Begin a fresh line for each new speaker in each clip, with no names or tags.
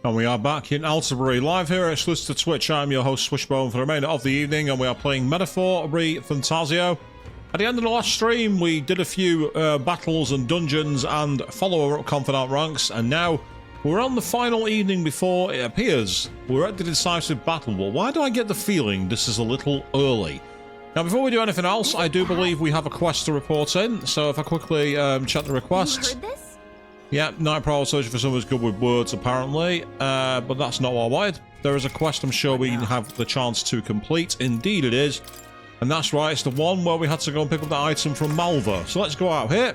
And we are back in Altabury, live here at exclusive to Twitch. I'm your host, Swishbone, for the remainder of the evening, and we are playing Metaphor ReFantazio. At the end of the last stream, we did a few battles and dungeons and follower-up confidant ranks, and now we're on the final evening before it appears we're at the decisive battle. Well, why do I get the feeling this is a little early? Now, before we do anything else, I do believe we have a quest to report in, so if I quickly check the requests.
You heard this?
Yeah, Night Prowl searching for someone who's good with words, apparently. But that's not what I wanted. There is a quest I'm sure we have the chance to complete. Indeed it is. And that's right, it's the one where we had to go and pick up the item from Malva. So let's go out here.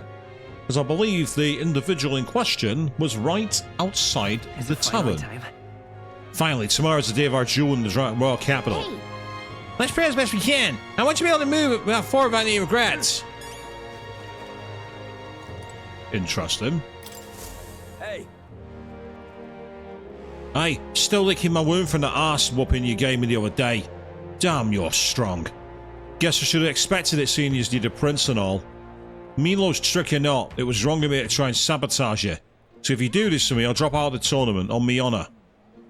Because I believe the individual in question was right outside the tavern. Finally, tomorrow's the day of our jewel in the royal capital.
Hey.
Let's pray as best we can. I want you to be able to move it without forward any regrets. Interesting. Hey, still licking my wound from the arse whooping you gave me the other day. Damn, you're strong. Guess I should have expected it seeing as you're the prince and all. Milo's trick or not, it was wrong of me to try and sabotage you. So if you do this to me, I'll drop out of the tournament on me honour.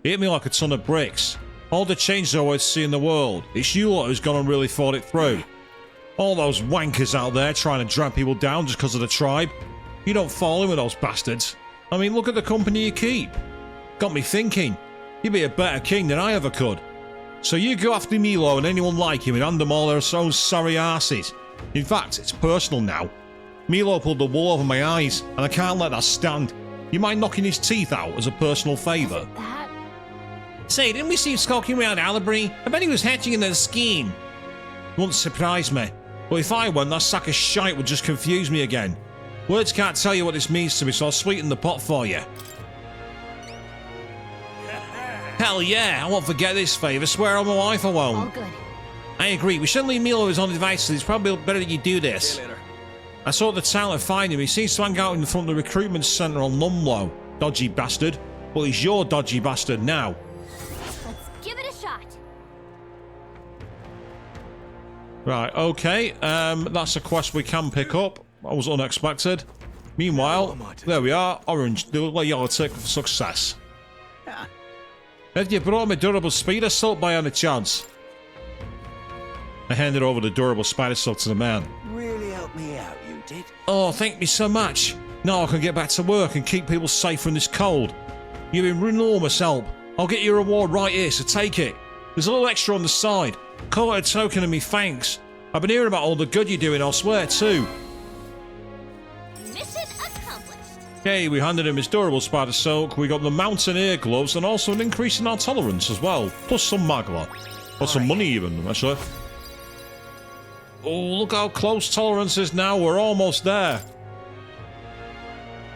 It hit me like a ton of bricks. All the changes I always see in the world, it's you lot who's gone and really thought it through. All those wankers out there trying to drag people down just because of the tribe. You don't fall in with those bastards. I mean, look at the company you keep. Got me thinking, you'd be a better king than I ever could. So you go after Milo and anyone like him and hand them all their own sorry asses. In fact, it's personal now. Milo pulled the wool over my eyes, and I can't let that stand. You mind knocking his teeth out as a personal favour? Say, didn't we see him skulking around Albury? I bet he was hatching another scheme. Wouldn't surprise me. But if I won, that sack of shite would just confuse me again. Words can't tell you what this means to me, so I'll sweeten the pot for you. Hell yeah, I won't forget this favour, swear on my life I won't.
All good.
I agree, we shouldn't leave Milo his own devices, it's probably better that you do this. I saw the town to find him, he seems to hang out in front of the recruitment centre on Lumlow. Dodgy bastard. But he's your dodgy bastard now.
Let's give it a shot.
Right, okay, that's a quest we can pick up. That was unexpected. Meanwhile, there we are, orange, the yellow tick for success. Have you brought me durable spider silk by any chance? I handed over the durable spider silk to the man.
Really helped me out, you did.
Oh, thank me so much. Now I can get back to work and keep people safe from this cold. You've been enormous help. I'll get your reward right here, so take it. There's a little extra on the side. Call it a token of me thanks. I've been hearing about all the good you're doing elsewhere too.
Mission accomplished.
Okay, we handed him his durable spider silk, we got the mountaineer gloves and also an increase in our tolerance as well. Plus some magla. Or some money even, actually. Oh, look how close tolerance is now, we're almost there.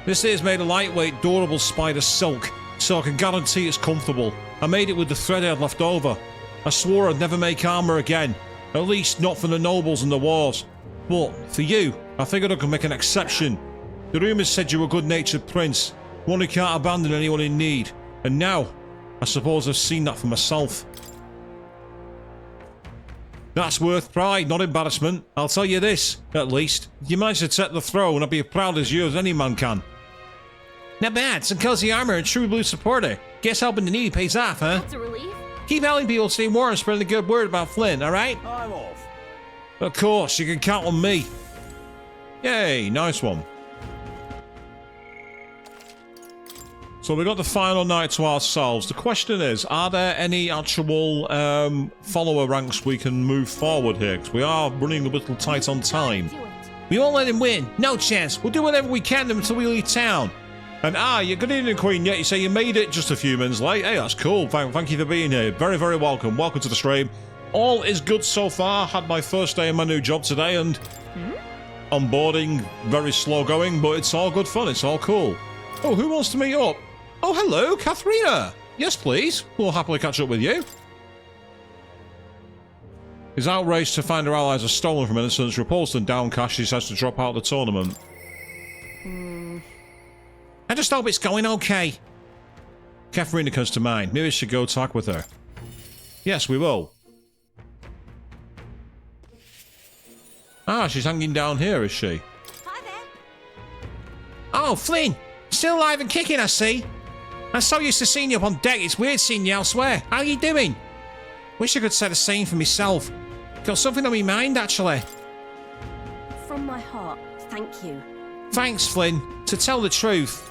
This is made of lightweight, durable spider silk, so I can guarantee it's comfortable. I made it with the thread I had left over. I swore I'd never make armour again, at least not for the nobles and the wars. But for you, I figured I could make an exception. The rumours said you were a good-natured prince, one who can't abandon anyone in need. And now, I suppose I've seen that for myself. That's worth pride, not embarrassment. I'll tell you this, at least. If you manage to take the throne, I'd be as proud as you as any man can. Not bad, some cozy armour and true blue supporter. Guess helping the needy pays off, huh?
That's a relief.
Keep helping people stay warm and spreading the good word about Flynn, alright?
I'm off.
Of course, you can count on me. Yay, nice one. So we got the final night to ourselves. The question is, are there any actual follower ranks we can move forward here? Because we are running a little tight on time.
Do it.
We won't let him win. No chance. We'll do whatever we can until we leave town. And you're good evening, Queen. Yeah, you say you made it just a few minutes late. Hey, that's cool. Thank you for being here. Very, very welcome. Welcome to the stream. All is good so far. Had my first day in my new job today and onboarding very slow going, but it's all good fun. It's all cool. Oh, who wants to meet up? Oh, hello, Katharina. Yes, please. We'll happily catch up with you. His outrage to find her allies are stolen from innocence, repulsed and downcast, she says to drop out of the tournament. I just hope it's going okay. Katharina comes to mind. Maybe we should go talk with her. Yes, we will. Ah, she's hanging down here, is she?
Hi there.
Oh, Flynn! Still alive and kicking, I see. I'm so used to seeing you up on deck, it's weird seeing you elsewhere. How are you doing? Wish I could say the same for myself. Got something on my mind, actually.
From my heart, thank you.
Thanks, Flynn. To tell the truth,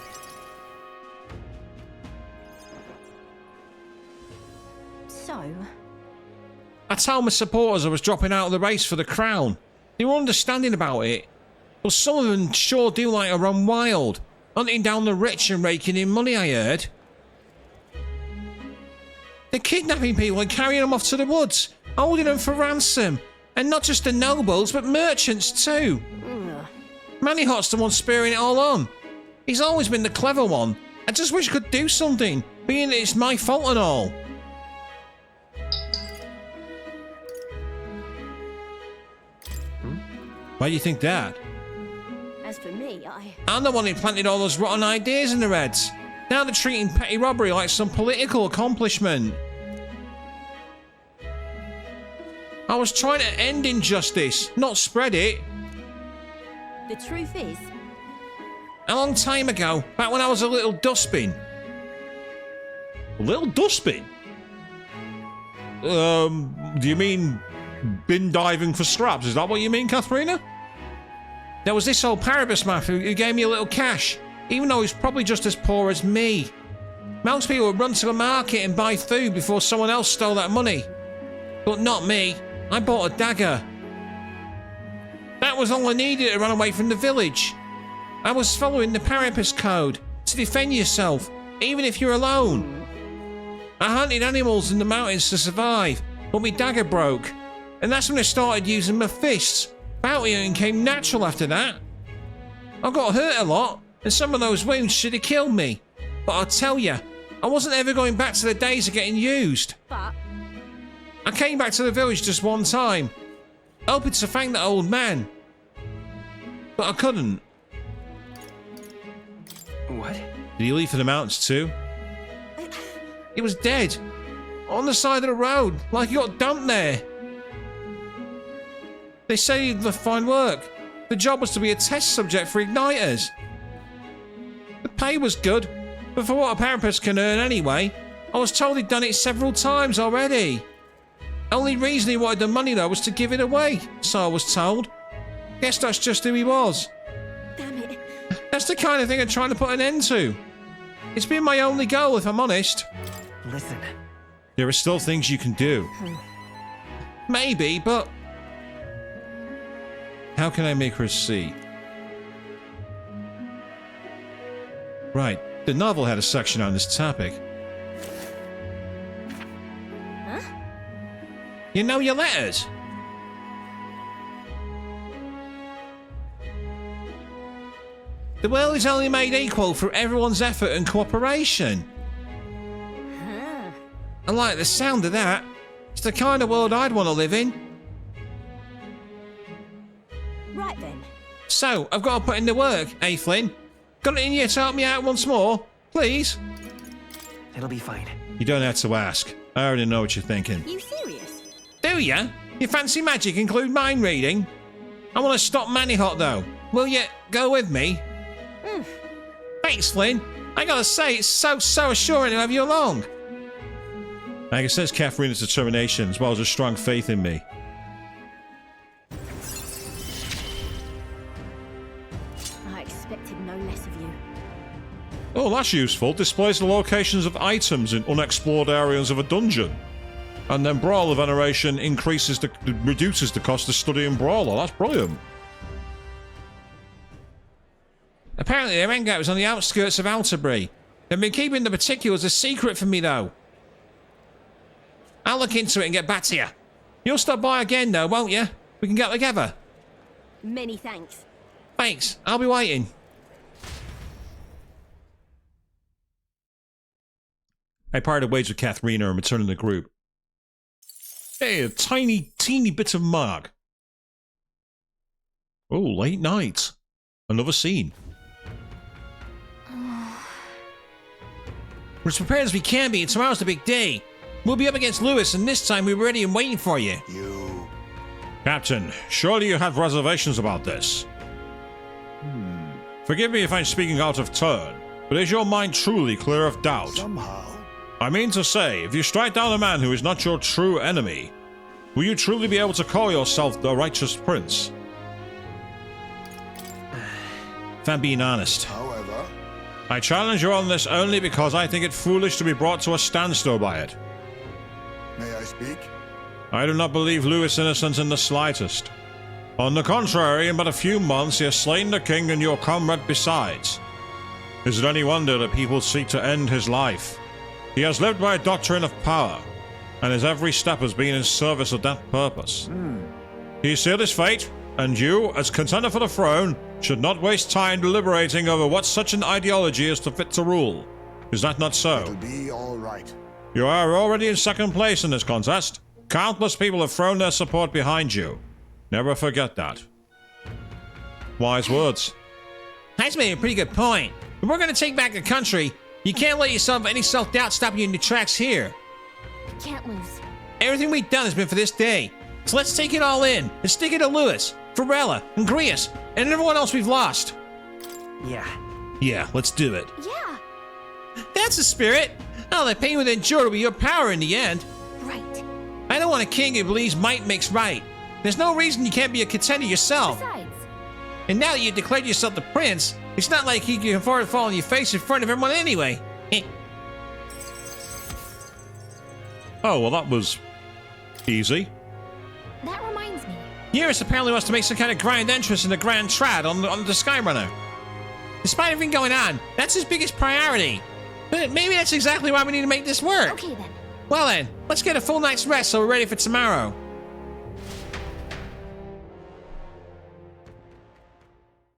So,
I told my supporters I was dropping out of the race for the crown. They were understanding about it. But some of them sure do like to run wild, hunting down the rich and raking in money, I heard. They're kidnapping people and carrying them off to the woods, holding them for ransom. And not just the nobles, but merchants too. Manihot's the one spurring it all on. He's always been the clever one. I just wish I could do something, being that it's my fault and all. Why do you think that?
as for me,
I'm the one who planted all those rotten ideas in their heads. Now they're treating petty robbery like some political accomplishment. I was trying to end injustice, not spread it.
The truth is...
A long time ago, back when I was a little dustbin. A little dustbin? Do you mean bin diving for scraps? Is that what you mean, Katharina? There was this old Paribus man who gave me a little cash, even though he's probably just as poor as me. Most people would run to the market and buy food before someone else stole that money. But not me. I bought a dagger. That was all I needed to run away from the village. I was following the Paribus code to defend yourself, even if you're alone. I hunted animals in the mountains to survive, but my dagger broke. And that's when I started using my fists. Bounty hunting came natural after that. I got hurt a lot, and some of those wounds should have killed me. But I'll tell you, I wasn't ever going back to the days of getting used.
But...
I came back to the village just one time, hoping to thank that old man. But I couldn't.
What?
Did he leave for the mountains too? He was dead. On the side of the road, like he got dumped there. They say he'd left fine work. The job was to be a test subject for igniters. The pay was good, but for what a Paribus can earn anyway, I was told he'd done it several times already. Only reason he wanted the money though was to give it away, so I was told. Guess that's just who he was.
Damn it.
That's the kind of thing I'm trying to put an end to. It's been my only goal, if I'm honest.
Listen.
There are still things you can do. Maybe, but... How can I make her see? Right, the novel had a section on this topic.
Huh?
You know your letters? The world is only made equal through everyone's effort and cooperation.
Huh.
I like the sound of that. It's the kind of world I'd want to live in.
Right then.
So, I've got to put in the work, eh, Flynn? Got it in you to help me out once more? Please?
It'll be fine.
You don't have to ask. I already know what you're thinking.
You serious?
Do ya? Your fancy magic include mind reading? I want to stop Manihot, though. Will you go with me? Thanks, Flynn. I gotta say, it's so assuring to have you along. I can sense Katharina's determination as well as her strong faith in me.
I expected no less of you.
Oh, that's useful. Displays the locations of items in unexplored areas of a dungeon. And then Brawler Veneration reduces the cost of studying Brawler. That's brilliant. Apparently, their hangout was on the outskirts of Alterbury. They've been keeping the particulars a secret from me, though. I'll look into it and get back to you. You'll stop by again, though, won't you? We can get together.
Many thanks.
Thanks. I'll be waiting. I parted ways with Katharina and returned to the group. Hey, a teeny bit of mark. Oh, late night. Another scene. We're as prepared as we can be, and tomorrow's the big day. We'll be up against Lewis, and this time we're ready and waiting for you.
You...
Captain, surely you have reservations about this. Forgive me if I'm speaking out of turn, But is your mind truly clear of doubt?
Somehow.
I mean to say, if you strike down a man who is not your true enemy, will you truly be able to call yourself the righteous prince? If I'm being honest,
However,
I challenge you on this only because I think it foolish to be brought to a standstill by it.
may I speak?
I do not believe Louis innocent in the slightest. On the contrary, in but a few months he has slain the king and your comrade besides. Is it any wonder that people seek to end his life? He has lived by a doctrine of power, and his every step has been in service of that purpose. He sealed his fate, and you, as contender for the throne, should not waste time deliberating over what such an ideology is to fit to rule. Is that not so?
It'll be all right.
You are already in second place in this contest. Countless people have thrown their support behind you. Never forget that. Wise words.
That's made a pretty good point. If we're going to take back the country, you can't let yourself any self-doubt stop you in your tracks here.
Can't lose.
Everything we've done has been for this day. So let's take it all in and stick it to Lewis, Varela, and Grius, and everyone else we've lost.
Yeah.
Yeah, let's do it.
Yeah.
That's the spirit. All the pain we've endured will be your power in the end.
Right.
I don't want a king who believes might makes right. There's no reason you can't be a contender yourself.
Besides,
And now that you declared yourself the prince, it's not like he can afford to fall on your face in front of everyone anyway.
Oh, well that was easy.
that reminds me.
Eurus apparently wants to make some kind of grand entrance in the Grand Trad on the Skyrunner. Despite everything going on, that's his biggest priority. But maybe that's exactly why we need to make this work.
Okay then.
Well then, let's get a full night's rest so we're ready for tomorrow.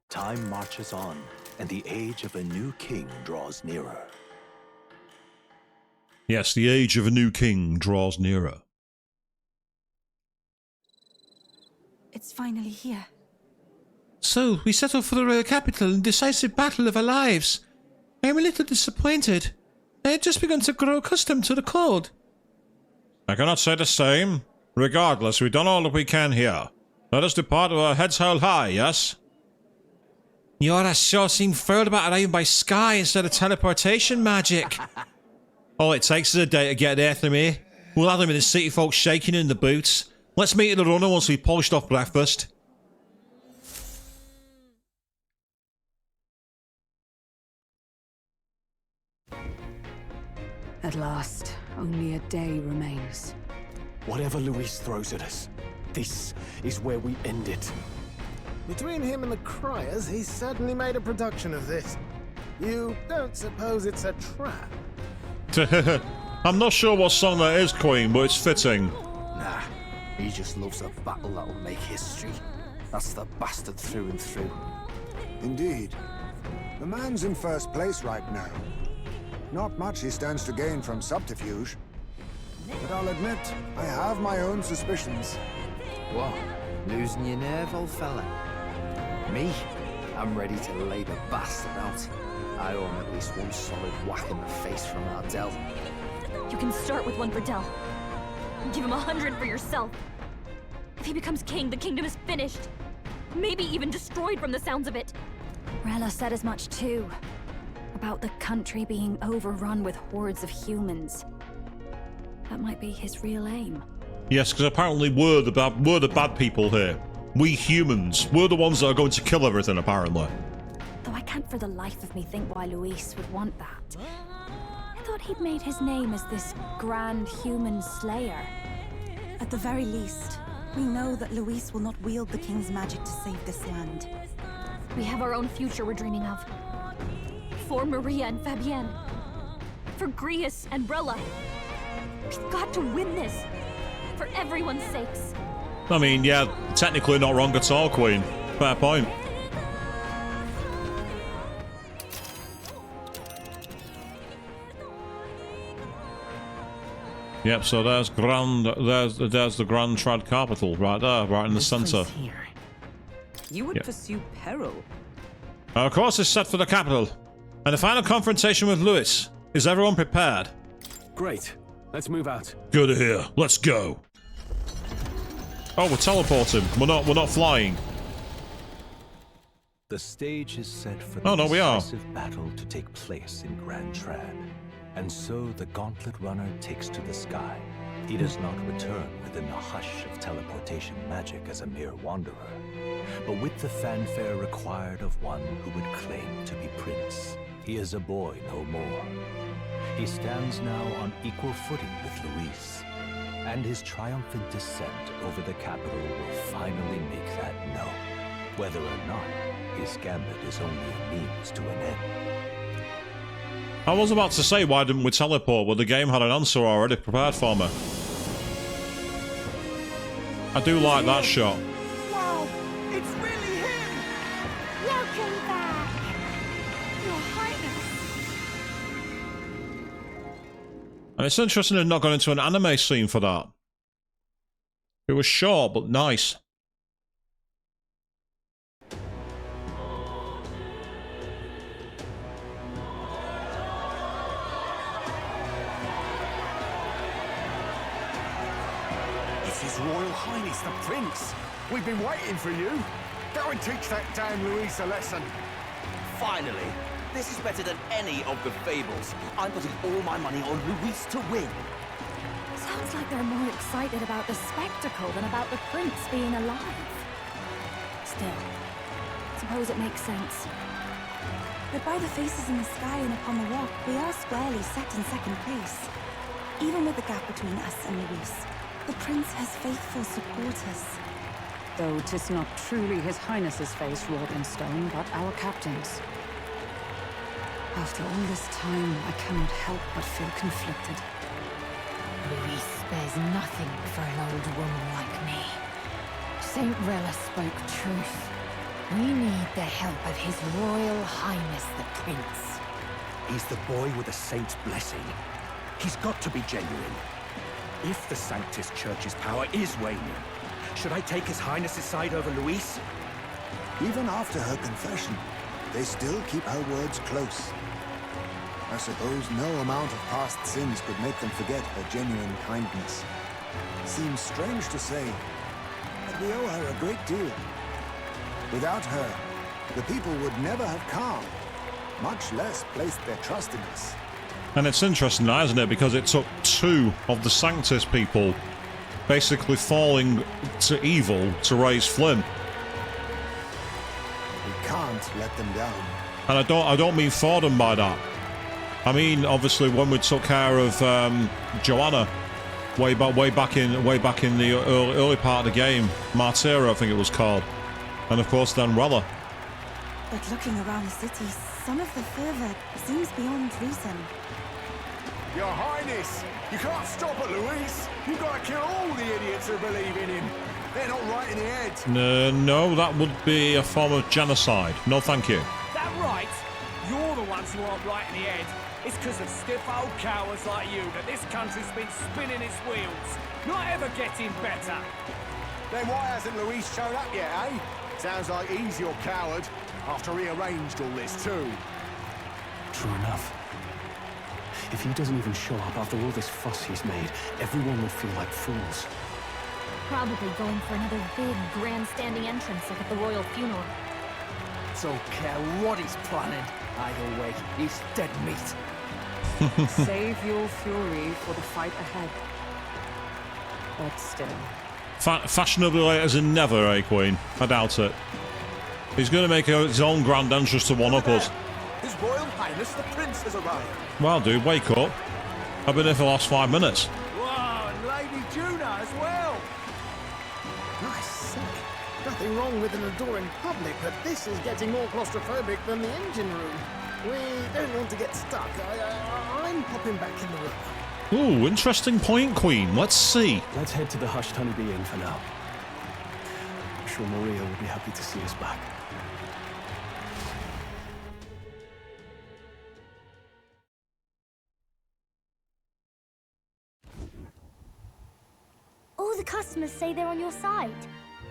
Time marches on, and the age of a new king draws nearer.
Yes, the age of a new king draws nearer.
It's finally here.
So, we set off for the royal capital in decisive battle of our lives. I am a little disappointed. I had just begun to grow accustomed to the cold.
I cannot say the same. Regardless, we've done all that we can here. Let us depart with our heads held high, yes?
Yora sure seemed thrilled about arriving by sky instead of teleportation magic.
All it takes is a day to get there from here. We'll have them in the city folk shaking in the boots. Let's meet at the runner once we've polished off breakfast.
At last, only a day remains.
Whatever Luis throws at us, this is where we end it.
Between him and the Criers, he's certainly made a production of this. You don't suppose it's a trap?
I'm not sure what song that is, Queen, but it's fitting.
Nah, he just loves a battle that'll make history. That's the bastard through and through.
Indeed. The man's in first place right now. Not much he stands to gain from subterfuge. But I'll admit, I have my own suspicions.
What? Losing your nerve, old fella? Me? I'm ready to lay the bastard out. I owe him at least one solid whack in the face from Ardell.
You can start with one for Dell. Give him 100 for yourself. If he becomes king, the kingdom is finished. Maybe even destroyed from the sounds of it.
Rella said as much too. About the country being overrun with hordes of humans. That might be his real aim.
Yes, because apparently we're the bad people here. We humans. We're the ones that are going to kill everything, apparently.
Though I can't for the life of me think why Luis would want that. I thought he'd made his name as this grand human slayer.
At the very least, we know that Luis will not wield the king's magic to save this land.
We have our own future we're dreaming of. For Maria and Fabienne. For Grius and Brella. We've got to win this. For everyone's sakes.
I mean, yeah, technically not wrong at all, Queen. Fair point. Yep, so there's the Grand Trad capital right there, right in the centre.
You would
Yep.
pursue peril.
Our course is set for the capital, and the final confrontation with Louis. Is everyone prepared?
Great. Let's move out.
Good to hear. Let's go. Oh, we're teleporting. We're not flying.
The stage is set for
Oh,
the
no, we are.
decisive battle to take place in Grand Trad. And so the Gauntlet Runner takes to the sky. He does not return within the hush of teleportation magic as a mere wanderer, but with the fanfare required of one who would claim to be prince. He is a boy no more. He stands now on equal footing with Luis, and his triumphant descent over the capital will finally make that known, whether or not his gambit is only a means to an end.
I was about to say, why didn't we teleport? Well, the game had an answer already prepared for me. I do like that shot.
Wow, it's really him!
Welcome back, Your Highness.
And it's interesting they've not gone into an anime scene for that. It was short, but nice.
It's His Royal Highness the Prince. We've been waiting for you.
Go and teach that damn Luis a lesson.
Finally. This is better than any of the fables. I'm putting all my money on Luis to win.
Sounds like they're more excited about the spectacle than about the prince being alive. Still, suppose it makes sense.
But by the faces in the sky and upon the rock, we are squarely set in second place. Even with the gap between us and Luis, the prince has faithful supporters.
Though 'tis not truly His Highness's face wrought in stone, but our captain's. After all this time, I cannot help but feel conflicted.
Luis spares nothing for an old woman like me. Saint Rella spoke truth. We need the help of His Royal Highness the Prince.
He's the boy with a saint's blessing. He's got to be genuine. If the Sanctus Church's power is waning, should I take His Highness's side over Luis?
Even after her confession, they still keep her words close. I suppose no amount of past sins could make them forget her genuine kindness. Seems strange to say, but we owe her a great deal. Without her, the people would never have come, much less placed their trust in us.
And it's interesting now, isn't it? Because it took two of the Sanctus people basically falling to evil to raise Flynn.
We can't let them down.
And I don't mean Fordham by that. I mean, obviously, when we took care of Joanna way back in the early part of the game, Martira, I think it was called, and of course then Rella.
But looking around the city, some of the fervor seems beyond reason.
Your Highness, you can't stop at Luis. You've got to kill all the idiots who believe in him. They're not right in the head.
No, that would be a form of genocide. No, thank you.
That right? You're the ones who aren't right in the head. It's because of stiff old cowards like you that this country's been spinning its wheels. Not ever getting better.
Then why hasn't Luis shown up yet, eh? Sounds like he's your coward, after he arranged all this too.
True enough. If he doesn't even show up after all this fuss he's made, everyone will feel like fools.
Probably going for another big, grandstanding entrance like at the royal funeral.
Don't care what he's planning. Either way, he's dead meat.
Save your fury for the fight ahead. But still.
Fashionably late as in never, eh, Queen? I doubt it. He's going to make his own grand entrance to one-up us.
His Royal Highness the Prince has arrived.
Well, dude, wake up. I've been here for the last 5 minutes.
Wow, and Lady Juna as well. I say, nothing wrong with an adoring public, but this is getting more claustrophobic than the engine room. We don't want to get stuck. I'm popping back in the room.
Ooh, interesting point, Queen. Let's see.
Let's head to the Hushed Honeybee Inn for now. I'm sure Maria will be happy to see us back.
All the customers say they're on your side.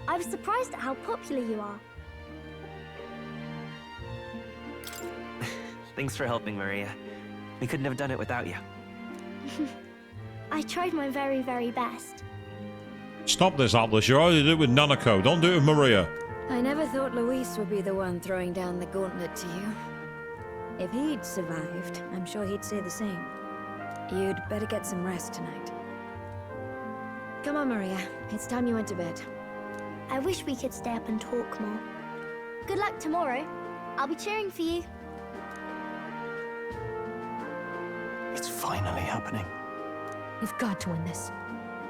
I was surprised at how popular you are.
Thanks for helping, Maria. We couldn't have done it without you.
I tried my very, very best.
Stop this, Atlas. You already did it with Nanako. Don't do it with Maria.
I never thought Luis would be the one throwing down the gauntlet to you. If he'd survived, I'm sure he'd say the same. You'd better get some rest tonight. Come on, Maria. It's time you went to bed.
I wish we could stay up and talk more. Good luck tomorrow. I'll be cheering for you.
It's finally happening.
You've got to win this.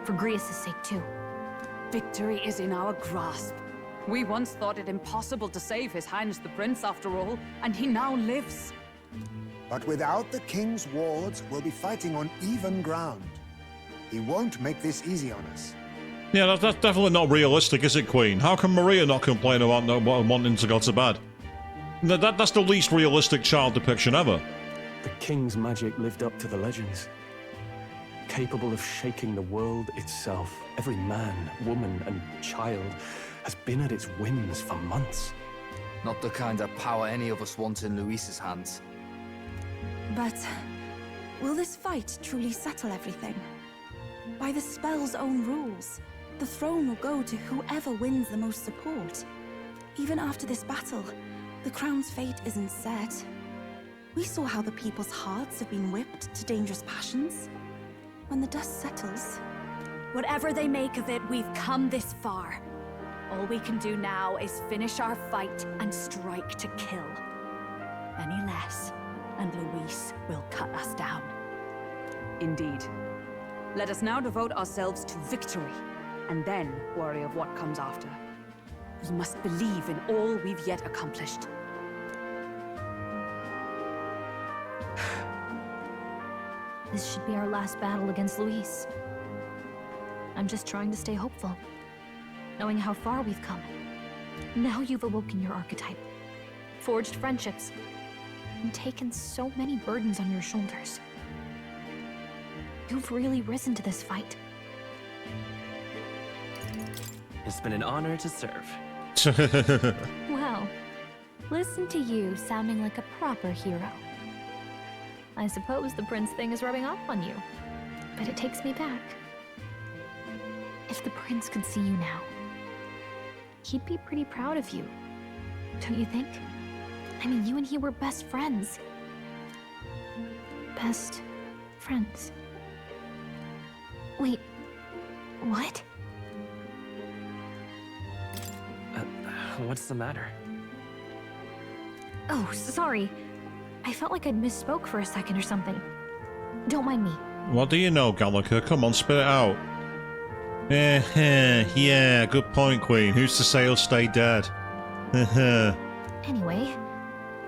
For Grius' sake, too.
Victory is in our grasp. We once thought it impossible to save His Highness the Prince, after all, and he now lives.
But without the king's wards, we'll be fighting on even ground. He won't make this easy on us.
Yeah, that's definitely not realistic, is it, Queen? How can Maria not complain about not wanting to go to bed? That's the least realistic child depiction ever.
The king's magic lived up to the legends. Capable of shaking the world itself. Every man, woman, and child has been at its whims for months.
Not the kind of power any of us want in Luis's hands.
But will this fight truly settle everything? By the spell's own rules, the throne will go to whoever wins the most support. Even after this battle, the crown's fate isn't set. We saw how the people's hearts have been whipped to dangerous passions. When the dust settles...
Whatever they make of it, we've come this far. All we can do now is finish our fight and strike to kill. Any less, and Luis will cut us down. Indeed. Let us now devote ourselves to victory, and then worry of what comes after. We must believe in all we've yet accomplished.
This should be our last battle against Luis. I'm just trying to stay hopeful, knowing how far we've come. Now you've awoken your archetype, forged friendships, and taken so many burdens on your shoulders. You've really risen to this fight.
It's been an honor to serve.
Well, listen to you sounding like a proper hero. I suppose the prince thing is rubbing off on you, but it takes me back. If the prince could see you now, he'd be pretty proud of you, don't you think? I mean, you and he were best friends. Best friends. Wait, what?
What's the matter?
Oh, sorry. I felt like I'd misspoke for a second or something. Don't mind me.
What do you know, Gallica? Come on, spit it out. Yeah, good point, Queen. Who's to say he'll stay dead?
Anyway,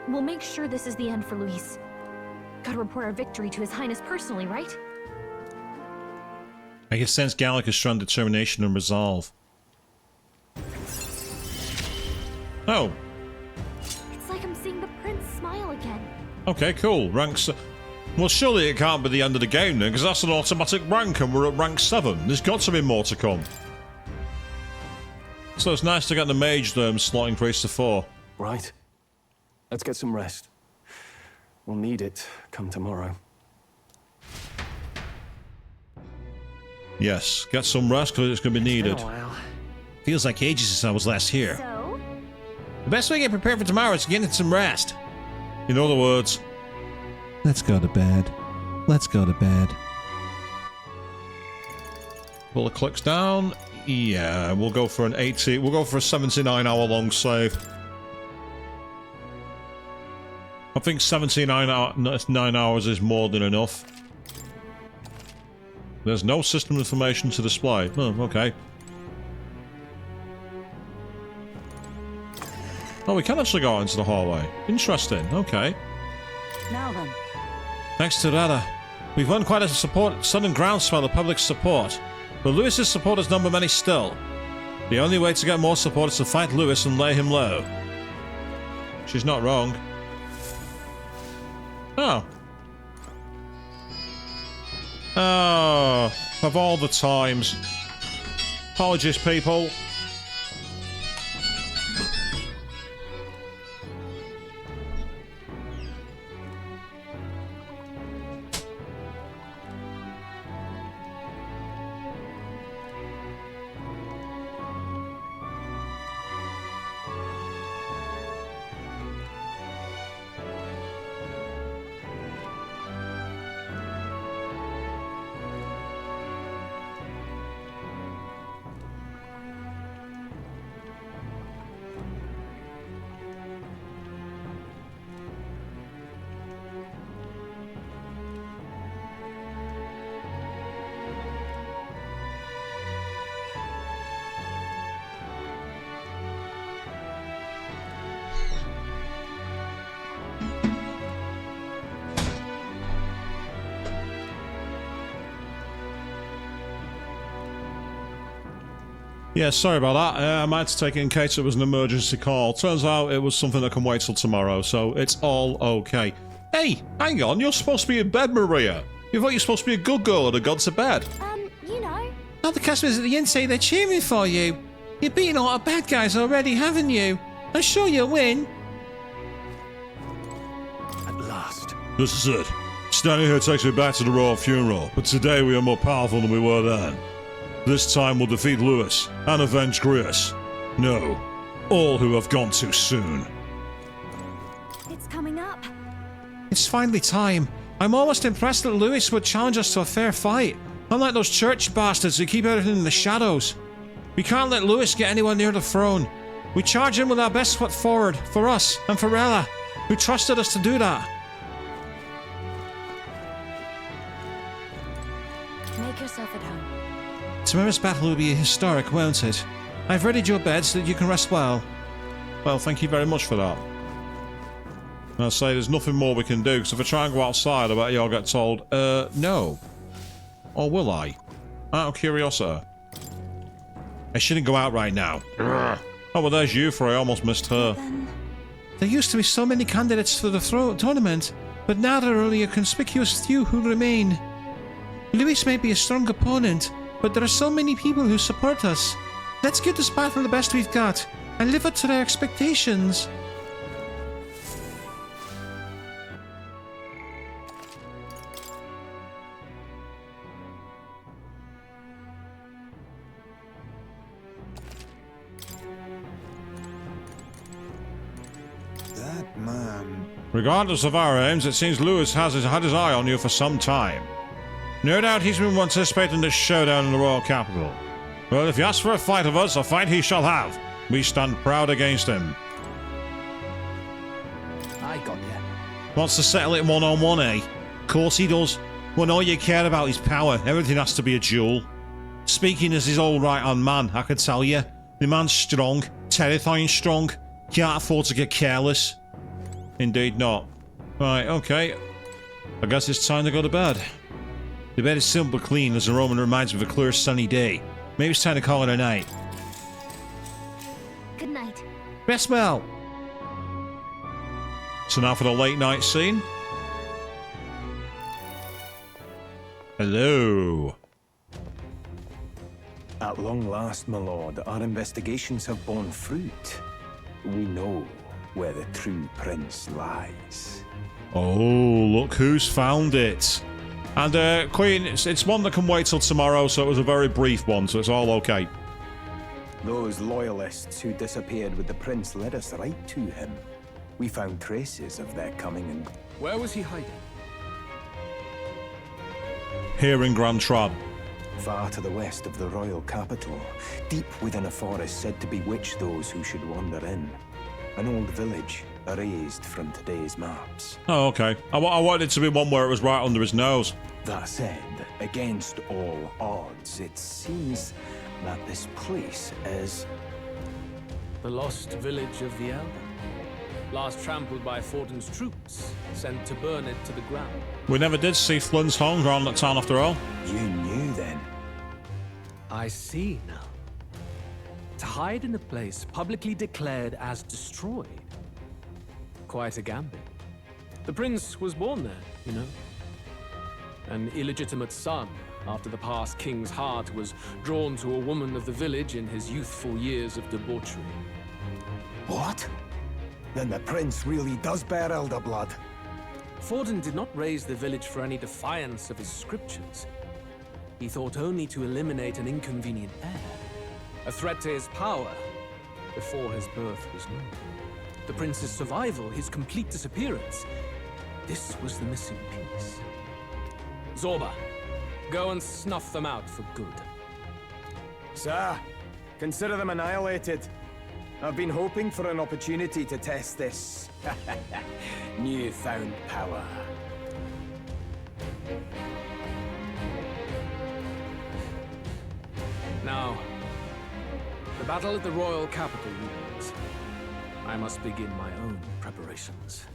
we'll make sure this is the end for Luis. Gotta report our victory to His Highness personally, right?
I can sense Gallica's strong determination and resolve. Oh.
It's like I'm seeing the prince smile again.
Okay, cool. Ranks. Well, surely it can't be the end of the game then, because that's an automatic rank and we're at rank 7. There's got to be more to come. So it's nice to get the mage slot increased to 4.
Right. Let's get some rest. We'll need it come tomorrow.
Yes, get some rest because it's going to be needed.
Been a while.
Feels like ages since I was last here.
So?
The best way to get prepared for tomorrow is to get some rest. In other words, let's go to bed. Let's go to bed. Pull the clicks down. Yeah, we'll go for an 80. We'll go for a 79-hour long save. I think 9 hours is more than enough. There's no system information to display. Oh, okay. Oh, we can actually go out into the hallway. Interesting. Okay.
Now then.
Thanks to Rada, we've won quite a sudden groundswell of public support, but Lewis's supporters number many still. The only way to get more support is to fight Lewis and lay him low. She's not wrong. Oh. Oh, of all the times. Apologies, people. Yeah, sorry about that. I might have to take it in case it was an emergency call. Turns out it was something that can wait till tomorrow, so it's all okay. Hey, hang on, you're supposed to be in bed, Maria. You thought you were supposed to be a good girl and had gone to bed.
You know.
All the customers at the inn say they're cheering for you. You've beaten a lot of bad guys already, haven't you? I'm sure you'll win.
At last.
This is it. Standing here takes me back to the royal funeral, but today we are more powerful than we were then. This time we'll defeat Lewis and avenge Grius. No, all who have gone too soon.
It's coming up.
It's finally time. I'm almost impressed that Lewis would challenge us to a fair fight. Unlike those church bastards who keep everything in the shadows. We can't let Lewis get anyone near the throne. We charge him with our best foot forward, for us and for Ella, who trusted us to do that.
Make yourself at home.
Tomorrow's battle will be historic, won't it? I've readied your bed so that you can rest well.
Well, thank you very much for that. And I'll say there's nothing more we can do, because if I try and go outside, I bet you'll get told, no. Or will I? Out of curiosity. I shouldn't go out right now. Oh, well, there's Euphra. I almost missed her.
There used to be so many candidates for the tournament, but now there are only a conspicuous few who remain. Lewis may be a strong opponent, but there are so many people who support us. Let's give this battle the best we've got, and live up to their expectations.
That man...
Regardless of our aims, it seems Lewis had his eye on you for some time. No doubt he's been anticipating this showdown in the royal capital. Well, if he asks for a fight of us, a fight he shall have. We stand proud against him.
I got you.
Wants to settle it one-on-one, eh? Of course he does. When all you care about is power, everything has to be a duel. Speaking as his old right-hand man, I can tell you. The man's strong, terrifying strong. Can't afford to get careless. Indeed not. Right, okay. I guess it's time to go to bed. The bed is simple clean as the Roman reminds me of a clear sunny day. Maybe it's time to call it a night.
Good night.
Rest well.
So now for the late night scene. Hello.
At long last, my lord, our investigations have borne fruit. We know where the true prince lies.
Oh, look who's found it. And, Queen, it's one that can wait till tomorrow, so it was a very brief one, so it's all okay.
Those loyalists who disappeared with the prince led us right to him. We found traces of their coming and...
Where was he hiding?
Here in Grand Trab.
Far to the west of the royal capital, deep within a forest said to bewitch those who should wander in. An old village, erased from today's maps.
Oh, okay. I wanted it to be one where it was right under his nose.
That said, against all odds, it seems that this place is...
The lost village of the Elder. Last trampled by Fortin's troops, sent to burn it to the ground.
We never did see Flynn's home around that town after all.
You knew then?
I see now. To hide in a place publicly declared as destroyed. Quite a gambit. The prince was born there, you know. An illegitimate son, after the past king's heart was drawn to a woman of the village in his youthful years of debauchery.
What? Then the prince really does bear elder blood.
Fortin did not raise the village for any defiance of his scriptures. He thought only to eliminate an inconvenient heir, a threat to his power, before his birth was known. The prince's survival, his complete disappearance, this was the missing piece. Zorba, go and snuff them out for good.
Sir, consider them annihilated. I've been hoping for an opportunity to test this newfound power.
Now, the battle at the royal capital looms. I must begin my own preparations.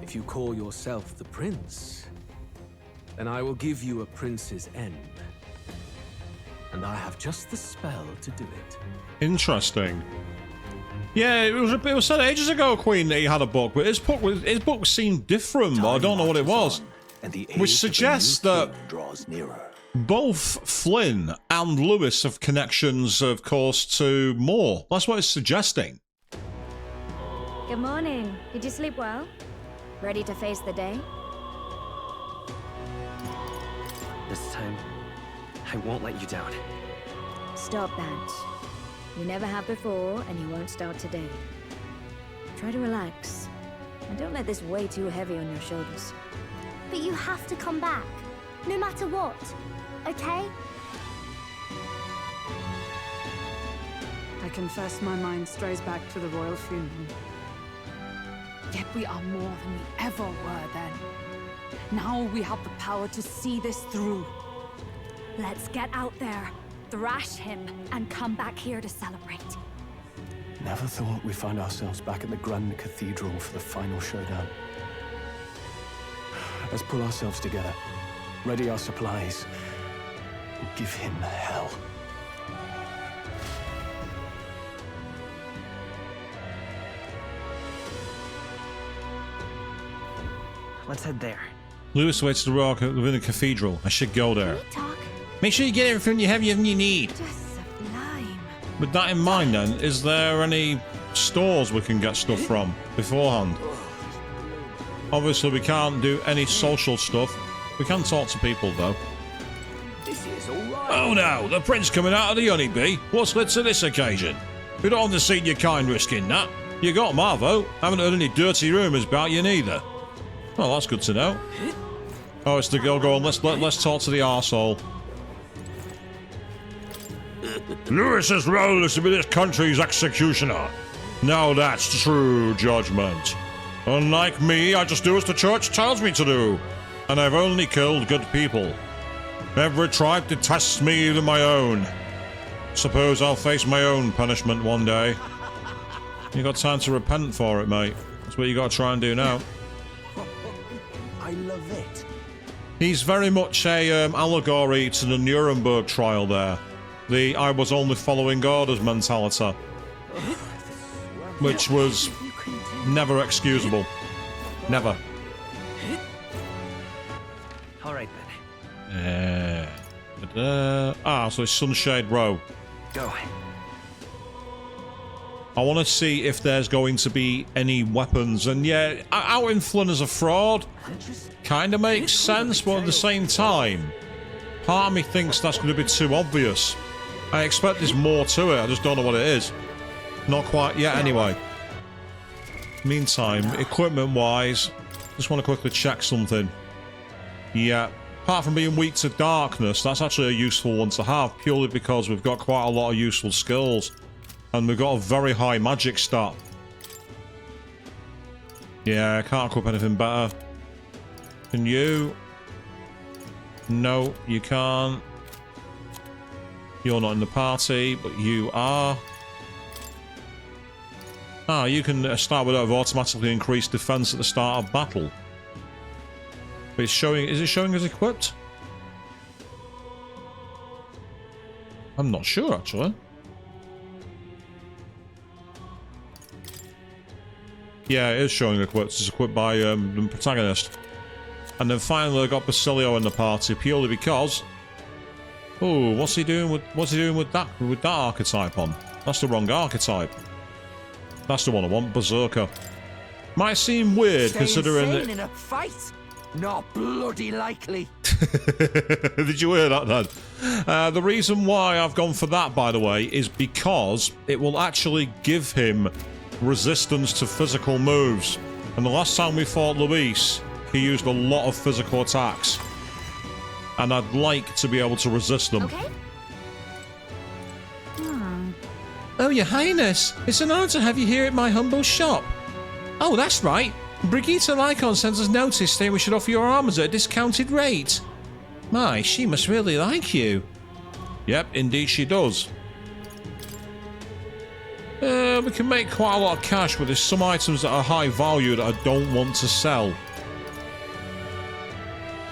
If you call yourself the prince, then I will give you a prince's end. and I have just the spell to do it.
Interesting. Yeah, it was said ages ago, Queen, that he had a book, but his book seemed different. But I don't know what it was. Which suggests that
draws nearer.
Both Flynn and Lewis have connections, of course, to Moore. That's what it's suggesting.
Good morning. Did you sleep well? Ready to face the day?
This time, I won't let you down.
Stop that. You never have before, and you won't start today. Try to relax, and don't let this weigh too heavy on your shoulders.
But you have to come back, no matter what, okay?
I confess my mind strays back to the royal funeral.
Yet we are more than we ever were then. Now we have the power to see this through. Let's get out there, thrash him, and come back here to celebrate.
Never thought we'd find ourselves back at the Grand Cathedral for the final showdown. Let's pull ourselves together, ready our supplies, and give him hell.
Let's head there.
Lewis waits to rock within the cathedral. I should go there. Make sure you get everything you have you need.
Just sublime.
With that in mind, then, is there any stores we can get stuff from beforehand? Obviously, we can't do any social stuff. We can talk to people, though.
This is all right.
Oh no, the prince coming out of the honeybee. What's led to this occasion? We don't want to see your kind risking that. You got my vote. Haven't heard any dirty rumours about you neither. Well, that's good to know. Oh, it's the girl. Go on. Let's talk to the arsehole. Lewis's role is to be this country's executioner. Now that's true judgment. Unlike me, I just do as the church tells me to do. And I've only killed good people. Every tribe detests me, even my own. Suppose I'll face my own punishment one day. You got time to repent for it, mate. That's what you got to try and do now.
I love it.
He's very much a allegory to the Nuremberg trial there. The I was only following orders mentality. Which was never excusable. Never.
Alright then.
So it's Sunshade Row.
Go.
I want to see if there's going to be any weapons. And yeah, out in Flynn as a fraud kind of makes sense, but at the same time, part of me thinks that's going to be too obvious. I expect there's more to it, I just don't know what it is. Not quite yet, anyway. Meantime, equipment-wise, just want to quickly check something. Yeah, apart from being weak to darkness, that's actually a useful one to have, purely because we've got quite a lot of useful skills. And we've got a very high magic stat. Yeah, I can't equip anything better. Can you? No, you can't. You're not in the party, but you are. Ah, you can start with automatically increased defense at the start of battle. But it's showing. Is it showing as equipped? I'm not sure, actually. Yeah, it is showing equipped. It's equipped by the protagonist. And then finally I got Basilio in the party purely because... Oh, what's he doing with that archetype on? That's the wrong archetype. That's the one I want, Berserker. Might seem weird considering that...
in a fight? Not bloody likely.
Did you hear that then? The reason why I've gone for that, by the way, is because it will actually give him resistance to physical moves. And the last time we fought Luis, he used a lot of physical attacks. And I'd like to be able to resist them.
Okay.
Oh, your highness, it's an honor to have you here at my humble shop. Oh, that's right. Brigitte Lycon sends us notice saying we should offer your armors at a discounted rate. My, she must really like you.
Yep, indeed she does. We can make quite a lot of cash, but there's some items that are high value that I don't want to sell.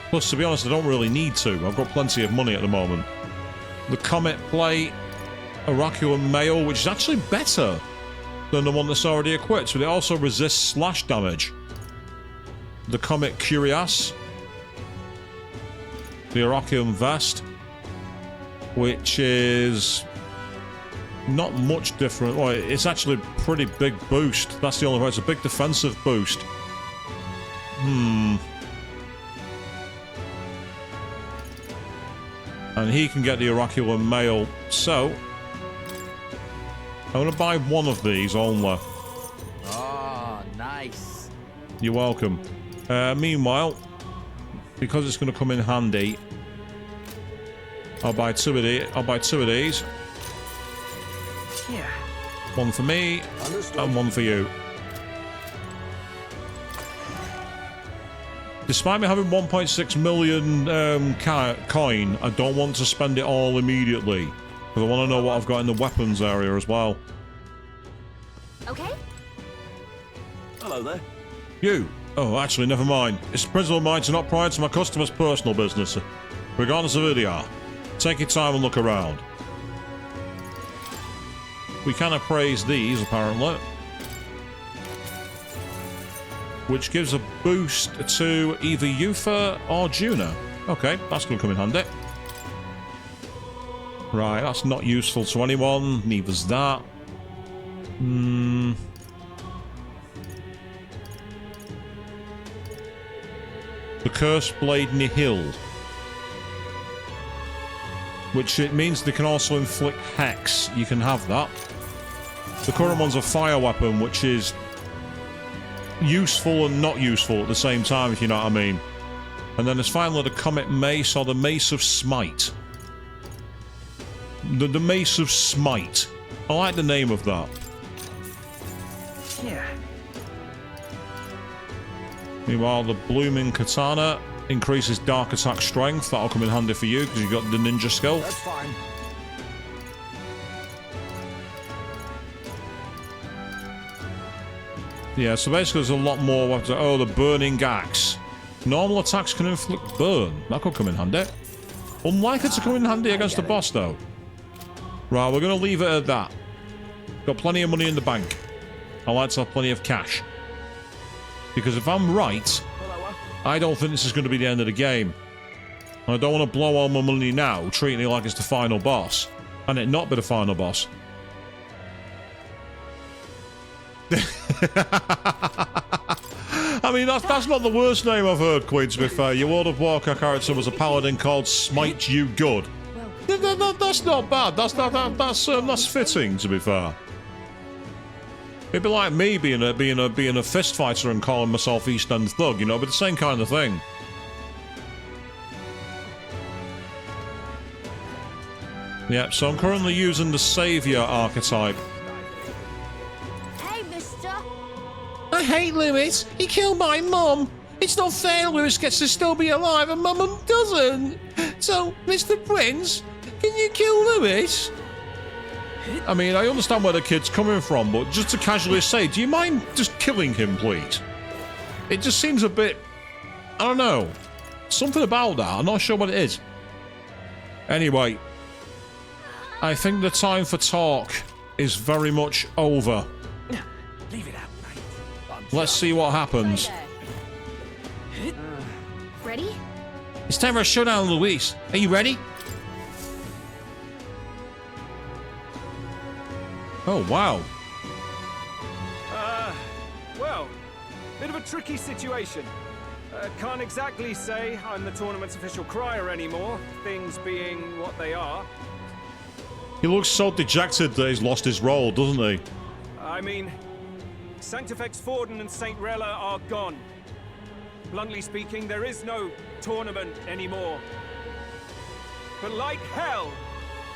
Plus, to be honest, I don't really need to. I've got plenty of money at the moment. The Comet Plate, Oracular Mail, which is actually better than the one that's already equipped, but it also resists slash damage. The Comet Cuirass, the Oracular Vest, which is not much different. Well, it's actually a pretty big boost. That's the only way. It's a big defensive boost. And he can get the Oracular Mail. So, I'm going to buy one of these only.
Oh, nice.
You're welcome. Meanwhile, because it's going to come in handy, I'll buy two of these.
Yeah.
One for me, and one for you. Despite me having 1.6 million coin, I don't want to spend it all immediately. Because I want to know what I've got in the weapons area as well.
Okay.
Hello there.
You? Oh, actually, never mind. It's the principle of mine to not pry into my customers' personal business, regardless of who they are. Take your time and look around. We can appraise these, apparently. Which gives a boost to either Yufa or Juna. Okay, that's going to come in handy. Right, that's not useful to anyone. Neither's that. The Cursed Blade Nihil. Which it means they can also inflict Hex. You can have that. The current one's a fire weapon, which is useful and not useful at the same time, if you know what I mean. And then there's finally the Comet Mace, or the Mace of Smite. The Mace of Smite. I like the name of that.
Yeah.
Meanwhile, the Blooming Katana increases dark attack strength. That'll come in handy for you, because you've got the ninja skill.
That's fine.
Yeah, so basically there's a lot more weapons. Oh, the Burning Axe. Normal attacks can inflict burn. That could come in handy. Unlikely to come in handy against the boss, though. Right, we're going to leave it at that. Got plenty of money in the bank. I like to have plenty of cash. Because if I'm right, I don't think this is going to be the end of the game. I don't want to blow all my money now, treating it like it's the final boss. And it not be the final boss. I mean, that's not the worst name I've heard, Queen, to be fair. Your World of Warcraft character was a paladin called Smite You Good. That's not bad. That's fitting, to be fair. It'd be like me being a fist fighter and calling myself East End Thug, you know, but the same kind of thing. Yep, so I'm currently using the Saviour archetype.
Hey, mister.
I hate Lewis. He killed my mum. It's not fair Lewis gets to still be alive and my mum doesn't. So, Mr. Prince, can you kill Lewis? I mean, I understand where the kid's coming from, but just to casually say, do you mind just killing him, please? It just seems a bit... I don't know. Something about that. I'm not sure what it is. Anyway, I think the time for talk is very much over.
Leave it out, mate.
Let's see what happens.
Ready?
It's time for a showdown, Luis. Are you ready?
Oh, wow.
Well, bit of a tricky situation. Can't exactly say I'm the tournament's official crier anymore, things being what they are.
He looks so dejected that he's lost his role, doesn't he?
I mean, Sanctifex Forden and St. Rella are gone. Bluntly speaking, there is no tournament anymore. But like hell,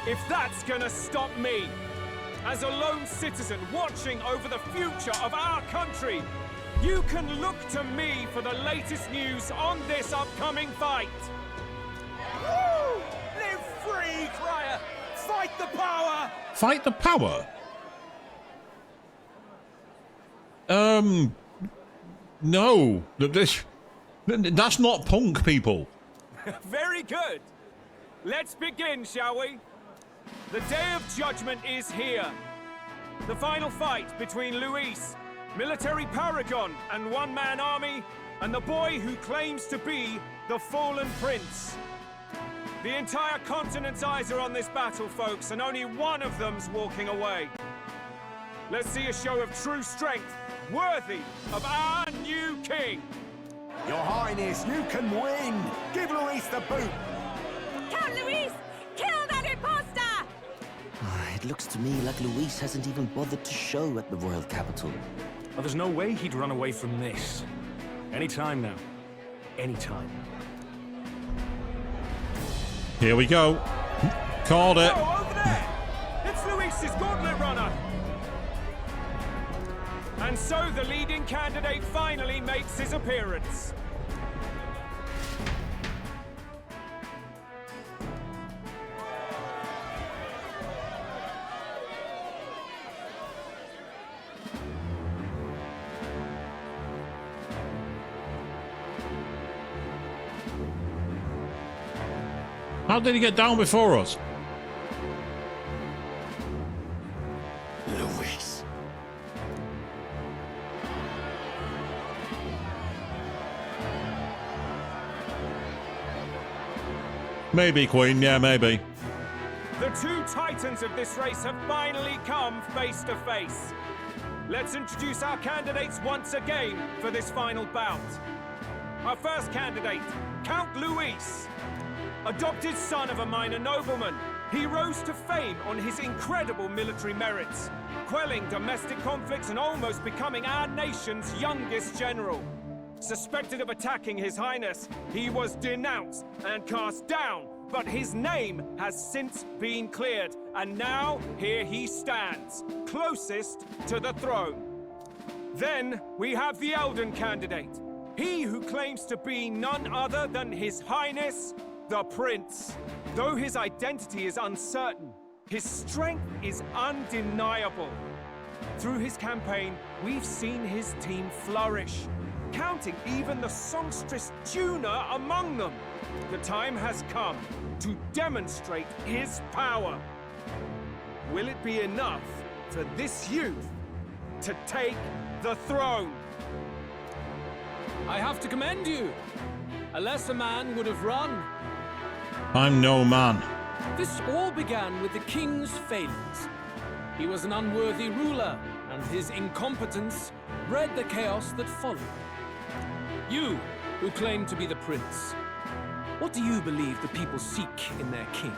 if that's gonna stop me, as a lone citizen watching over the future of our country, you can look to me for the latest news on this upcoming fight. Woo! Live free, crier! Fight the power!
Fight the power? No. That's not punk, people.
Very good. Let's begin, shall we? The Day of Judgment is here. The final fight between Luis, military paragon and one-man army, and the boy who claims to be the fallen prince. The entire continent's eyes are on this battle, folks, and only one of them's walking away. Let's see a show of true strength, worthy of our new king.
Your Highness, you can win! Give Luis the boot!
Count Luis! Kill that imposter!
It looks to me like Luis hasn't even bothered to show at the royal capital.
Well, there's no way he'd run away from this. Any time now. Any time.
Here we go. Called it.
Oh, over there! It's Luis's gauntlet runner! And so the leading candidate finally makes his appearance.
How did he get down before us?
Luis.
Maybe, Queen. Yeah, maybe.
The two titans of this race have finally come face to face. Let's introduce our candidates once again for this final bout. Our first candidate, Count Luis. Adopted son of a minor nobleman, he rose to fame on his incredible military merits, quelling domestic conflicts and almost becoming our nation's youngest general. Suspected of attacking His Highness, he was denounced and cast down, but his name has since been cleared, and now here he stands, closest to the throne. Then we have the Elden candidate, he who claims to be none other than His Highness, the Prince. Though his identity is uncertain, his strength is undeniable. Through his campaign, we've seen his team flourish, counting even the songstress Juna among them. The time has come to demonstrate his power. Will it be enough for this youth to take the throne?
I have to commend you. A lesser man would have run.
I'm no man.
This all began with the king's failings. He was an unworthy ruler, and his incompetence bred the chaos that followed. You, who claim to be the prince, what do you believe the people seek in their king?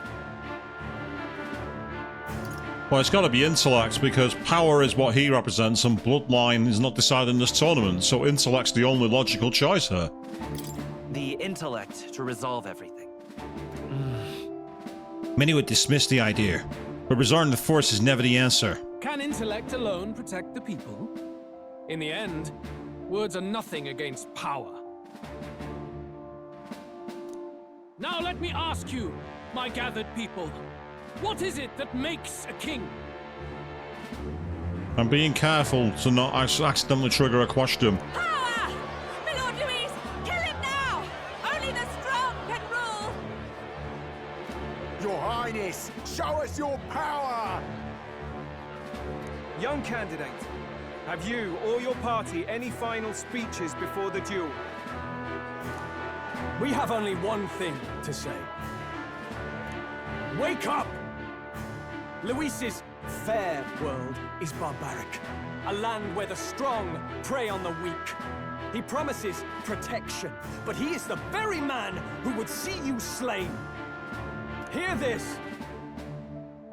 Well, it's got to be intellect, because power is what he represents and bloodline is not decided in this tournament, so intellect's the only logical choice here.
The intellect to resolve everything.
Many would dismiss the idea, but resorting to force is never the answer.
Can intellect alone protect the people? In the end, words are nothing against power. Now let me ask you, my gathered people, what is it that makes a king?
I'm being careful to not accidentally trigger a question.
Power! My Lord Luis, kill him now! Only the strong can rule!
Your Highness, show us your power!
Young candidate, have you or your party any final speeches before the duel?
We have only one thing to say. Wake up! Luis's fair world is barbaric. A land where the strong prey on the weak. He promises protection, but he is the very man who would see you slain. Hear this.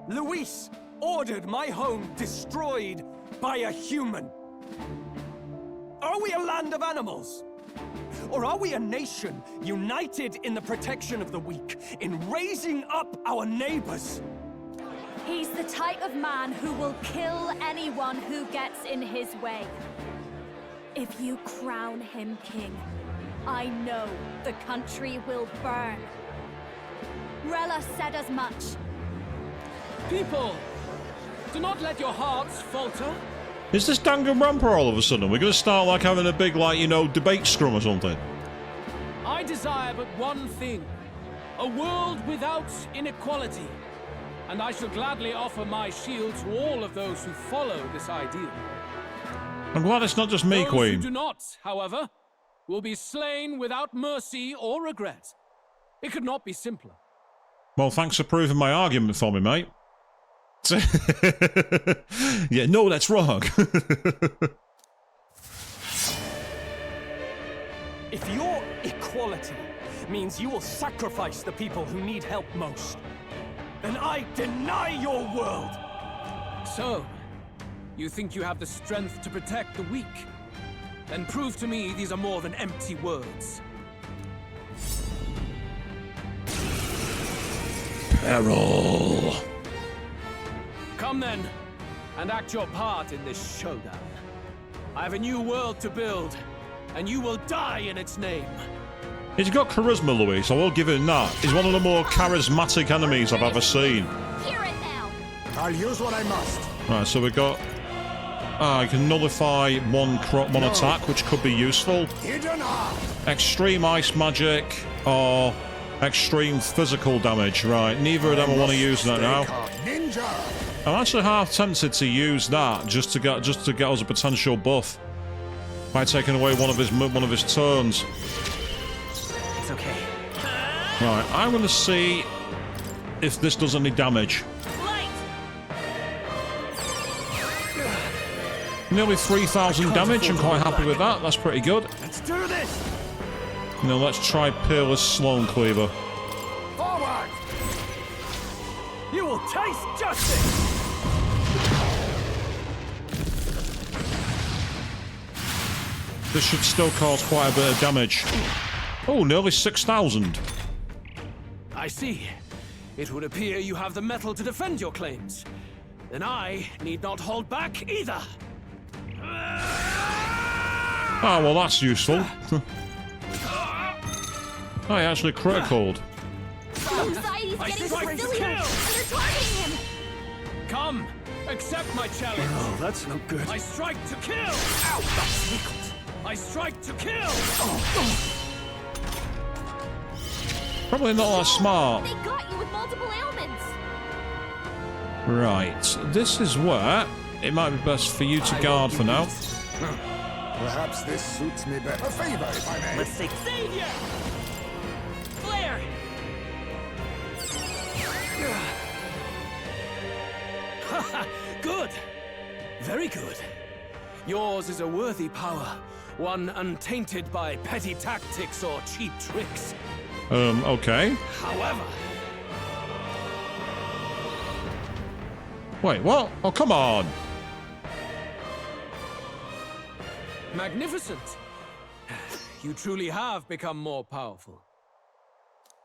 Luis ordered my home destroyed by a human. Are we a land of animals? Or are we a nation united in the protection of the weak, in raising up our neighbors?
He's the type of man who will kill anyone who gets in his way. If you crown him king, I know the country will burn. Rella said as much.
People, do not let your hearts falter.
Is this Danganronpa all of a sudden? We're going to start like having a big, like, you know, debate scrum or something.
I desire but one thing. A world without inequality. and I shall gladly offer my shield to all of those who follow this ideal.
I'm glad it's not just me,
Those
Queen.
who do not, however, will be slain without mercy or regret. It could not be simpler.
Well, thanks for proving my argument for me, mate. Yeah, no, that's wrong.
If your equality means you will sacrifice the people who need help most, then I deny your world!
So, you think you have the strength to protect the weak? Then prove to me these are more than empty words.
Peril.
Come then, and act your part in this showdown. I have a new world to build, and you will die in its name.
He's got charisma, Luis. I will give him that. He's one of the more charismatic enemies I've ever seen.
Hear it now.
I'll use what I must.
Right, so we got... I can nullify one attack, which could be useful. Extreme ice magic or extreme physical damage. Right, neither of them I want to use that now. I'm actually half tempted to use that just to get us a potential buff by taking away one of his turns.
It's okay.
Right, I'm going to see if this does any damage. Nearly 3,000 damage. I'm quite happy with that. That's pretty good.
Let's do this!
Now let's try Peerless Sloan Cleaver.
Forward! You will taste justice!
This should still cause quite a bit of damage. Oh, nearly 6,000.
I see. It would appear you have the metal to defend your claims. Then I need not hold back either.
Oh, well, that's useful. I actually criticaled.
Society's getting so silly, and they're targeting him.
Come, accept my challenge.
Oh, that's no good.
I strike to kill. Ow, that's tickled. I strike to kill.
Probably not that smart.
They got you with multiple ailments.
Right, this is where it might be best for you to guard for now.
Perhaps this suits me better. A favor, if I may.
Let's take
Savior! Flare!
Good. Very good. Yours is a worthy power, one untainted by petty tactics or cheap tricks.
Okay.
However...
Wait, what? Oh, come on.
Magnificent. You truly have become more powerful.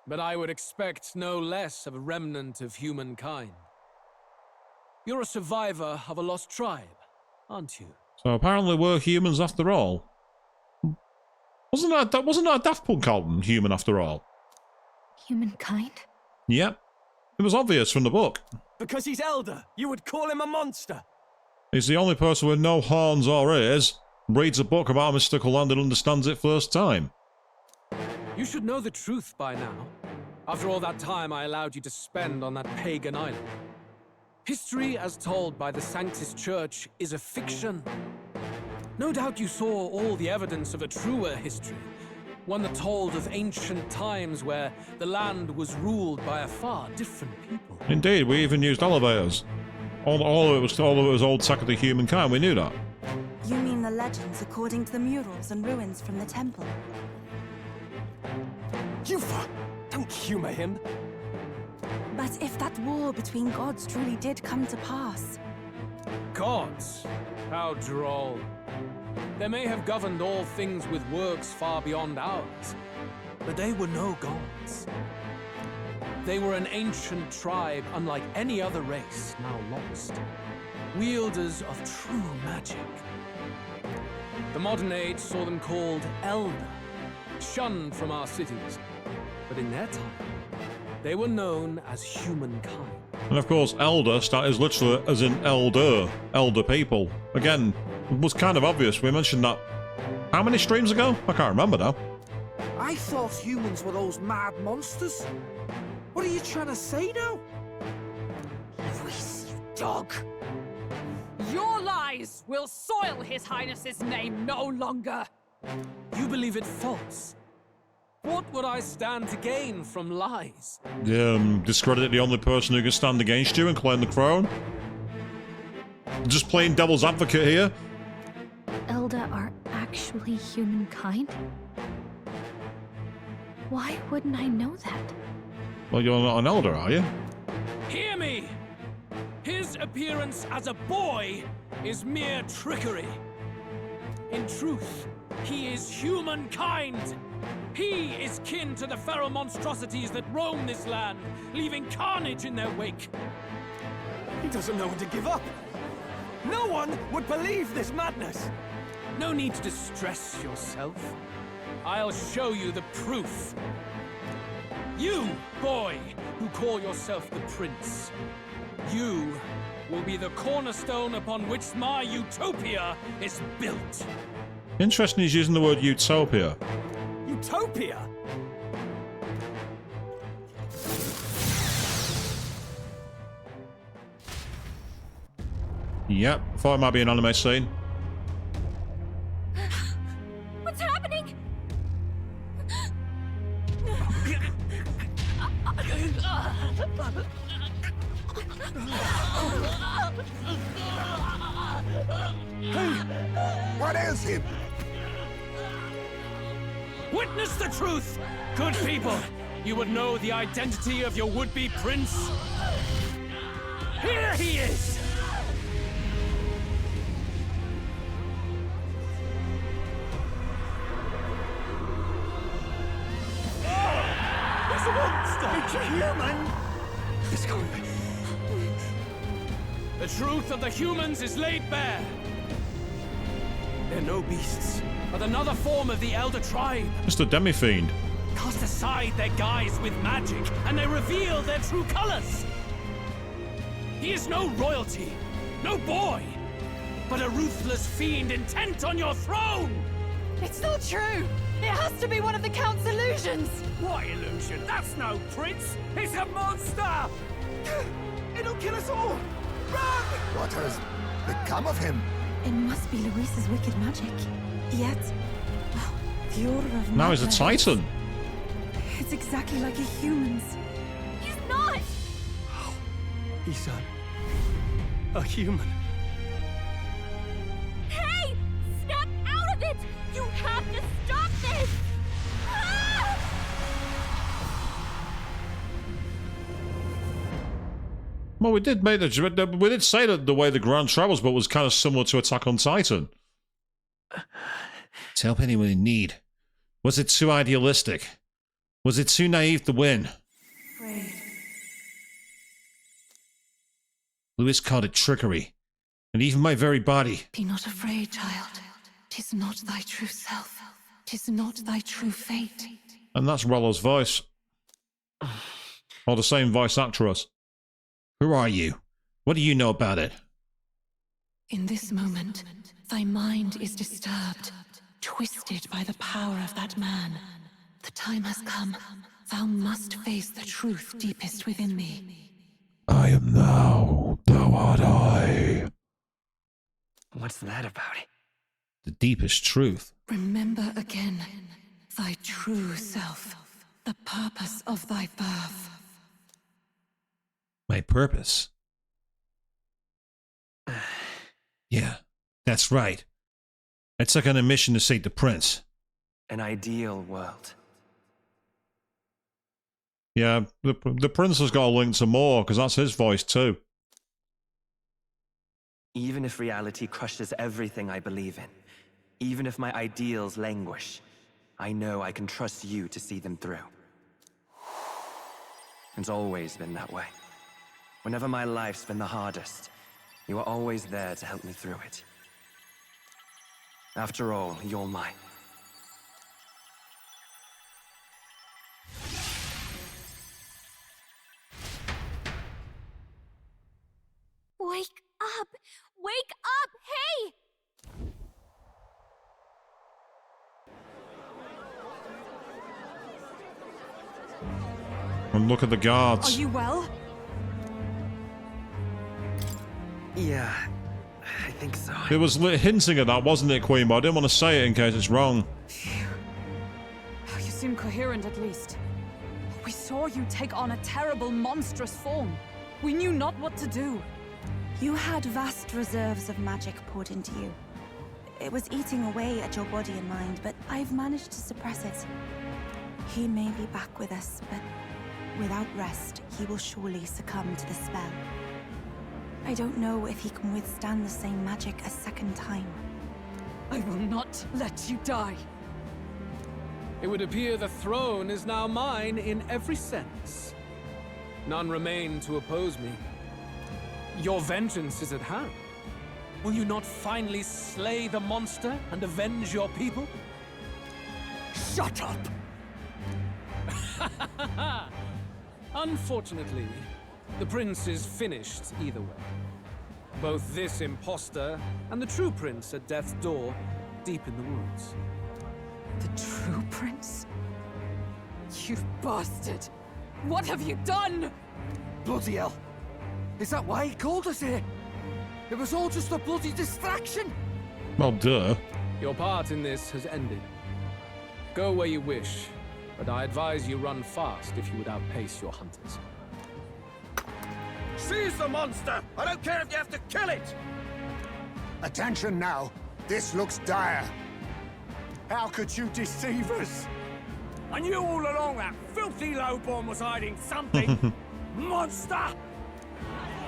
But I would expect no less of a remnant of humankind. You're a survivor of a lost tribe, aren't you?
So apparently we're humans after all. Wasn't that a Daft Punk album, Human After All?
Humankind?
Yep. It was obvious from the book.
Because he's elder, you would call him a monster.
He's the only person with no horns or ears, reads a book about a mystical land and understands it first time.
You should know the truth by now. After all that time I allowed you to spend on that pagan island. History as told by the Sanctus Church is a fiction. No doubt you saw all the evidence of a truer history. One that told of ancient times where the land was ruled by a far different people.
Indeed, we even used elevators. All of it was old sack of the humankind, we knew that.
You mean the legends according to the murals and ruins from the temple?
Yufa, don't humor him.
But if that war between gods truly did come to pass...
Gods? How droll. They may have governed all things with works far beyond ours, but they were no gods. They were an ancient tribe unlike any other race now lost. Wielders of true magic. The modern age saw them called Elder, shunned from our cities. But in their time, they were known as humankind.
And of course, elder is literally as in elder people. Again, it was kind of obvious. We mentioned that how many streams ago? I can't remember now.
I thought humans were those mad monsters. What are you trying to say now?
dog! Your lies will soil His Highness's name no longer!
You believe it false? What would I stand to gain from lies?
Discredit the only person who can stand against you and claim the crown? Just playing devil's advocate here.
Elder are actually humankind? Why wouldn't I know that?
Well, you're not an elder, are you?
Hear me! His appearance as a boy is mere trickery. In truth, he is humankind. He is kin to the feral monstrosities that roam this land, leaving carnage in their wake.
He doesn't know when to give up. No one would believe this madness.
No need to distress yourself. I'll show you the proof. You, boy, who call yourself the prince. You will be the cornerstone upon which my utopia is built.
Interesting he's using the word utopia.
Utopia?
Yep, thought it might be an anime scene.
What's happening?
What ails him?
Witness the truth! Good people, you would know the identity of your would-be prince. Here he is!
He's a monster! It's a human! It's going.
The truth of the humans is laid bare. They're no beasts, but another form of the Elder Tribe.
Just a demi-fiend.
Cast aside their guise with magic, and they reveal their true colors. He is no royalty, no boy, but a ruthless fiend intent on your throne!
It's not true! It has to be one of the Count's illusions!
What illusion? That's no prince! It's a monster! It'll kill us all! Run!
What has become of him?
It must be Luis's wicked magic. Yet, the order of
Now he's a titan.
It's exactly like a human's.
He's not!
He's a human.
Hey! Snap out of it! You have to stop this! Ah!
Well, we did say that the way the Grand Travels book was kind of similar to Attack on Titan. To help anyone in need. Was it too idealistic? Was it too naive to win? Luis called it trickery. And even my very body.
Be not afraid, child. 'Tis not thy true self. 'Tis not thy true fate.
And that's Rollo's voice. Or the same voice actress. Who are you? What do you know about it?
In this moment, thy mind is disturbed, twisted by the power of that man. The time has come. Thou must face the truth deepest within thee.
I am thou, thou art I.
What's that about?
The deepest truth.
Remember again thy true self, the purpose of thy birth.
My purpose? Yeah, that's right. I took on a mission to save the prince.
An ideal world.
Yeah, the prince has got a link to more, because that's his voice too.
Even if reality crushes everything I believe in, even if my ideals languish, I know I can trust you to see them through. It's always been that way. Whenever my life's been the hardest, you are always there to help me through it. After all, you're mine.
Wake up! Wake up! Hey!
And look at the guards.
Are you well?
Yeah, I think so.
It was hinting at that, wasn't it, Queen? But I didn't want to say it in case it's wrong.
You seem coherent, at least. We saw you take on a terrible, monstrous form. We knew not what to do.
You had vast reserves of magic poured into you. It was eating away at your body and mind, but I've managed to suppress it. He may be back with us, but without rest, he will surely succumb to the spell. I don't know if he can withstand the same magic a second time.
I will not let you die.
It would appear the throne is now mine in every sense. None remain to oppose me. Your vengeance is at hand. Will you not finally slay the monster and avenge your people?
Shut up!
Unfortunately, the prince is finished either way. Both this imposter and the true prince at death's door, deep in the woods.
The true prince? You bastard! What have you done?
Bloody hell! Is that why he called us here? It was all just a bloody distraction!
Well, duh.
Your part in this has ended. Go where you wish, but I advise you run fast if you would outpace your hunters.
Seize the monster! I don't care if you have to kill it!
Attention now. This looks dire.
How could you deceive us? I knew all along that filthy lowborn was hiding something! Monster!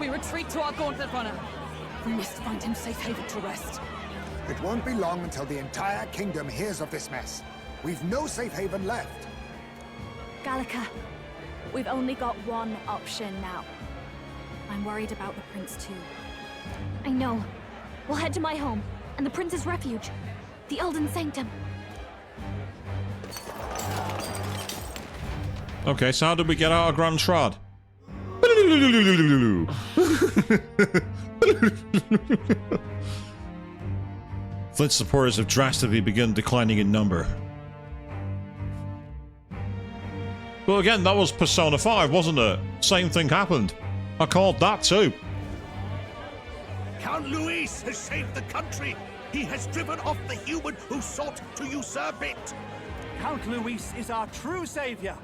We retreat to our gauntlet runner. We must find him safe haven to rest.
It won't be long until the entire kingdom hears of this mess. We've no safe haven left.
Gallica, we've only got one option now. I'm worried about the prince too. I know. We'll head to my home, and the prince's refuge, the Elden Sanctum.
Okay, so how did we get out of Grand Trad? Flint's supporters have drastically begun declining in number. Well, again, that was Persona 5, wasn't it? Same thing happened. I called that too.
Count Luis has saved the country. He has driven off the human who sought to usurp it.
Count Luis is our true savior.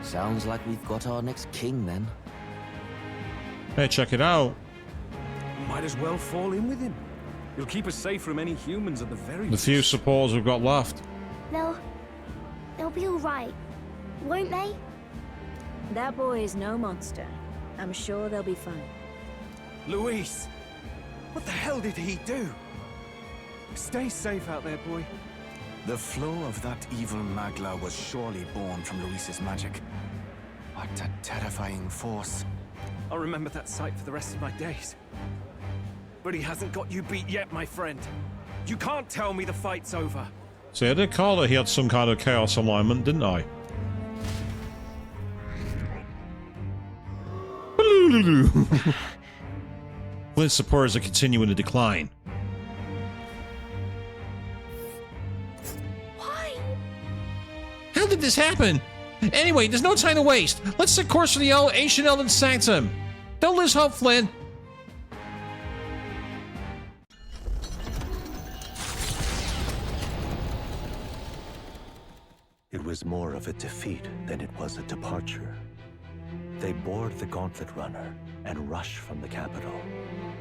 Sounds like we've got our next king then.
Hey, check it out.
Might as well fall in with him. He'll keep us safe from any humans at the very
The few supporters we've got left.
They'll be all right, won't they?
That boy is no monster. I'm sure they'll be fine.
Luis! What the hell did he do?
Stay safe out there, boy.
The flow of that evil Magla was surely born from Luis's magic. What a terrifying force.
I'll remember that sight for the rest of my days. But he hasn't got you beat yet, my friend. You can't tell me the fight's over.
See, I did call it he had some kind of chaos alignment, didn't I? Flint's supporters are continuing to decline.
Why?
How did this happen? Anyway, there's no time to waste. Let's set course for the ancient Elden Sanctum. Don't lose hope, Flynn.
It was more of a defeat than it was a departure. They board the Gauntlet Runner and rush from the capital,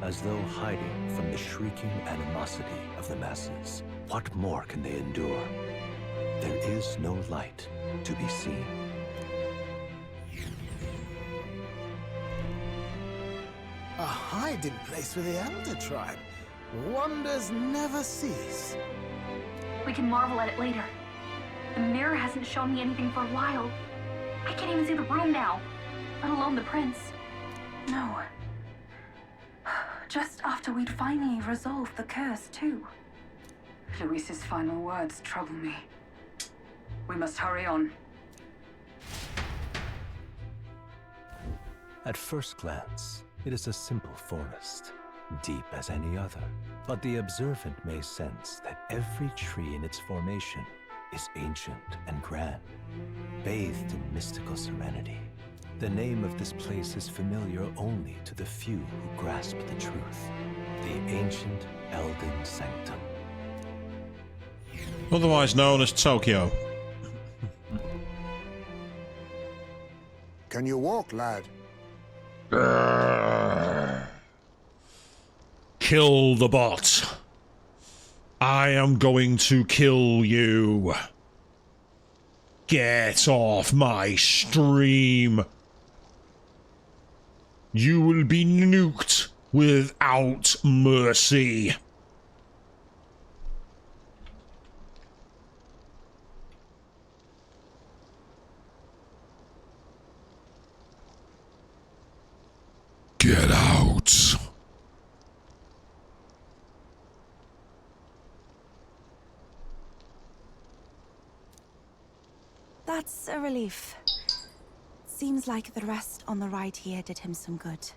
as though hiding from the shrieking animosity of the masses. What more can they endure? There is no light to be seen.
A hiding place for the Elder Tribe. Wonders never cease.
We can marvel at it later. The mirror hasn't shown me anything for a while. I can't even see the room now, let alone the prince.
No. Just after we'd finally resolved the curse, too.
Luis's final words trouble me. We must hurry on.
At first glance, it is a simple forest, deep as any other. But the observant may sense that every tree in its formation is ancient and grand, bathed in mystical serenity. The name of this place is familiar only to the few who grasp the truth. The ancient Elden Sanctum.
Otherwise known as Tokyo.
Can you walk, lad?
Kill the bot. I am going to kill you. Get off my stream. You will be nuked without mercy. Get out.
That's a relief. Seems like the rest on the ride here did him some good.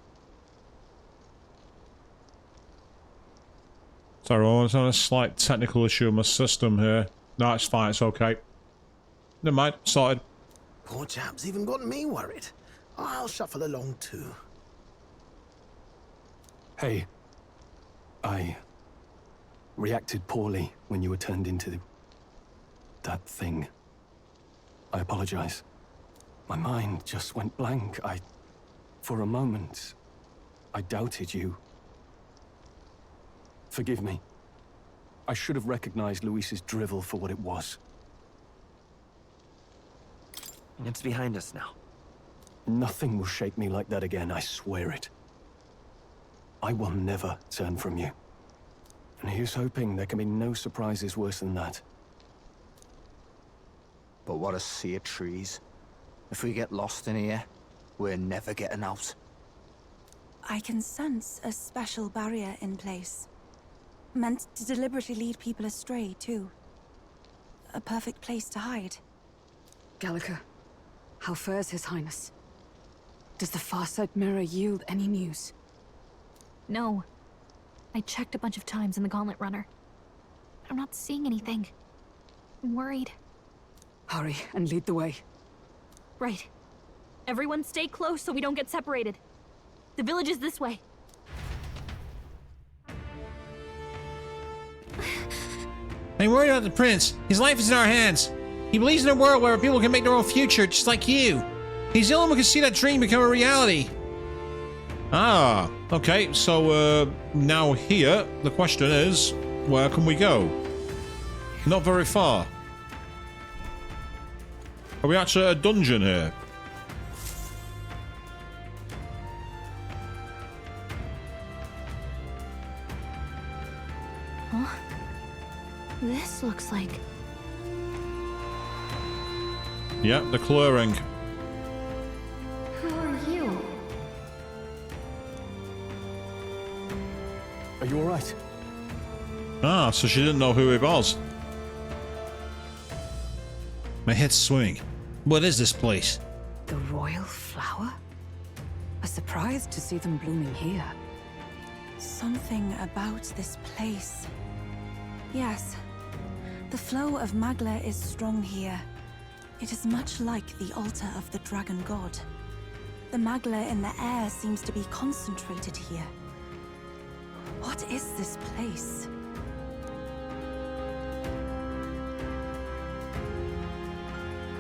Sorry, I was on a slight technical issue with my system here. No, it's fine, it's okay. Never mind, sorted.
Poor chap's even got me worried. I'll shuffle along too.
Hey, I reacted poorly when you were turned into that thing. I apologize. My mind just went blank. For a moment, I doubted you. Forgive me. I should have recognized Luis's drivel for what it was.
It's behind us now.
Nothing will shake me like that again, I swear it. I will never turn from you. And here's hoping there can be no surprises worse than that.
But what a sea of trees. If we get lost in here, we're never getting out.
I can sense a special barrier in place. Meant to deliberately lead people astray, too. A perfect place to hide.
Gallica, how fares His Highness? Does the Farsight Mirror yield any news?
No. I checked a bunch of times in the Gauntlet Runner. I'm not seeing anything. I'm worried.
Hurry and lead the way.
Right. Everyone stay close so we don't get separated. The village is this way.
I'm worried about the prince. His life is in our hands. He believes in a world where people can make their own future, just like you. He's the only one who can see that dream become a reality.
Ah, okay, so now here, the question is, where can we go? Not very far. Are we actually at a dungeon here?
Huh? This looks like...
Yeah, the clearing.
Who are you?
Are you alright?
Ah, so she didn't know who he was.
My head's swimming. What is this place?
The royal flower? A surprise to see them blooming here.
Something about this place. Yes. The flow of Magla is strong here. It is much like the altar of the dragon god. The Magla in the air seems to be concentrated here. What is this place?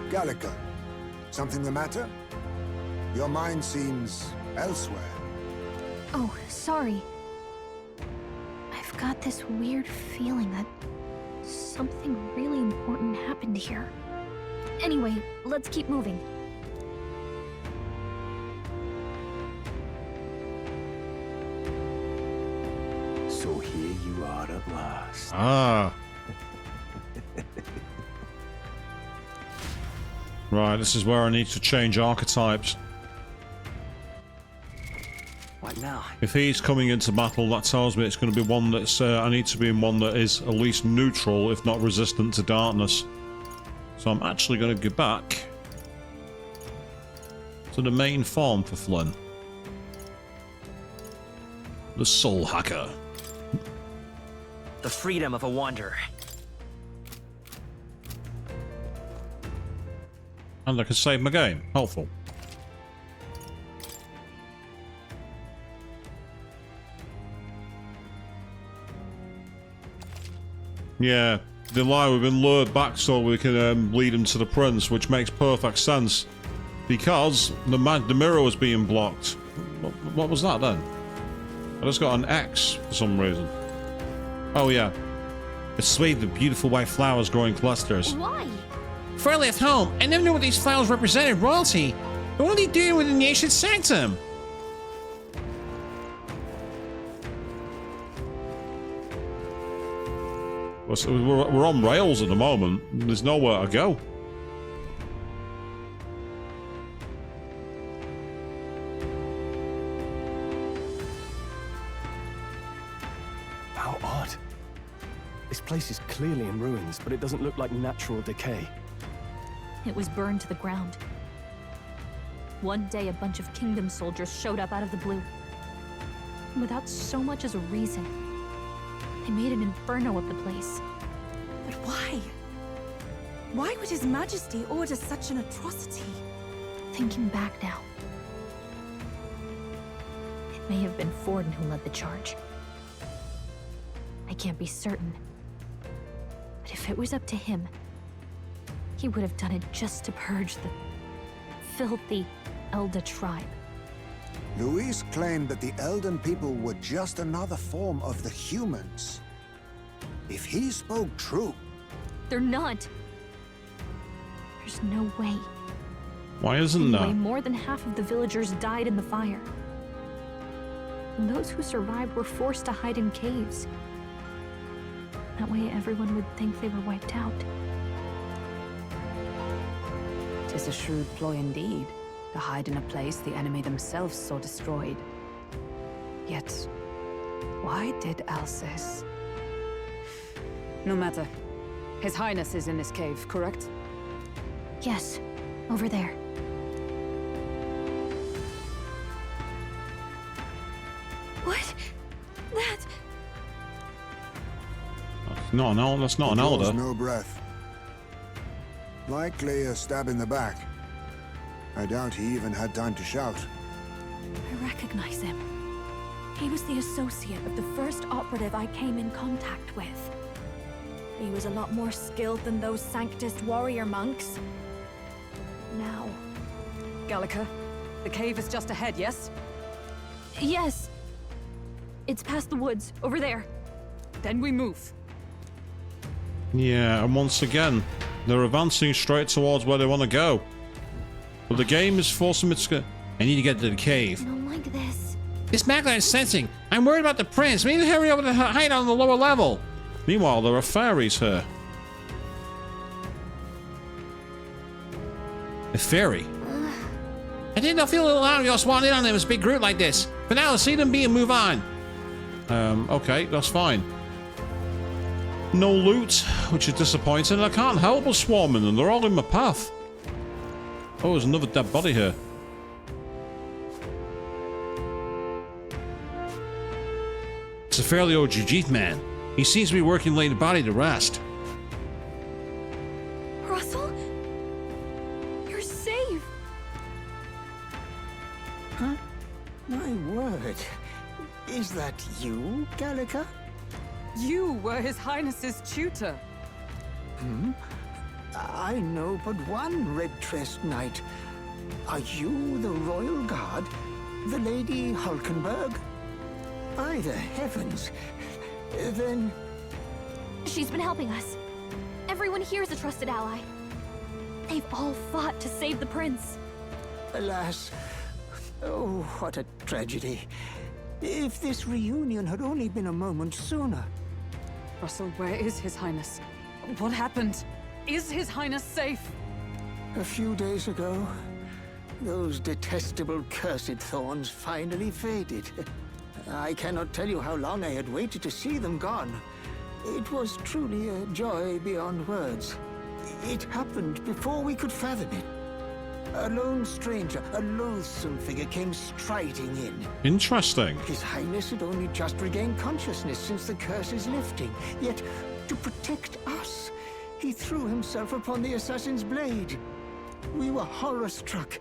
Gallica, something the matter? Your mind seems elsewhere.
Oh, sorry. I've got this weird feeling that something really important happened here. Anyway, let's keep moving.
So here you are at last.
Ah. Right, this is where I need to change archetypes.
What now?
If he's coming into battle, that tells me it's going to be one that's... I need to be in one that is at least neutral, if not resistant to darkness. So I'm actually going to go back to the main farm for Flynn. The Soul Hacker.
The freedom of a wanderer.
And I can save my game. Helpful. Yeah, they lie. We've been lured back so we can lead him to the prince, which makes perfect sense. Because the mirror was being blocked. What was that then? I just got an X for some reason. Oh yeah. It's sweet, the beautiful white flowers growing clusters.
Why?
Before I left home, I never knew what these flowers represented royalty. What are they doing within the ancient sanctum?
We're on rails at the moment. There's nowhere to go.
How odd. This place is clearly in ruins, but it doesn't look like natural decay.
It was burned to the ground. One day, a bunch of kingdom soldiers showed up out of the blue. Without so much as a reason. They made an inferno of the place.
But why? Why would His Majesty order such an atrocity?
Thinking back now, it may have been Forden who led the charge. I can't be certain. But if it was up to him, he would have done it just to purge the filthy Elda tribe.
Luis claimed that the Elden people were just another form of the humans. If he spoke true...
They're not. There's no way.
Why isn't there?
Anyway, more than half of the villagers died in the fire. And those who survived were forced to hide in caves. That way everyone would think they were wiped out.
'Tis a shrewd ploy indeed, to hide in a place the enemy themselves saw destroyed. Yet, why did Alcest?
No matter. His Highness is in this cave, correct?
Yes, over there. What? That...
No, that's not an elder.
Draws no breath. Likely a stab in the back. I doubt he even had time to shout.
I recognize him. He was the associate of the first operative I came in contact with. He was a lot more skilled than those Sanctist warrior monks. Now...
Gallica, the cave is just ahead, yes?
Yes. It's past the woods, over there.
Then we move.
Yeah, and once again, they're advancing straight towards where they want to go. But the game is forcing me to... I need to get to the cave.
I don't like this.
This magnet is sensing. I'm worried about the prince. We need to hurry over to hide on the lower level.
Meanwhile, there are fairies here.
A fairy? I did not feel a little out of swan in on them as a big group like this. For now, let's see them be and move on.
Okay, that's fine. No loot, which is disappointing. I can't help but swarming them. They're all in my path. Oh, there's another dead body here.
It's a fairly old Jujith man. He seems to be working laying the body to rest.
Russell? You're safe!
Huh? My word. Is that you, Gallica?
You were His Highness's tutor.
I know but one red-tressed knight. Are you the royal guard? The Lady Hulkenberg? By the heavens. Then...
She's been helping us. Everyone here is a trusted ally. They've all fought to save the prince.
Alas. Oh, what a tragedy. If this reunion had only been a moment sooner.
Russell, where is His Highness? What happened? Is His Highness safe?
A few days ago, those detestable cursed thorns finally faded. I cannot tell you how long I had waited to see them gone. It was truly a joy beyond words. It happened before we could fathom it. A lone stranger, a loathsome figure came striding in.
Interesting.
His Highness had only just regained consciousness since the curse's lifting. Yet, to protect us, he threw himself upon the assassin's blade. We were horror-struck.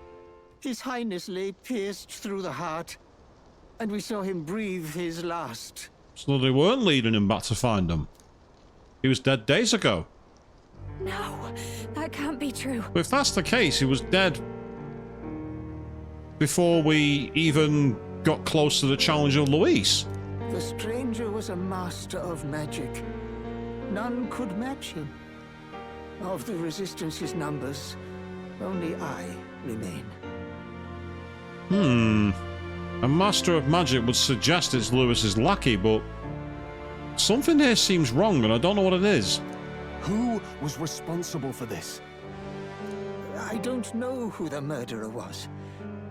His Highness lay pierced through the heart, and we saw him breathe his last.
So they weren't leading him back to find them. He was dead days ago.
No, that can't be true.
If that's the case, he was dead before we even got close to the challenge of Luis.
The stranger was a master of magic. None could match him. Of the Resistance's numbers, only I remain.
A master of magic would suggest it's Luis's lackey, but something here seems wrong and I don't know what it is.
Who was responsible for this?
I don't know who the murderer was,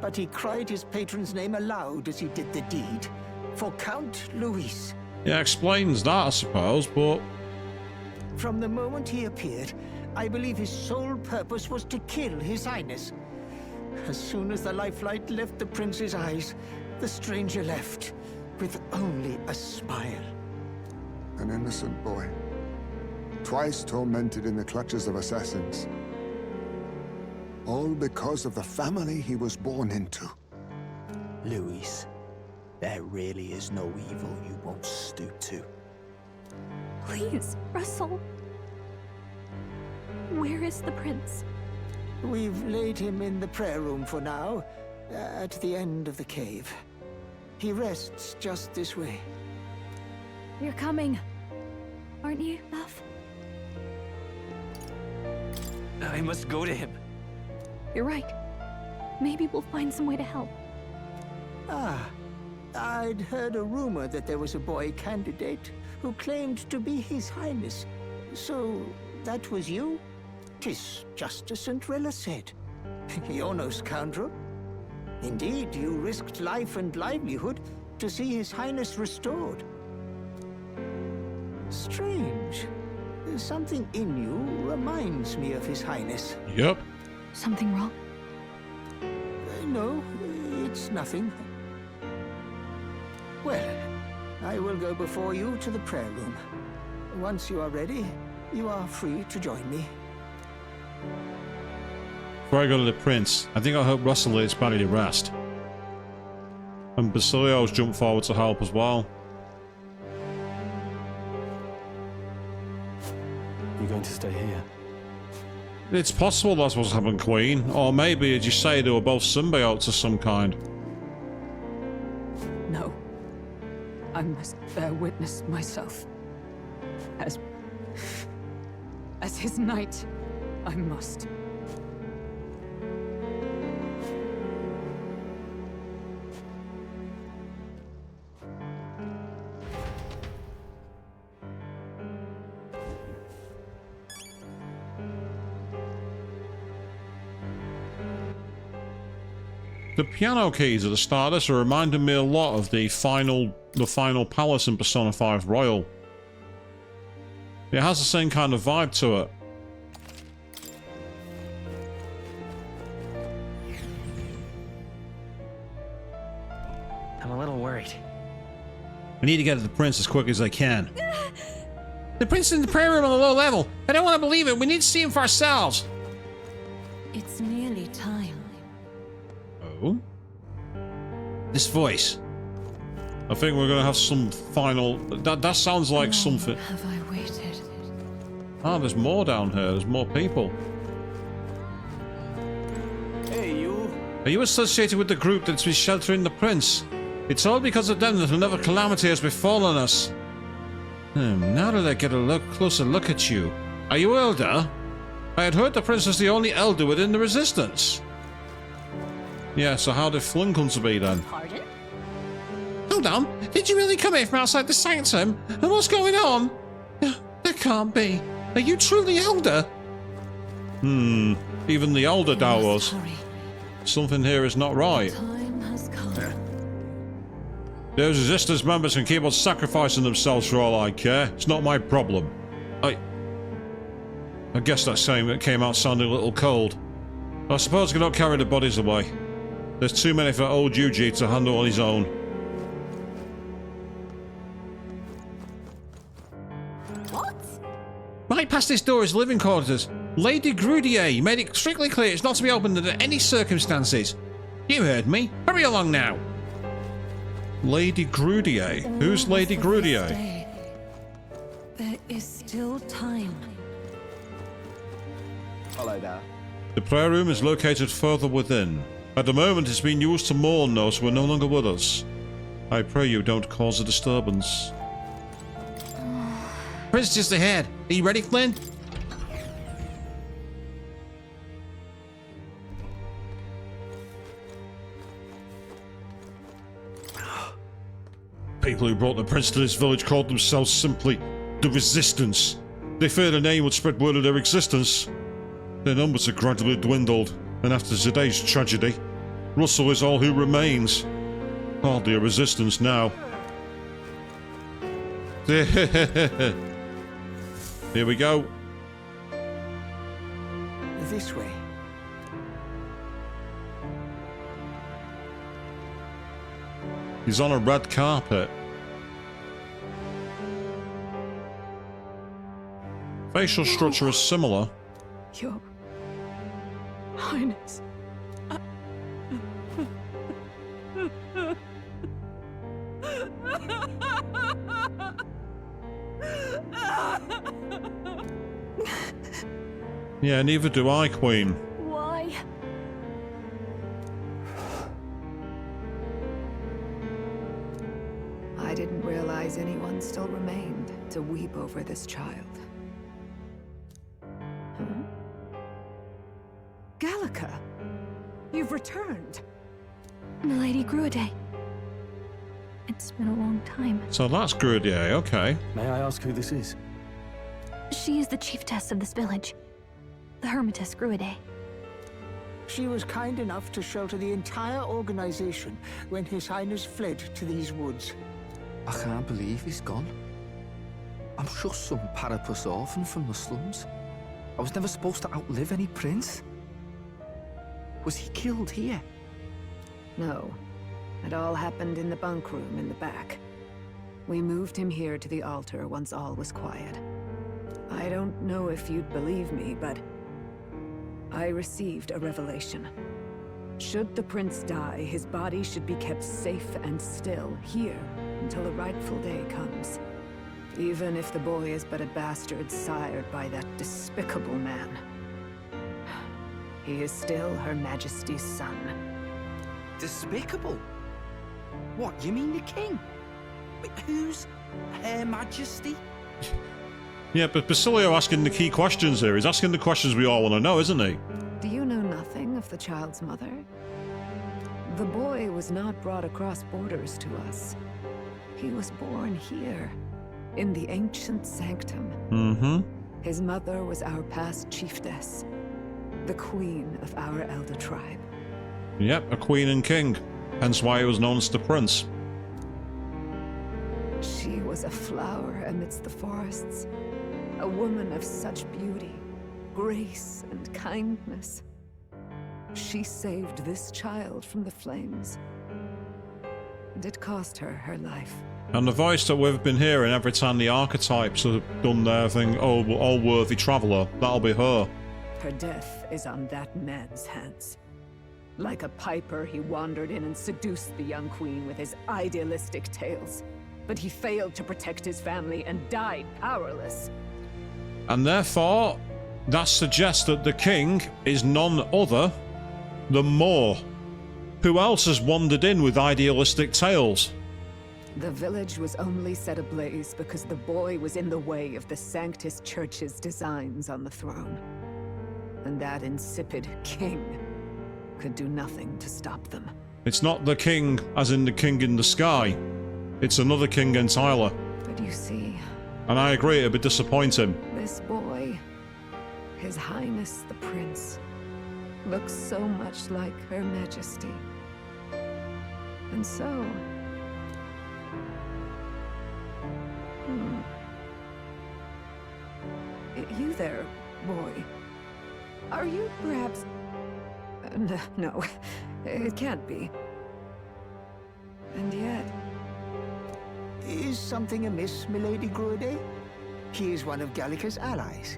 but he cried his patron's name aloud as he did the deed. For Count Luis.
Yeah, explains that, I suppose, but...
From the moment he appeared, I believe his sole purpose was to kill His Highness. As soon as the lifelight left the prince's eyes, the stranger left, with only a smile.
An innocent boy. Twice tormented in the clutches of assassins. All because of the family he was born into.
Luis, there really is no evil you won't stoop to.
Please, Russell. Where is the prince?
We've laid him in the prayer room for now, at the end of the cave. He rests just this way.
You're coming, aren't you, love?
I must go to him.
You're right. Maybe we'll find some way to help.
Ah, I'd heard a rumor that there was a boy candidate who claimed to be His Highness. So, that was you? 'Tis just as St. Rilla said. You're no scoundrel. Indeed, you risked life and livelihood to see His Highness restored. Strange. Something in you reminds me of His Highness.
Yep.
Something wrong?
No, it's nothing. Well, I will go before you to the prayer room. Once you are ready, you are free to join me.
Before I go to the prince, I think I hope Russell lays Paddy to rest. And Basilio's jumped forward to help as well.
You're going to stay here?
It's possible that's what's happened, Queen. Or maybe, as you say, they were both symbiotes of some kind.
No. I must bear witness myself. As his knight, I must.
The piano keys at the start of this are reminding me a lot of the final palace in Persona 5 Royal. It has the same kind of vibe to it.
I'm a little worried.
I need to get to the prince as quick as I can. The prince is in the prayer room on the low level. I don't want to believe it. We need to see him for ourselves.
It's nearly time.
Oh? This voice. I think we're going to have some final... That sounds like something...
Have I waited?
Ah, there's more down here. There's more people.
Hey, you.
Are you associated with the group that's been sheltering the prince? It's all because of them that another calamity has befallen us. Now that I get a closer look at you, are you elder? I had heard the prince was the only elder within the resistance. Yeah, so how did Flynn come to be then?
Pardon?
Hold on, did you really come here from outside the sanctum? And what's going on? That can't be. Are you truly elder?
Even the elder doubt us. Something here is not right.
Time has come.
Those resistance members can keep on sacrificing themselves for all I care. It's not my problem. I guess that saying that came out sounding a little cold. I suppose I cannot carry the bodies away. There's too many for old Yuji to handle on his own.
What?
Right past this door is living quarters. Lady Grudier made it strictly clear it's not to be opened under any circumstances. You heard me. Hurry along now.
Lady Grudier? Who's Lady Grudier?
There is still time.
Follow that.
The prayer room is located further within. At the moment, it's being used to mourn those who are no longer with us. I pray you don't cause a disturbance.
Prince just ahead. Are you ready, Flynn?
People who brought the prince to this village called themselves simply the Resistance. They feared a name would spread word of their existence. Their numbers have gradually dwindled, and after today's tragedy, Russell is all who remains. Hardly a resistance now. Here we go.
This way.
He's on a red carpet. Facial structure is similar.
Your Highness.
Yeah, neither do I, Queen.
Why?
I didn't realize anyone still remained to weep over this child. Huh?
Gallica, you've returned.
Milady Gruaday. It's been a long time.
So that's good, yeah, okay.
May I ask who this is?
She is the chiefess of this village. The Hermitess Gruaday.
She was kind enough to shelter the entire organization when His Highness fled to these woods.
I can't believe he's gone. I'm just some parapus orphan from the slums. I was never supposed to outlive any prince. Was he killed here?
No. It all happened in the bunk room in the back. We moved him here to the altar once all was quiet. I don't know if you'd believe me, but I received a revelation. Should the prince die, his body should be kept safe and still here until the rightful day comes. Even if the boy is but a bastard sired by that despicable man. He is still Her Majesty's son.
Despicable? What, you mean the king? Wait, who's Her Majesty?
Yeah, but Basilio asking the key questions here. He's asking the questions we all want to know, isn't he?
Do you know nothing of the child's mother? The boy was not brought across borders to us. He was born here, in the ancient sanctum.
Mm-hmm.
His mother was our past chiefess, the queen of our elder tribe.
Yep, a queen and king. Hence why he was known as the prince.
She was a flower amidst the forests, a woman of such beauty, grace, and kindness. She saved this child from the flames, and it cost her her life.
And the voice that we've been hearing every time the archetypes have done their thing, oh, all-worthy traveller, that'll be her.
Her death is on that man's hands. Like a piper, he wandered in and seduced the young queen with his idealistic tales. But he failed to protect his family and died powerless.
And therefore, that suggests that the king is none other than Moore. Who else has wandered in with idealistic tales?
The village was only set ablaze because the boy was in the way of the Sanctus Church's designs on the throne. And that insipid king could do nothing to stop them.
It's not the king as in the king in the sky. It's another king entirely.
But you see...
And I agree, it'd be disappointing.
This boy, His Highness the Prince, looks so much like Her Majesty. And so... You there, boy. Are you perhaps... No, it can't be. And yet...
Is something amiss, Milady Gruaday? He is one of Gallica's allies.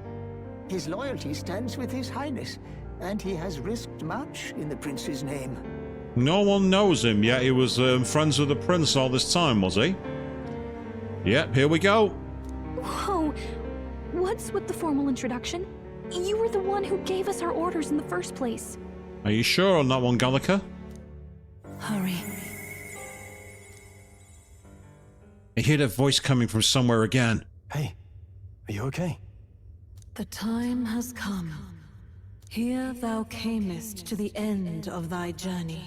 His loyalty stands with His Highness, and he has risked much in the prince's name.
No one knows him, yet he was friends with the prince all this time, was he? Yep, here we go.
Whoa! What's with the formal introduction? You were the one who gave us our orders in the first place.
Are you sure on that one, Gallica?
Hurry.
I hear that voice coming from somewhere again.
Hey, are you okay?
The time has come. Here thou camest to the end of thy journey.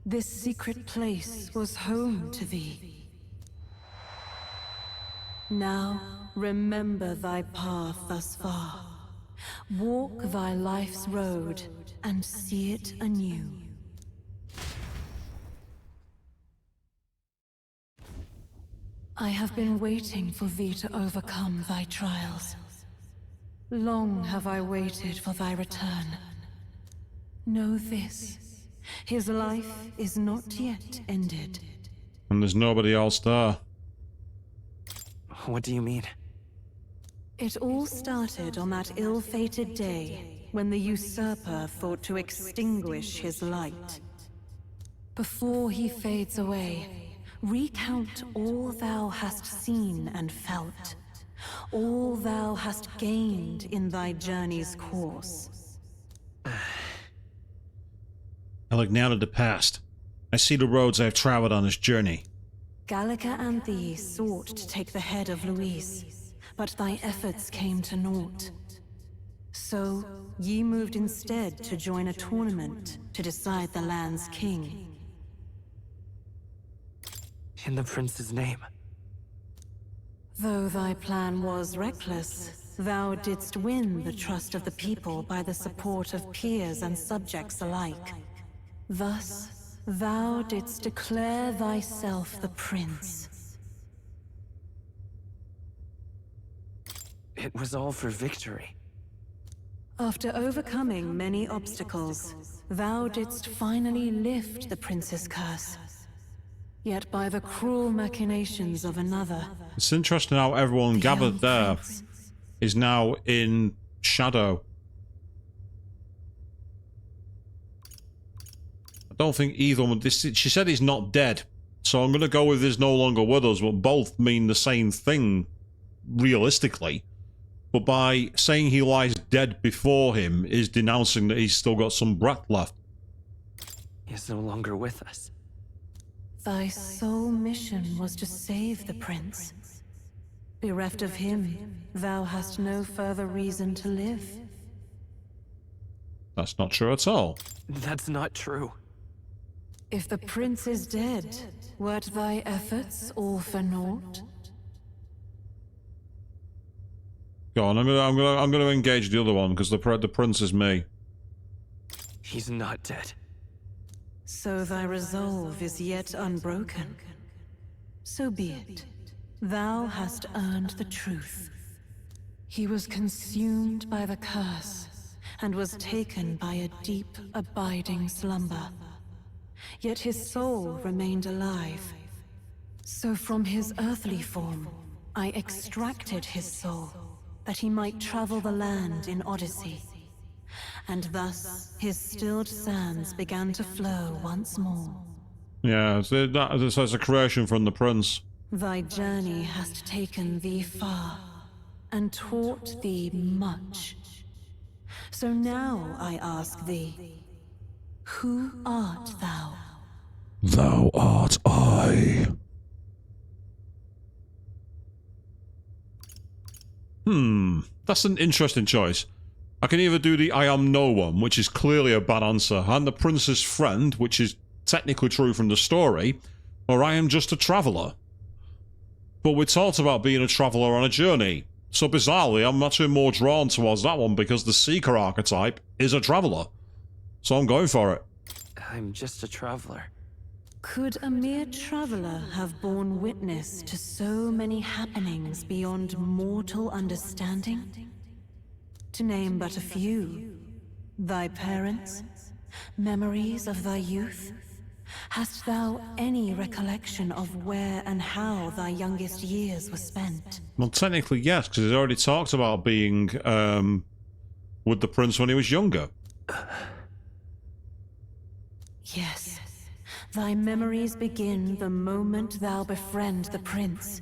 This secret place was home to thee. Now, remember thy path thus far. Walk thy life's road and see it anew. I have been waiting for thee to overcome thy trials. Long have I waited for thy return. Know this, his life is not yet ended.
And there's nobody else there.
What do you mean?
It all started on that ill-fated day when the usurper thought to extinguish his light. Before he fades away, recount all thou hast seen and felt, all thou hast gained in thy journey's course.
I look now to the past. I see the roads I've traveled on this journey.
Gallica and thee sought to take the head of Luis, but thy efforts came to naught. So, ye moved instead to join a tournament to decide the land's king.
In the prince's name.
Though thy plan was reckless, thou didst win the trust of the people by the support of peers and subjects alike. Thus, thou didst declare thyself the prince.
It was all for victory.
After overcoming many obstacles, thou didst finally lift the prince's curse. Yet by the cruel machinations of another...
It's interesting how everyone gathered there is now in shadow. I don't think either one... She said he's not dead, so I'm going to go with he's no longer with us, but both mean the same thing, realistically. But by saying he lies dead before him is denouncing that he's still got some breath left.
He is no longer with us.
Thy sole mission was to save the prince. Bereft of him, thou hast no further reason to live.
That's not true at all.
That's not true.
If the prince is dead, wert thy efforts all for naught?
Go on, I'm gonna engage the other one because the prince is me.
He's not dead.
So thy resolve is yet unbroken. So be it. Thou hast earned the truth. He was consumed by the curse, and was taken by a deep, abiding slumber. Yet his soul remained alive. So from his earthly form, I extracted his soul, that he might travel the land in Odyssey. And thus, his stilled sands began to flow once more.
Yeah, that's a creation from the prince.
Thy journey hast taken thee far, and taught thee much. So now I ask thee, who art thou?
Thou art I. That's an interesting choice. I can either do the I am no one, which is clearly a bad answer, and the prince's friend, which is technically true from the story, or I am just a traveller. But we talked about being a traveller on a journey, so bizarrely I'm actually more drawn towards that one because the seeker archetype is a traveller. So I'm going for it.
I'm just a traveller.
Could a mere traveller have borne witness to so many happenings beyond mortal understanding? To name but a few, thy parents, memories of thy youth? Hast thou any recollection of where and how thy youngest years were spent?
Well, technically yes, because he's already talked about being with the prince when he was younger.
Yes. Thy memories begin the moment thou befriend the prince.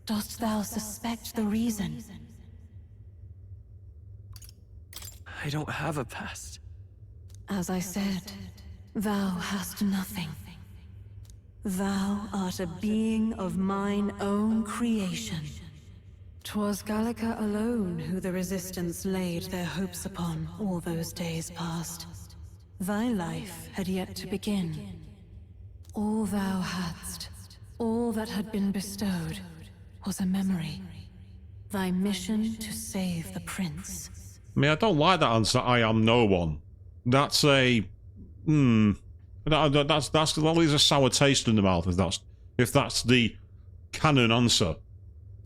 Dost thou suspect the reason?
I don't have a past.
As I said, thou hast nothing. Thou art a being of mine own creation. 'Twas Gallica alone who the Resistance laid their hopes upon all those days past. Thy life had yet to begin. All thou hadst, all that had been bestowed, was a memory. Thy mission to save the prince.
I mean, I don't like that answer, I am no one. That's a... That leaves a sour taste in the mouth if that's the canon answer.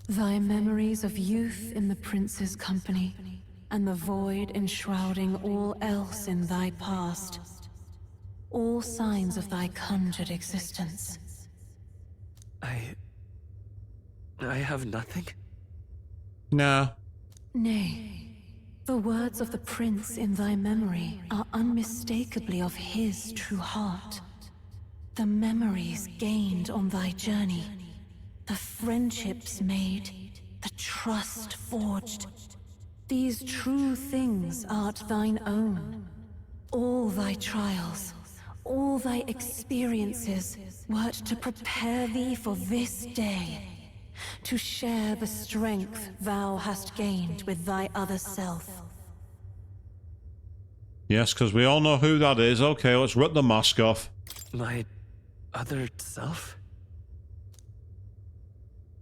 Thy memories of youth in the prince's company, and the void enshrouding all else in thy past. All signs of thy conjured existence.
I have nothing?
Nah.
Nay, the words of the prince in thy memory are unmistakably of his true heart. The memories gained on thy journey, the friendships made, the trust forged. These true things art thine own. All thy trials, all thy experiences wert to prepare thee for this day. To share the strength thou hast gained with thy other self.
Yes, because we all know who that is. Okay, let's rip the mask off.
My other self?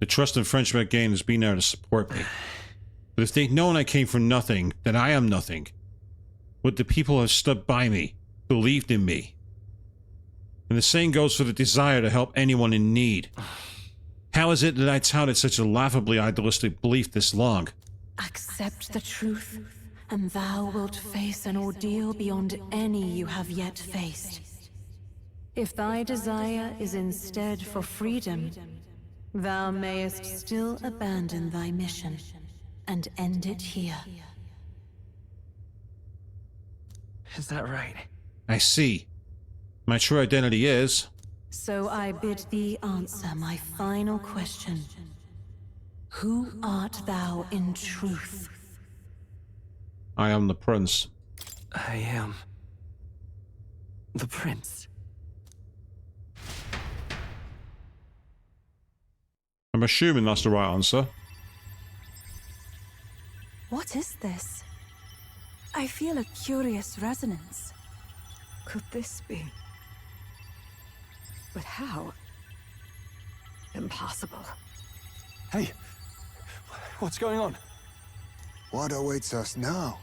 The trust and friendship I gained has been there to support me. But if they'd known I came from nothing, then I am nothing. Would the people have stood by me, believed in me? And the same goes for the desire to help anyone in need. How is it that I touted such a laughably idealistic belief this long?
Accept the truth, and thou wilt face an ordeal beyond any you have yet faced. If thy desire is instead for freedom, thou mayest still abandon thy mission and end it here.
Is that right?
I see. My true identity is...
So I bid thee answer my final question. Who art thou in truth?
I am the prince.
I am... the prince.
I'm assuming that's the right answer.
What is this? I feel a curious resonance.
Could this be? But how? Impossible.
Hey, what's going on?
What awaits us now?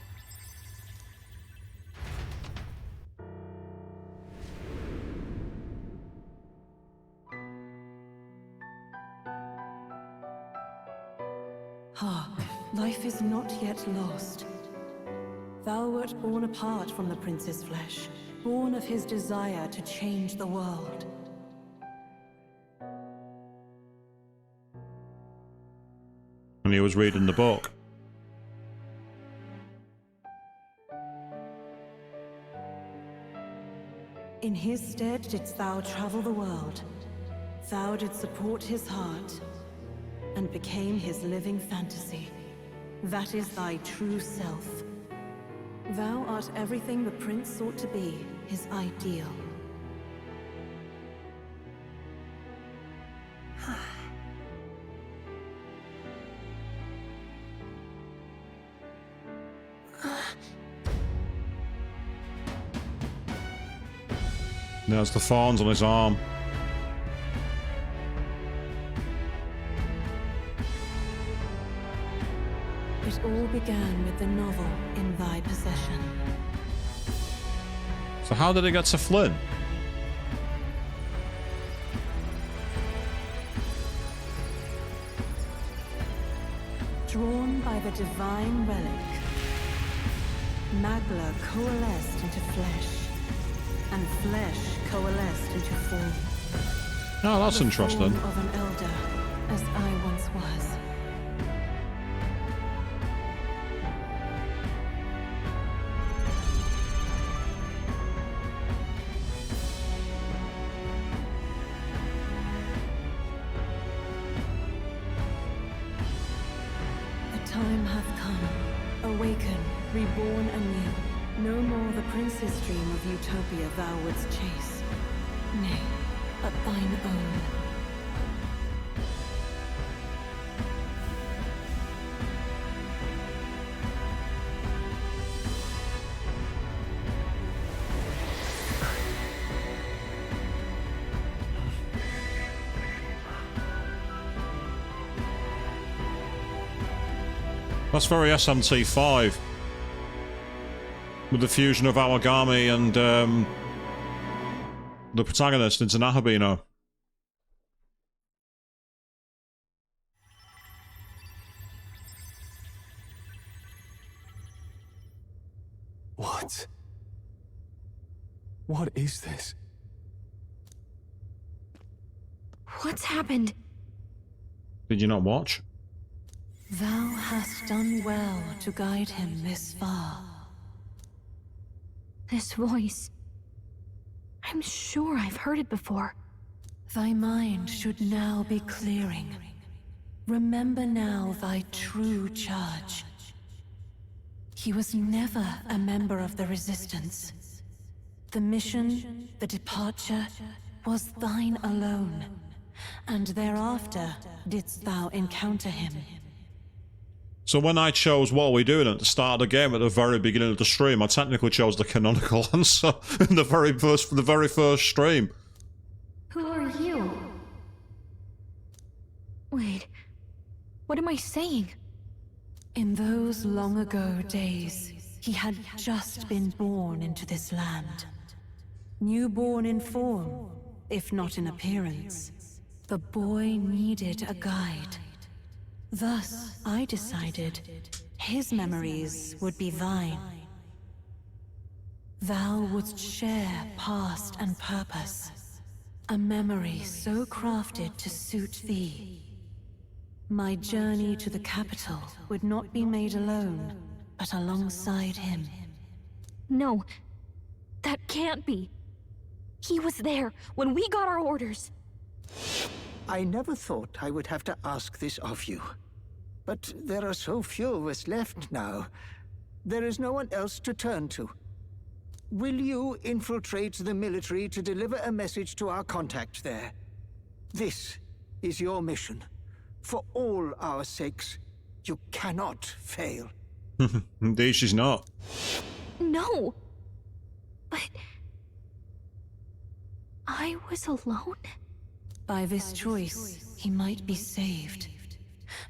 Ah, life is not yet lost. Thou wert born apart from the prince's flesh, born of his desire to change the world.
And he was reading the book.
In his stead didst thou travel the world. Thou didst support his heart, and became his living fantasy. That is thy true self. Thou art everything the prince sought to be, his ideal.
There's the thorns on his arm.
It all began with the novel in thy possession.
So how did it get to Flynn?
Drawn by the divine relic, Magla coalesced into flesh, and flesh coalesced into form.
Oh, that's
The
interesting.
form of an elder, as I once was. time hath come. Awaken, reborn anew. No more the prince's dream of utopia thou wouldst chase. Nay, but thine own.
That's very SMT5. With the fusion of Awagami and the protagonist into Nahabino.
What? What is this?
What's happened?
Did you not watch?
Thou hast done well to guide him this far.
This voice. I'm sure I've heard it before.
Thy mind should now be clearing. Remember now thy true charge. He was never a member of the Resistance. The mission, the departure, was thine alone. And thereafter didst thou encounter him.
So when I chose what are we doing at the start of the game at the very beginning of the stream, I technically chose the canonical answer in the very first stream.
Who are you? Wait, what am I saying?
In those long ago days, he had just been born into this land. Newborn in form, if not in appearance. The boy needed a guide. Thus, I decided his memories would be thine. Thou wouldst share past and purpose. A memory so crafted to suit thee. My journey to the capital would not be made alone, but alongside him.
No, that can't be. He was there when we got our orders.
I never thought I would have to ask this of you. But there are so few of us left now. There is no one else to turn to. Will you infiltrate the military to deliver a message to our contact there? This is your mission. For all our sakes, you cannot fail.
Indeed, she's not.
No! But... I was alone?
By this choice, he might be saved.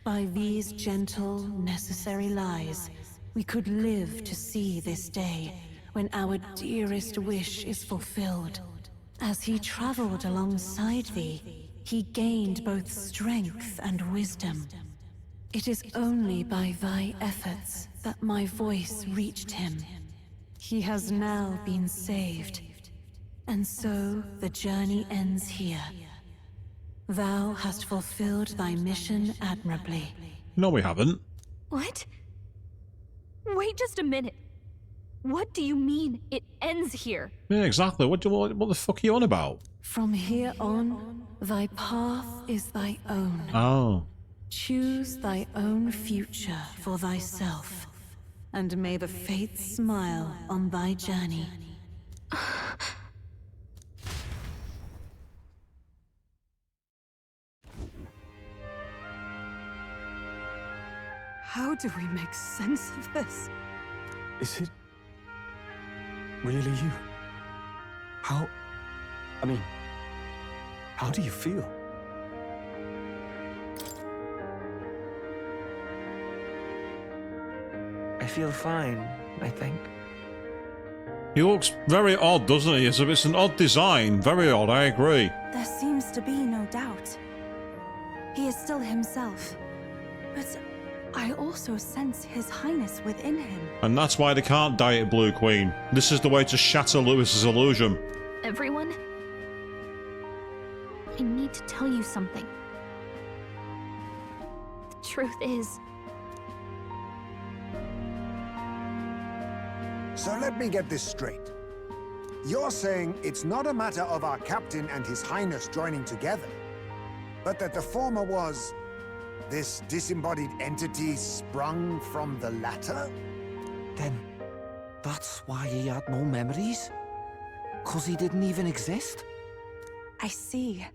By these gentle, necessary lies, we could live to see this day when our dearest wish is fulfilled. As he traveled alongside thee, he gained both strength and wisdom. It is only by thy efforts that my voice reached him. He has now been saved, and so the journey ends here. Thou hast fulfilled thy mission admirably.
No, we haven't.
What? Wait just a minute. What do you mean, it ends here?
Yeah, exactly. What the fuck are you on about?
From here on, thy path is thy own.
Oh.
Choose thy own future for thyself, and may the fates smile on thy journey.
How do we make sense of this?
Is it really you? How do you feel?
I feel fine, I think.
He looks very odd, doesn't he? It's an odd design. Very odd, I agree.
There seems to be no doubt. He is still himself. But I also sense His Highness within him.
And that's why they can't dye it Blue Queen. This is the way to shatter Lewis's illusion.
Everyone? I need to tell you something. The truth is...
So let me get this straight. You're saying it's not a matter of our captain and His Highness joining together, but that the former was This disembodied entity sprung from the latter?
Then that's why he had no memories? 'Cause he didn't even exist?
I see.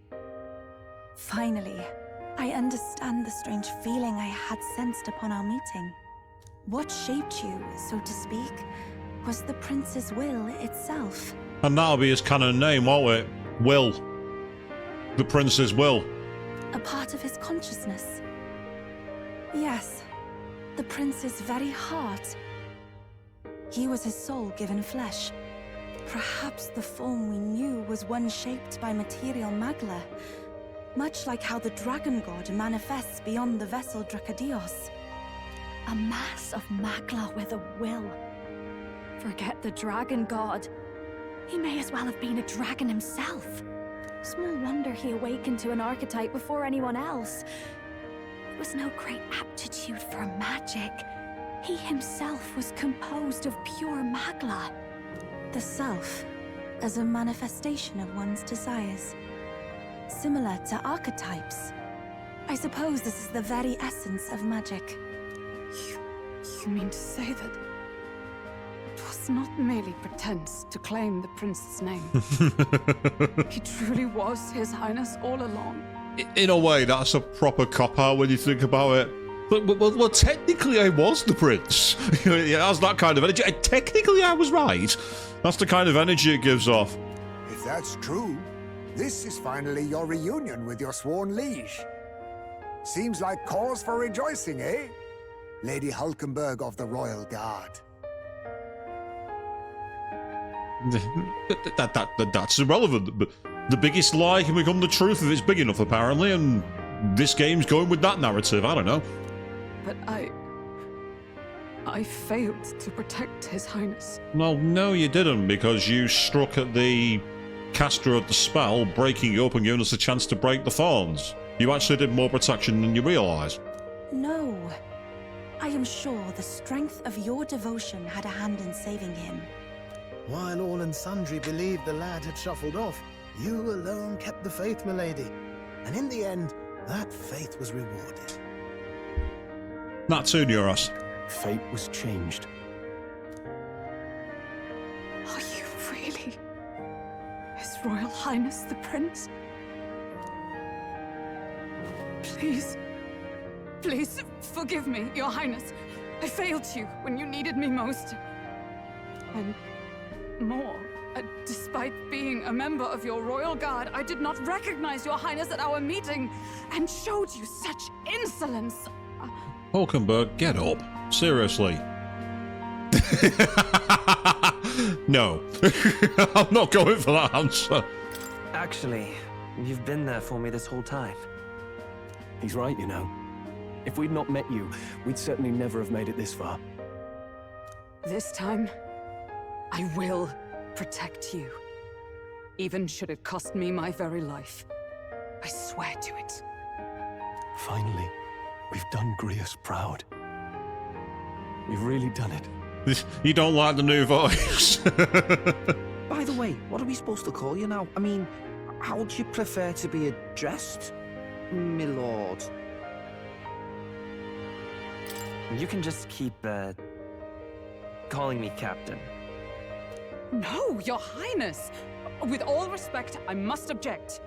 Finally, I understand the strange feeling I had sensed upon our meeting. What shaped you, so to speak, was the prince's will itself.
And that'll be his canon name, won't it? Will. The prince's will.
A part of his consciousness. Yes, the prince's very heart. He was his soul given flesh. Perhaps the form we knew was one shaped by material magla, much like how the dragon god manifests beyond the vessel Drakadios.
A mass of magla with a will. Forget the dragon god. He may as well have been a dragon himself. Small wonder he awakened to an archetype before anyone else. It was no great aptitude for magic. He himself was composed of pure magla.
The self, as a manifestation of one's desires. Similar to archetypes. I suppose this is the very essence of magic.
You mean to say that it was not merely pretense to claim the prince's name? He truly was His Highness all along.
In a way, that's a proper cop-out when you think about it. Well, technically I was the prince. It has that kind of energy. Technically I was right. That's the kind of energy it gives off.
If that's true, this is finally your reunion with your sworn liege. Seems like cause for rejoicing, eh? Lady Hulkenberg of the Royal Guard.
That's irrelevant. But the biggest lie can become the truth if it's big enough, apparently, and this game's going with that narrative. I don't know.
But I failed to protect His Highness.
No, you didn't, because you struck at the caster of the spell, breaking you up and giving us a chance to break the thorns. You actually did more protection than you realise.
No. I am sure the strength of your devotion had a hand in saving him.
While all and sundry believed the lad had shuffled off, you alone kept the faith, milady. And in the end, that faith was rewarded.
Not too, Neuros.
Fate was changed.
Are you really His Royal Highness the Prince? Please forgive me, Your Highness. I failed you when you needed me most. And more, despite being a member of your Royal Guard, I did not recognize Your Highness at our meeting and showed you such insolence.
Hulkenberg, get up. Seriously. No. I'm not going for that answer.
Actually, you've been there for me this whole time.
He's right, you know. If we'd not met you, we'd certainly never have made it this far.
This time, I will protect you. Even should it cost me my very life. I swear to it.
Finally, we've done Grius proud. We've really done it.
You don't like the new voice?
By the way, what are we supposed to call you now? I mean, how would you prefer to be addressed, my lord?
You can just keep, calling me Captain.
No, Your Highness! With all respect, I must object.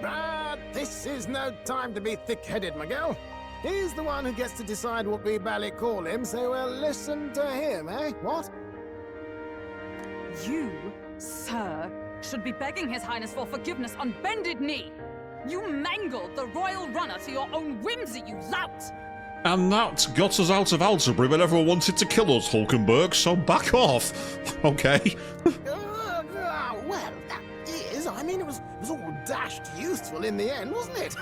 But this is no time to be thick-headed, Miguel. He's the one who gets to decide what we bally call him, so we'll listen to him, eh? What?
You, sir, should be begging His Highness for forgiveness on bended knee. You mangled the royal runner to your own whimsy, you lout!
And that got us out of Algebra when everyone wanted to kill us, Hulkenberg, so back off. Okay.
Well, that is, I mean, it was all dashed useful in the end, wasn't it?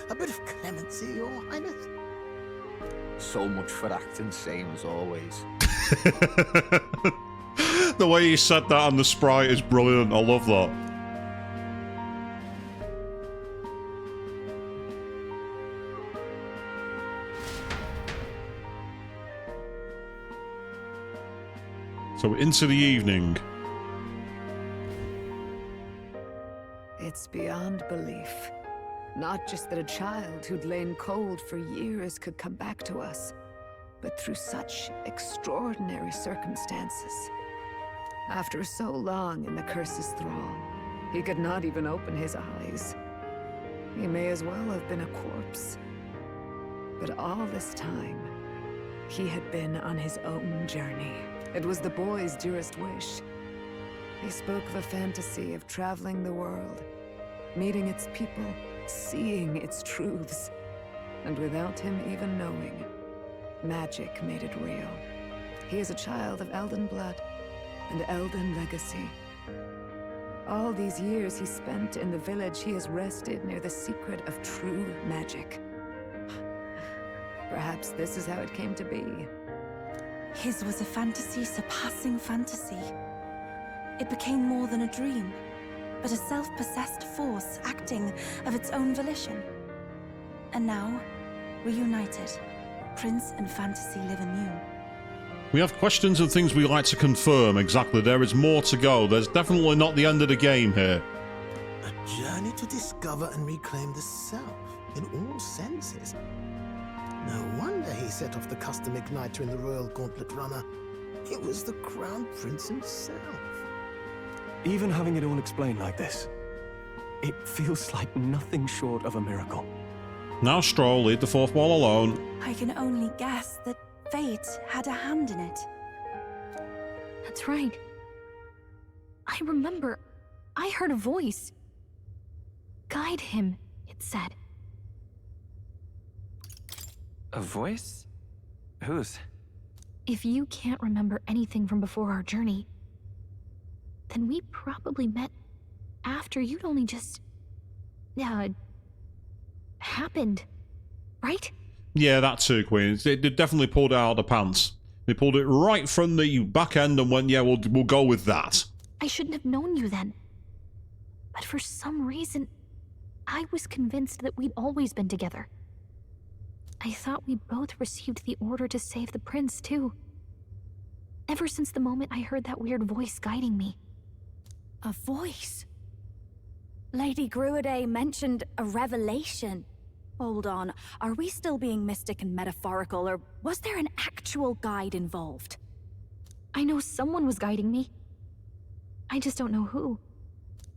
A bit of clemency, Your Highness.
So much for acting same as always.
The way he said that on the sprite is brilliant. I love that. So into the evening.
It's beyond belief. Not just that a child who'd lain cold for years could come back to us, but through such extraordinary circumstances. After so long in the curse's thrall, he could not even open his eyes. He may as well have been a corpse. But all this time, he had been on his own journey. It was the boy's dearest wish. He spoke of a fantasy of traveling the world, meeting its people, seeing its truths. And without him even knowing, magic made it real. He is a child of Elden blood and Elden legacy. All these years he spent in the village, he has rested near the secret of true magic. Perhaps this is how it came to be.
His was a fantasy surpassing fantasy. It became more than a dream, but a self-possessed force acting of its own volition. And now, reunited, Prince and fantasy live anew.
We have questions and things we like to confirm. Exactly, there is more to go. There's definitely not the end of the game here.
A journey to discover and reclaim the self, in all senses. No wonder he set off the custom igniter in the Royal Gauntlet Runner. It was the Crown Prince himself.
Even having it all explained like this, it feels like nothing short of a miracle.
Now Stroll, leave the fourth wall alone.
I can only guess that fate had a hand in it.
That's right. I remember. I heard a voice. Guide him, it said.
A voice? Whose?
If you can't remember anything from before our journey, then we probably met after you'd only just... happened, right?
Yeah, that too, Queen. They definitely pulled it out of the pants. They pulled it right from the back end and went, yeah, we'll go with that.
I shouldn't have known you then. But for some reason, I was convinced that we'd always been together. I thought we both received the order to save the prince, too. Ever since the moment I heard that weird voice guiding me.
A voice? Lady Gruaday mentioned a revelation. Hold on, are we still being mystic and metaphorical, or was there an actual guide involved?
I know someone was guiding me. I just don't know who.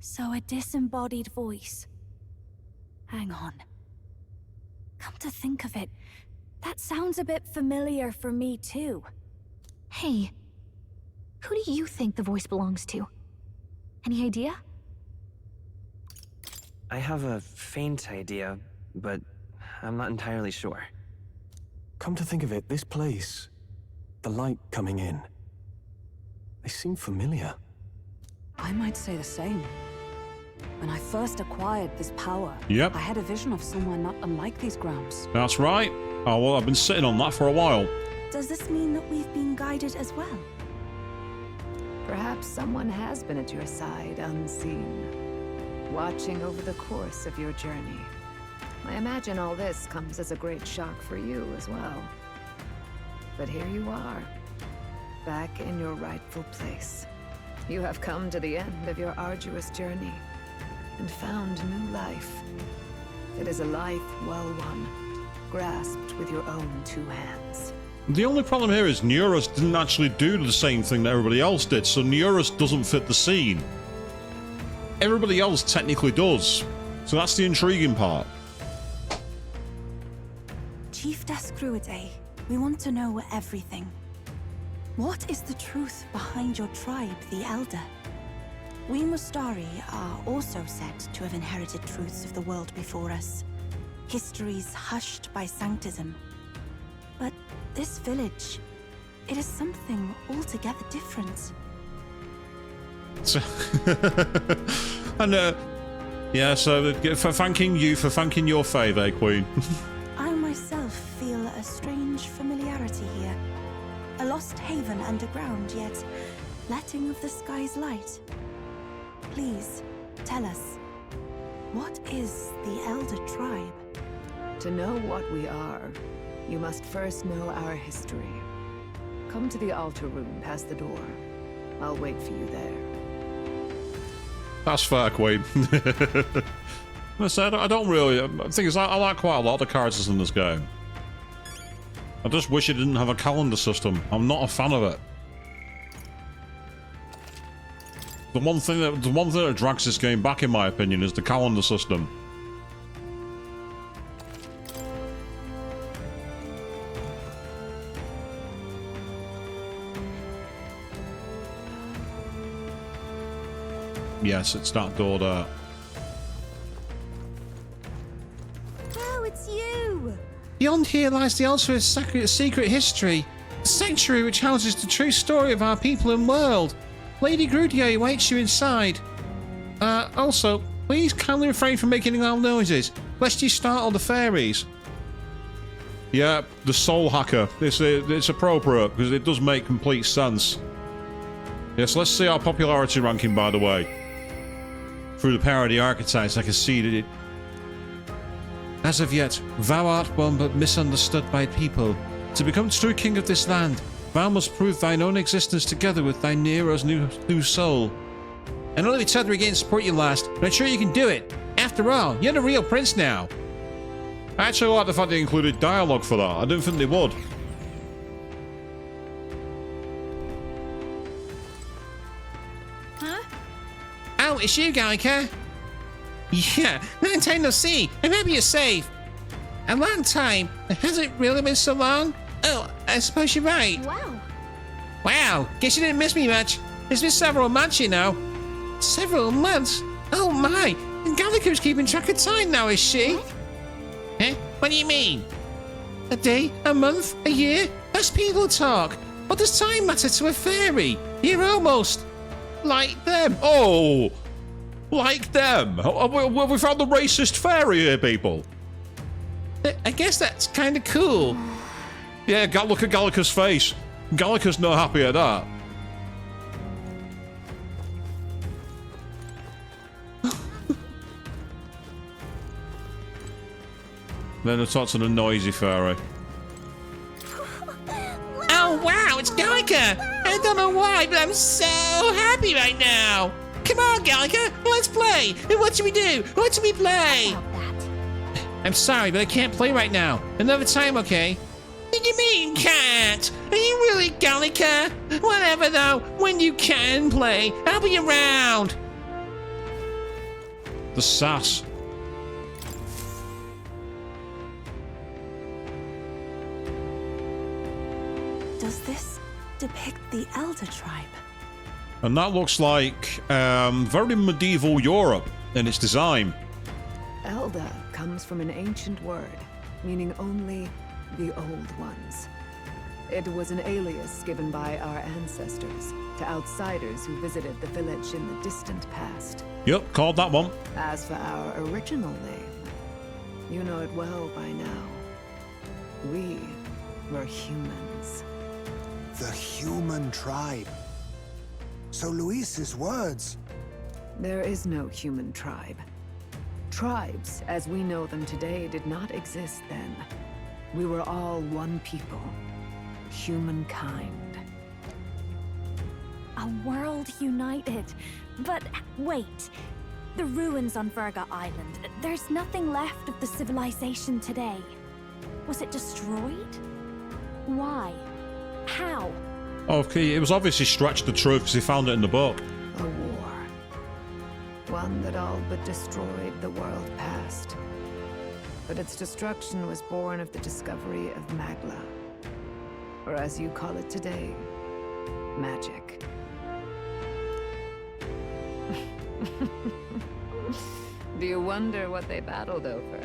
So a disembodied voice. Hang on. Come to think of it, that sounds a bit familiar for me too.
Hey, who do you think the voice belongs to? Any idea?
I have a faint idea, but I'm not entirely sure.
Come to think of it, this place, the light coming in, they seem familiar.
I might say the same. When I first acquired this power,
Yep.
I had a vision of somewhere not unlike these grounds.
That's right. Oh, well, I've been sitting on that for a while.
Does this mean that we've been guided as well?
Perhaps someone has been at your side unseen, watching over the course of your journey. I imagine all this comes as a great shock for you as well. But here you are, back in your rightful place. You have come to the end of your arduous journey and found new life. It is a life well won, grasped with your own two hands.
The only problem here is Neuros didn't actually do the same thing that everybody else did, so Neuros doesn't fit the scene. Everybody else technically does, so that's the intriguing part.
Chief Gruaday, we want to know everything. What is the truth behind your tribe, the Elder? We Mustari are also said to have inherited truths of the world before us. Histories hushed by sanctism. But this village, it is something altogether different.
And, yeah, so for thanking you for thanking your favour, Queen.
I myself feel a strange familiarity here. A lost haven underground, yet letting of the sky's light. Please, tell us, what is the Elder Tribe?
To know what we are, you must first know our history. Come to the altar room past the door. I'll wait for you there.
That's fair, Queen. I don't really. The thing is, I like quite a lot of the characters in this game. I just wish it didn't have a calendar system. I'm not a fan of it. The one thing that drags this game back, in my opinion, is the calendar system. Yes, it's that door there.
Oh, it's you!
Beyond here lies the altar of secret history. The sanctuary which houses the true story of our people and world. Lady Grudier awaits you inside. Also, please kindly refrain from making loud noises, lest you startle the fairies. Yeah, the soul hacker. It's appropriate, because it does make complete sense. Yes, let's see our popularity ranking, by the way. Through the power of the archetypes, I can see that it... As of yet, thou art one but misunderstood by people. To become true king of this land, thou must prove thine own existence together with thy Nero's new soul. I know that we said we again support you last, but I'm sure you can do it. After all, you're the real prince now.
I actually like the fact they included dialogue for that. I didn't think they would.
Huh?
Oh, it's you, Gallica. Yeah, long time no see. I'm happy you're safe. A long time. Has it really been so long? Oh, I suppose you're right.
Wow.
Wow, guess you didn't miss me much. It's been several months, you know. Several months? Oh my, Gallica's keeping track of time now, is she?
What?
Huh? What do you mean? A day, a month, a year? That's people talk. What does time matter to a fairy? You're almost like them.
Oh, like them? Have we found the racist fairy here, people?
I guess that's kind of cool.
Yeah, look at Gallica's face. Gallica's not happy at that. Then I talk to the noisy fairy.
Oh wow, it's Gallica! I don't know why, but I'm so happy right now. Come on, Gallica, let's play. What should we do? What should we play? I'm sorry, but I can't play right now. Another time, okay? What do you mean, can't? Are you really Gallica? Whatever, though. When you can play, I'll be around.
The sass.
Does this depict the Elder Tribe?
And that looks like very medieval Europe in its design.
Elder comes from an ancient word, meaning only the old ones. It was an alias given by our ancestors to outsiders who visited the village in the distant past.
Yep, called that one.
As for our original name, you know it well by now. We were humans.
The human tribe. So Luis's words...
There is no human tribe. Tribes, as we know them today, did not exist then. We were all one people. Humankind.
A world united. But wait. The ruins on Virga Island. There's nothing left of the civilization today. Was it destroyed? Why? How?
Okay, it was obviously stretched the truth because he found it in the book.
A war. One that all but destroyed the world past. But its destruction was born of the discovery of Magla. Or as you call it today, magic. Do you wonder what they battled over?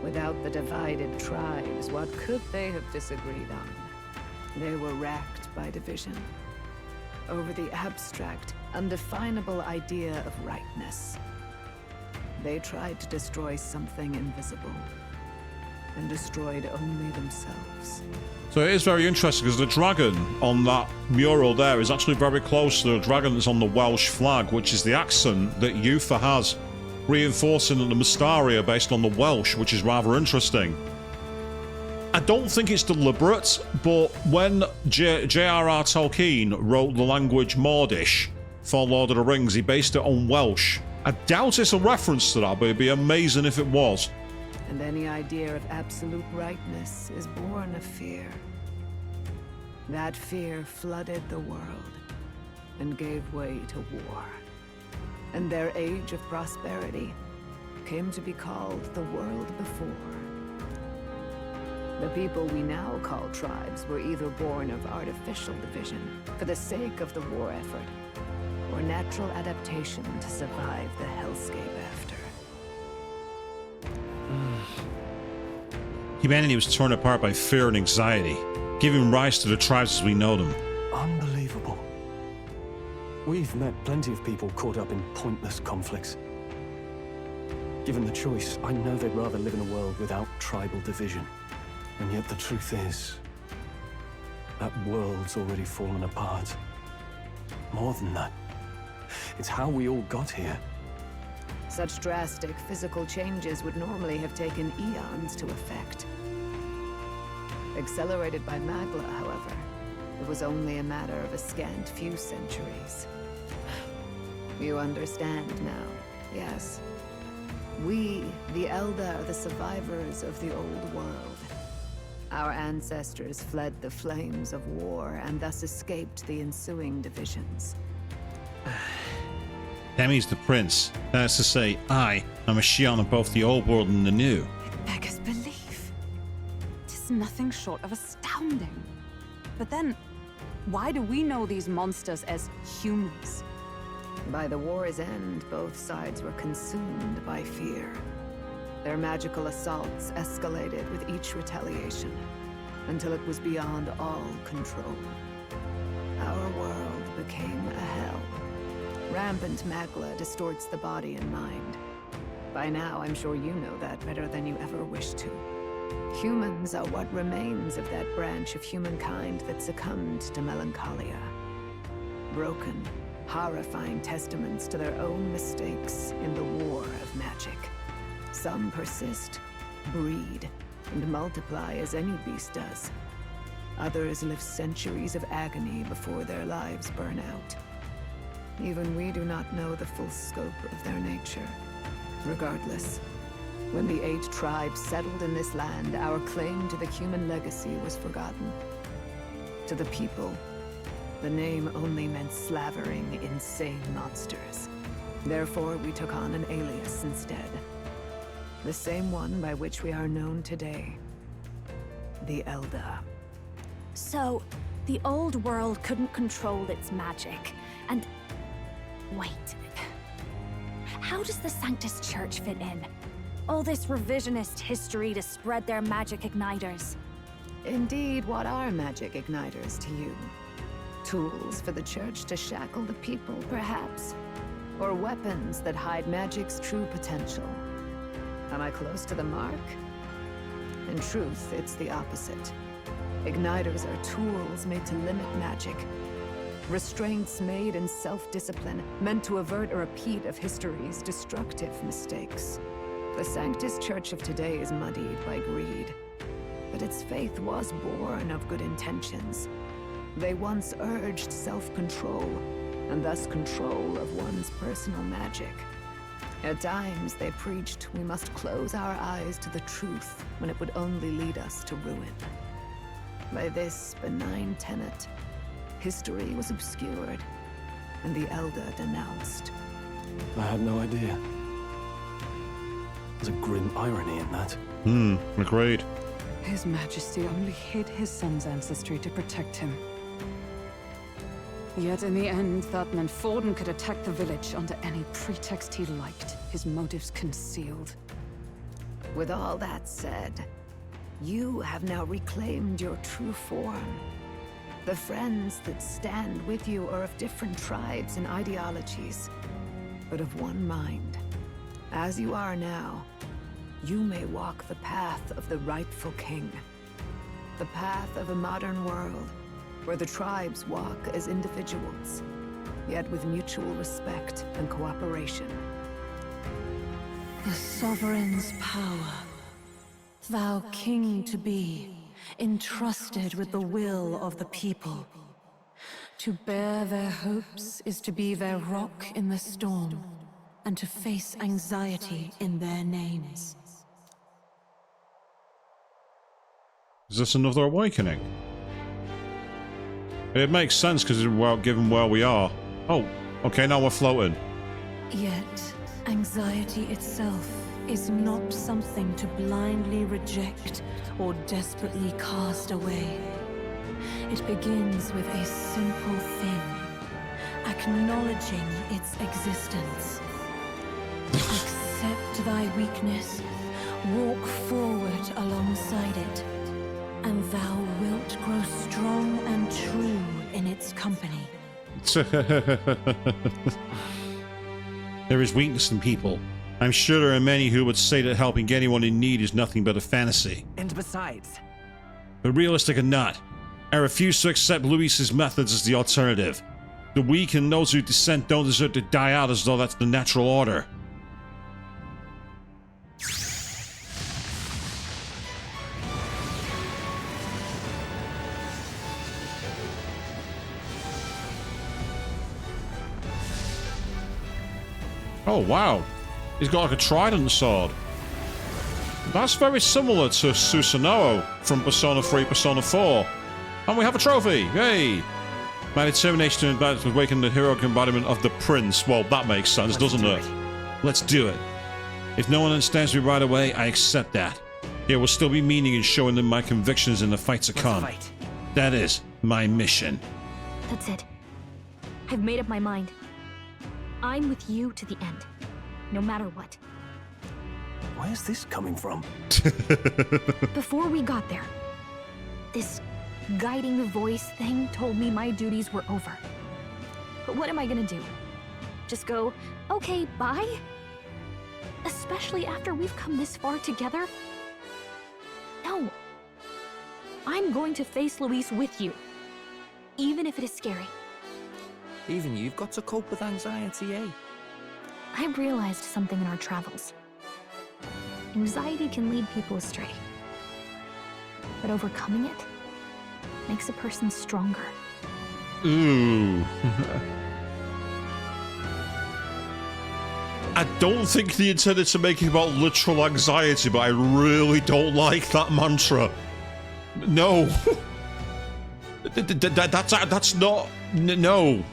Without the divided tribes, what could they have disagreed on? They were racked by division. Over the abstract, undefinable idea of rightness. They tried to destroy something invisible, and destroyed only themselves.
So it is very interesting because the dragon on that mural there is actually very close to the dragon that's on the Welsh flag, which is the accent that Eutha has, reinforcing that the Mystaria are based on the Welsh, which is rather interesting. I don't think it's deliberate, but when J.R.R. Tolkien wrote the language Mordish for Lord of the Rings, he based it on Welsh I doubt it's a reference to that, but it'd be amazing if it was.
And any idea of absolute rightness is born of fear. That fear flooded the world and gave way to war. And their age of prosperity came to be called the world before. The people we now call tribes were either born of artificial division for the sake of the war effort, or natural adaptation to survive the hellscape after.
Humanity was torn apart by fear and anxiety, giving rise to the tribes as we know them.
Unbelievable. We've met plenty of people caught up in pointless conflicts. Given the choice, I know they'd rather live in a world without tribal division. And yet the truth is, that world's already fallen apart. More than that, it's how we all got here.
Such drastic physical changes would normally have taken eons to effect. Accelerated by Magla, however, it was only a matter of a scant few centuries. You understand now, yes? We, the Elder, are the survivors of the old world. Our ancestors fled the flames of war and thus escaped the ensuing divisions.
Demi's the prince. That is to say, I am a Shion of both the old world and the new.
Beggars belief. Tis nothing short of astounding. But then, why do we know these monsters as humans?
By the war's end, both sides were consumed by fear. Their magical assaults escalated with each retaliation, until it was beyond all control. Our world became a hell. Rampant Magla distorts the body and mind. By now, I'm sure you know that better than you ever wished to. Humans are what remains of that branch of humankind that succumbed to melancholia. Broken, horrifying testaments to their own mistakes in the war of magic. Some persist, breed, and multiply as any beast does. Others live centuries of agony before their lives burn out. Even we do not know the full scope of their nature. Regardless, when the 8 tribes settled in this land, our claim to the human legacy was forgotten. To the people, the name only meant slavering, insane monsters. Therefore, we took on an alias instead. The same one by which we are known today. The Elder.
So, the old world couldn't control its magic, and... Wait. How does the Sanctus Church fit in? All this revisionist history to spread their magic igniters.
Indeed, what are magic igniters to you? Tools for the Church to shackle the people, perhaps? Or weapons that hide magic's true potential? Am I close to the mark? In truth, it's the opposite. Igniters are tools made to limit magic. Restraints made in self-discipline, meant to avert a repeat of history's destructive mistakes. The Sanctus Church of today is muddied by greed, but its faith was born of good intentions. They once urged self-control, and thus control of one's personal magic. At times, they preached we must close our eyes to the truth when it would only lead us to ruin. By this benign tenet, history was obscured, and the Elder denounced.
I had no idea. There's a grim irony in that.
Agreed.
His Majesty only hid his son's ancestry to protect him. Yet in the end, that meant Forden could attack the village under any pretext he liked, his motives concealed.
With all that said, you have now reclaimed your true form. The friends that stand with you are of different tribes and ideologies, but of one mind. As you are now, you may walk the path of the rightful king. The path of a modern world, where the tribes walk as individuals, yet with mutual respect and cooperation.
The sovereign's power, thou king to be, entrusted with the will of the people. To bear their hopes is to be their rock in the storm, and to face anxiety in their names.
Is this another awakening? It makes sense because given where we are. Oh, okay, now we're floating.
Yet, anxiety itself is not something to blindly reject or desperately cast away. It begins with a simple thing, acknowledging its existence. Accept thy weakness, walk forward alongside it, and thou wilt grow strong and true in its company.
There is weakness in people. I'm sure there are many who would say that helping anyone in need is nothing but a fantasy.
And besides...
But realistic or not, I refuse to accept Luis's methods as the alternative. The weak and those who dissent don't deserve to die out as though that's the natural order. Oh wow, he's got like a trident sword. That's very similar to Susanoo from Persona 3, Persona 4. And we have a trophy, yay! My determination to awaken the heroic embodiment of the prince. Well, that makes sense, doesn't it? Let's do it. If no one understands me right away, I accept that. There will still be meaning in showing them my convictions in the fight to come. That is my mission.
That's it. I've made up my mind. I'm with you to the end, no matter what.
Where's this coming from?
Before we got there, this guiding voice thing told me my duties were over. But what am I gonna do? Just go, okay, bye? Especially after we've come this far together? No. I'm going to face Luis with you, even if it is scary.
Even you've got to cope with anxiety, eh?
I realized something in our travels. Anxiety can lead people astray. But overcoming it makes a person stronger.
Ooh. I don't think they intended to make it about literal anxiety, but I really don't like that mantra. No. That's not... No.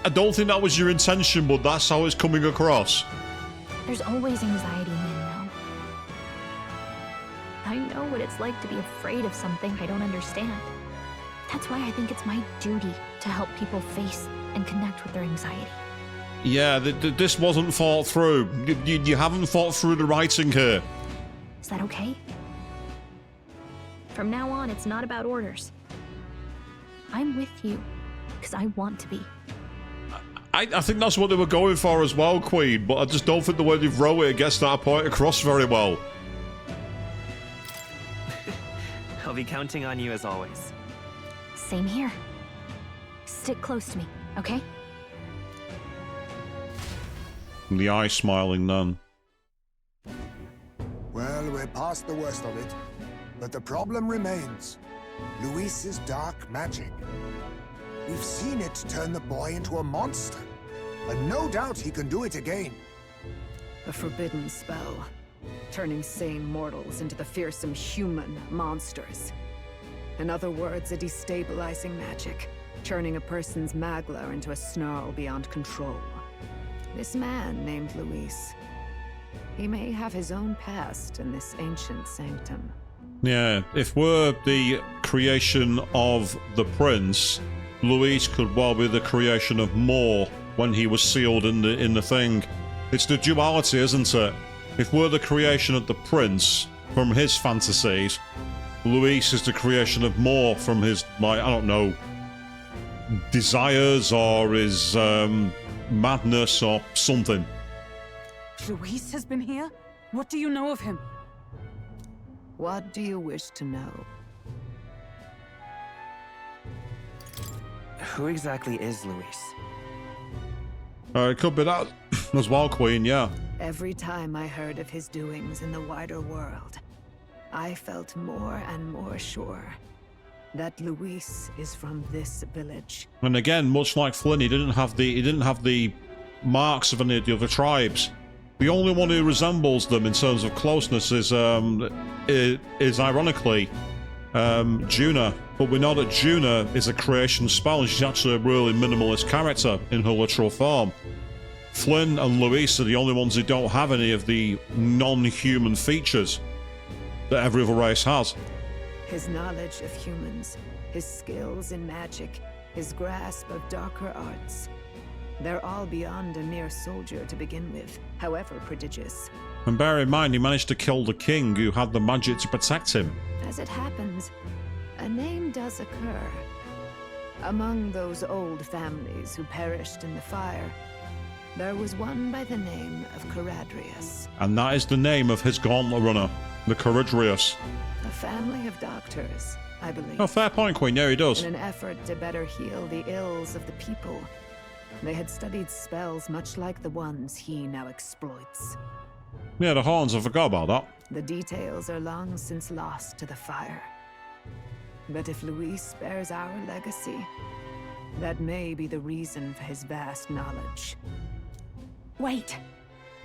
I don't think that was your intention, but that's how it's coming across.
There's always anxiety, man. I know what it's like to be afraid of something I don't understand. That's why I think it's my duty to help people face and connect with their anxiety.
Yeah, this wasn't thought through. You haven't thought through the writing here.
Is that okay? From now on, it's not about orders. I'm with you, because I want to be.
I think that's what they were going for as well, Queen, but I just don't think the way they've wrote it gets that point across very well.
I'll be counting on you as always.
Same here. Stick close to me, okay?
The eye smiling nun.
Well, we're past the worst of it. But the problem remains. Luis's dark magic. We've seen it turn the boy into a monster. And no doubt he can do it again.
A forbidden spell, turning sane mortals into the fearsome human monsters. In other words, a destabilizing magic, turning a person's magla into a snarl beyond control. This man named Luis, he may have his own past in this ancient sanctum.
Yeah, if we're the creation of the prince, Luis could well be the creation of more when he was sealed in the thing. It's the duality, isn't it? If we're the creation of the prince from his fantasies, Luis is the creation of more from his, like, I don't know, desires or his madness or something.
Luis has been here? What do you know of him?
What do you wish to know?
Who exactly is Luis?
It could be that as well, Queen, yeah.
Every time I heard of his doings in the wider world, I felt more and more sure that Luis is from this village.
And again, much like Flynn, he didn't have the marks of any of the other tribes. The only one who resembles them in terms of closeness is ironically Juna. But we know that Juna is a creation spell, and she's actually a really minimalist character in her literal form. Flynn and Luis are the only ones who don't have any of the non-human features that every other race has.
His knowledge of humans, his skills in magic, his grasp of darker arts. They're all beyond a mere soldier to begin with, however prodigious.
And bear in mind, he managed to kill the king who had the magic to protect him.
As it happens, a name does occur. Among those old families who perished in the fire, there was one by the name of Caradrius.
And that is the name of his gauntlet runner, the Caradrius.
A family of doctors, I believe.
Oh, fair point, Queen. Yeah, he does.
In an effort to better heal the ills of the people, they had studied spells much like the ones he now exploits.
Yeah, the horns, I forgot about that.
The details are long since lost to the fire. But if Luis bears our legacy, that may be the reason for his vast knowledge.
Wait.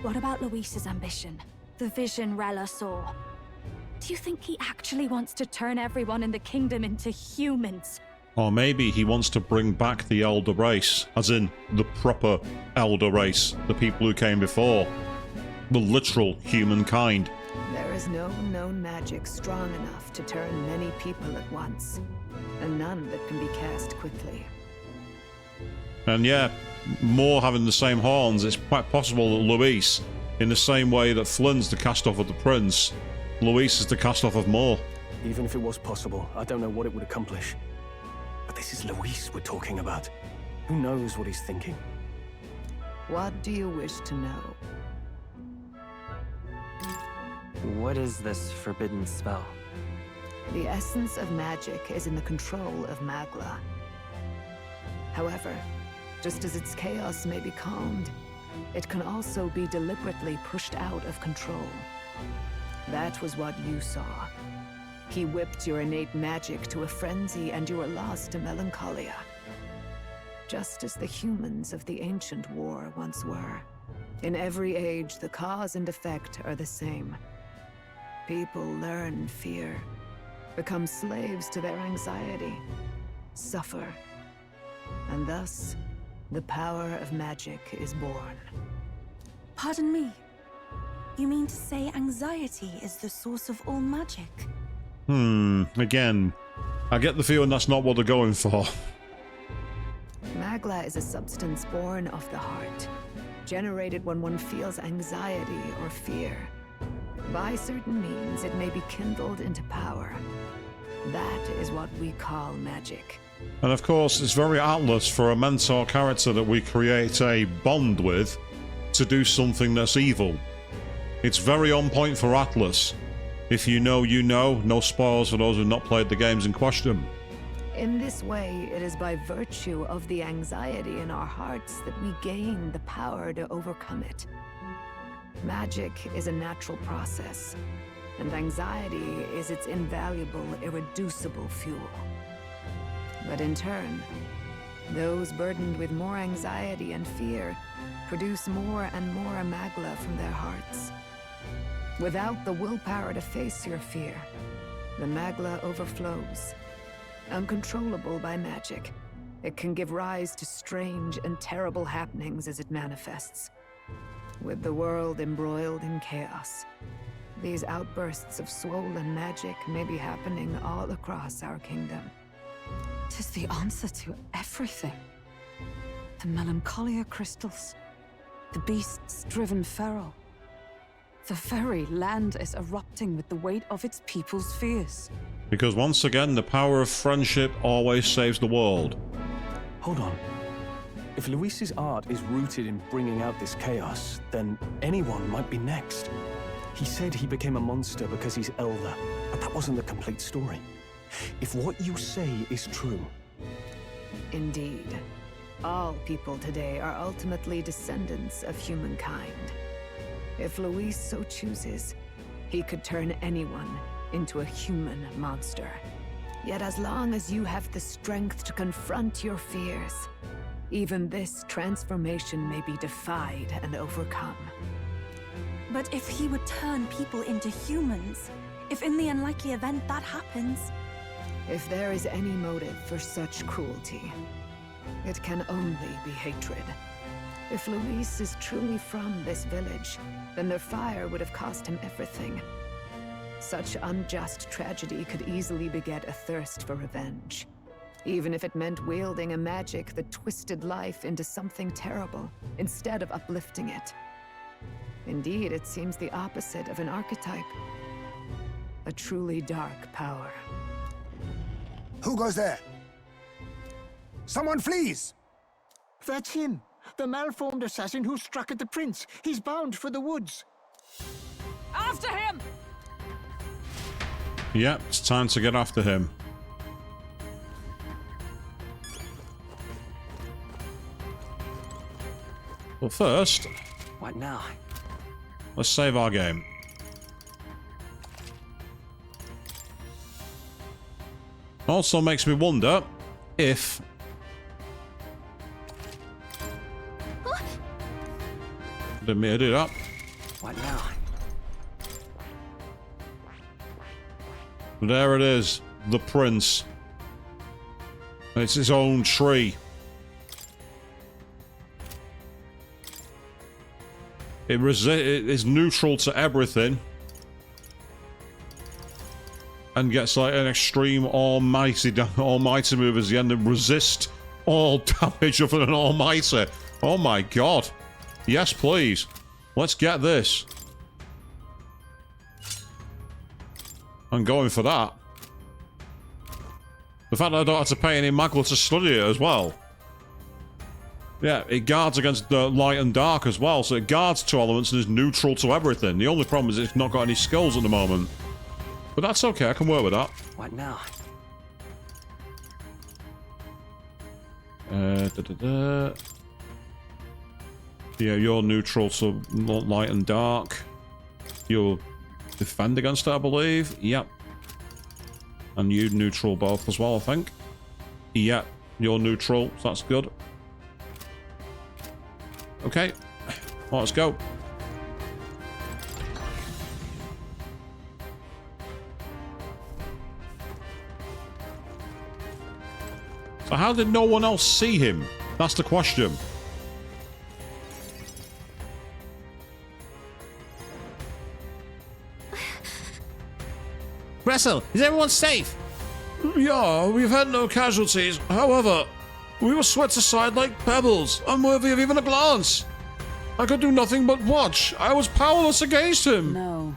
What about Luis's ambition? The vision Rella saw? Do you think he actually wants to turn everyone in the kingdom into humans?
Or maybe he wants to bring back the Elder race, as in the proper Elder race, the people who came before. The literal humankind.
There is no known magic strong enough to turn many people at once, and none that can be cast quickly.
And yeah, more having the same horns, it's quite possible that Luis, in the same way that Flynn's the cast-off of the Prince, Luis is the cast-off of Moore.
Even if it was possible, I don't know what it would accomplish. But this is Luis we're talking about. Who knows what he's thinking?
What do you wish to know?
What is this forbidden spell?
The essence of magic is in the control of Magla. However, just as its chaos may be calmed, it can also be deliberately pushed out of control. That was what you saw. He whipped your innate magic to a frenzy and you were lost to melancholia. Just as the humans of the ancient war once were. In every age, the cause and effect are the same. People learn fear, become slaves to their anxiety, suffer, and thus, the power of magic is born.
Pardon me. You mean to say anxiety is the source of all magic?
Again, I get the feeling that's not what they're going for.
Magla is a substance born of the heart, generated when one feels anxiety or fear. By certain means, it may be kindled into power. That is what we call magic.
And of course, it's very Atlas for a mentor character that we create a bond with to do something that's evil. It's very on point for Atlas. If you know, you know. No spoilers for those who have not played the games in question.
In this way, it is by virtue of the anxiety in our hearts that we gain the power to overcome it. Magic is a natural process, and anxiety is its invaluable, irreducible fuel. But in turn, those burdened with more anxiety and fear produce more and more Magla from their hearts. Without the willpower to face your fear, the Magla overflows. Uncontrollable by magic, it can give rise to strange and terrible happenings as it manifests. With the world embroiled in chaos, these outbursts of swollen magic may be happening all across our kingdom.
'Tis the answer to everything. The melancholia crystals, the beasts driven feral. The very land is erupting with the weight of its people's fears.
Because once again, the power of friendship always saves the world.
Hold on. If Luis's art is rooted in bringing out this chaos, then anyone might be next. He said he became a monster because he's elder, but that wasn't the complete story. If what you say is true...
Indeed. All people today are ultimately descendants of humankind. If Luis so chooses, he could turn anyone into a human monster. Yet as long as you have the strength to confront your fears, even this transformation may be defied and overcome.
But if he would turn people into humans, if in the unlikely event that happens...
If there is any motive for such cruelty, it can only be hatred. If Luis is truly from this village, then their fire would have cost him everything. Such unjust tragedy could easily beget a thirst for revenge, even if it meant wielding a magic that twisted life into something terrible, instead of uplifting it. Indeed, it seems the opposite of an archetype. A truly dark power.
Who goes there? Someone flees!
That's him. The malformed assassin who struck at the prince. He's bound for the woods.
After him!
Yep, it's time to get after him. Well, first...
What now?
Let's save our game. Also makes me wonder if... Didn't mean to do that.
What now?
There it is. The prince. It's his own tree. It is neutral to everything. And gets like an extreme almighty move as the end and resist all damage of an almighty. Oh my god. Yes, please. Let's get this. I'm going for that. The fact that I don't have to pay any magla to study it as well. Yeah, it guards against the light and dark as well, so it guards 2 elements and is neutral to everything. The only problem is it's not got any skills at the moment. But that's okay, I can work with that.
What now?
Yeah, you're neutral to light and dark. You'll defend against it, I believe. Yep. And you neutral both as well, I think. Yep, you're neutral, so that's good. Okay, well, let's go. So how did no one else see him? That's the question.
Russell, is everyone safe?
Yeah, we've had no casualties. However, we were swept aside like pebbles, unworthy of even a glance. I could do nothing but watch. I was powerless against him.
No.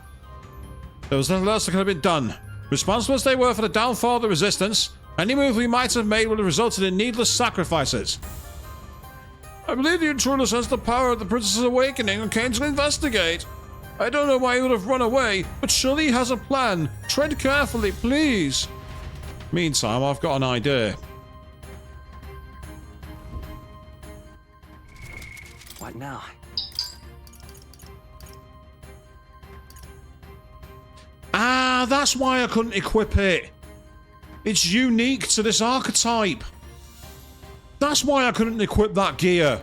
There was nothing else that could have been done. Responsible as they were for the downfall of the resistance, any move we might have made would have resulted in needless sacrifices. I believe the intruder sensed the power of the princess's awakening and came to investigate. I don't know why he would have run away, but surely he has a plan. Tread carefully, please. Meantime, I've got an idea.
What now?
Ah, that's why I couldn't equip it. It's unique to this archetype. That's why I couldn't equip that gear.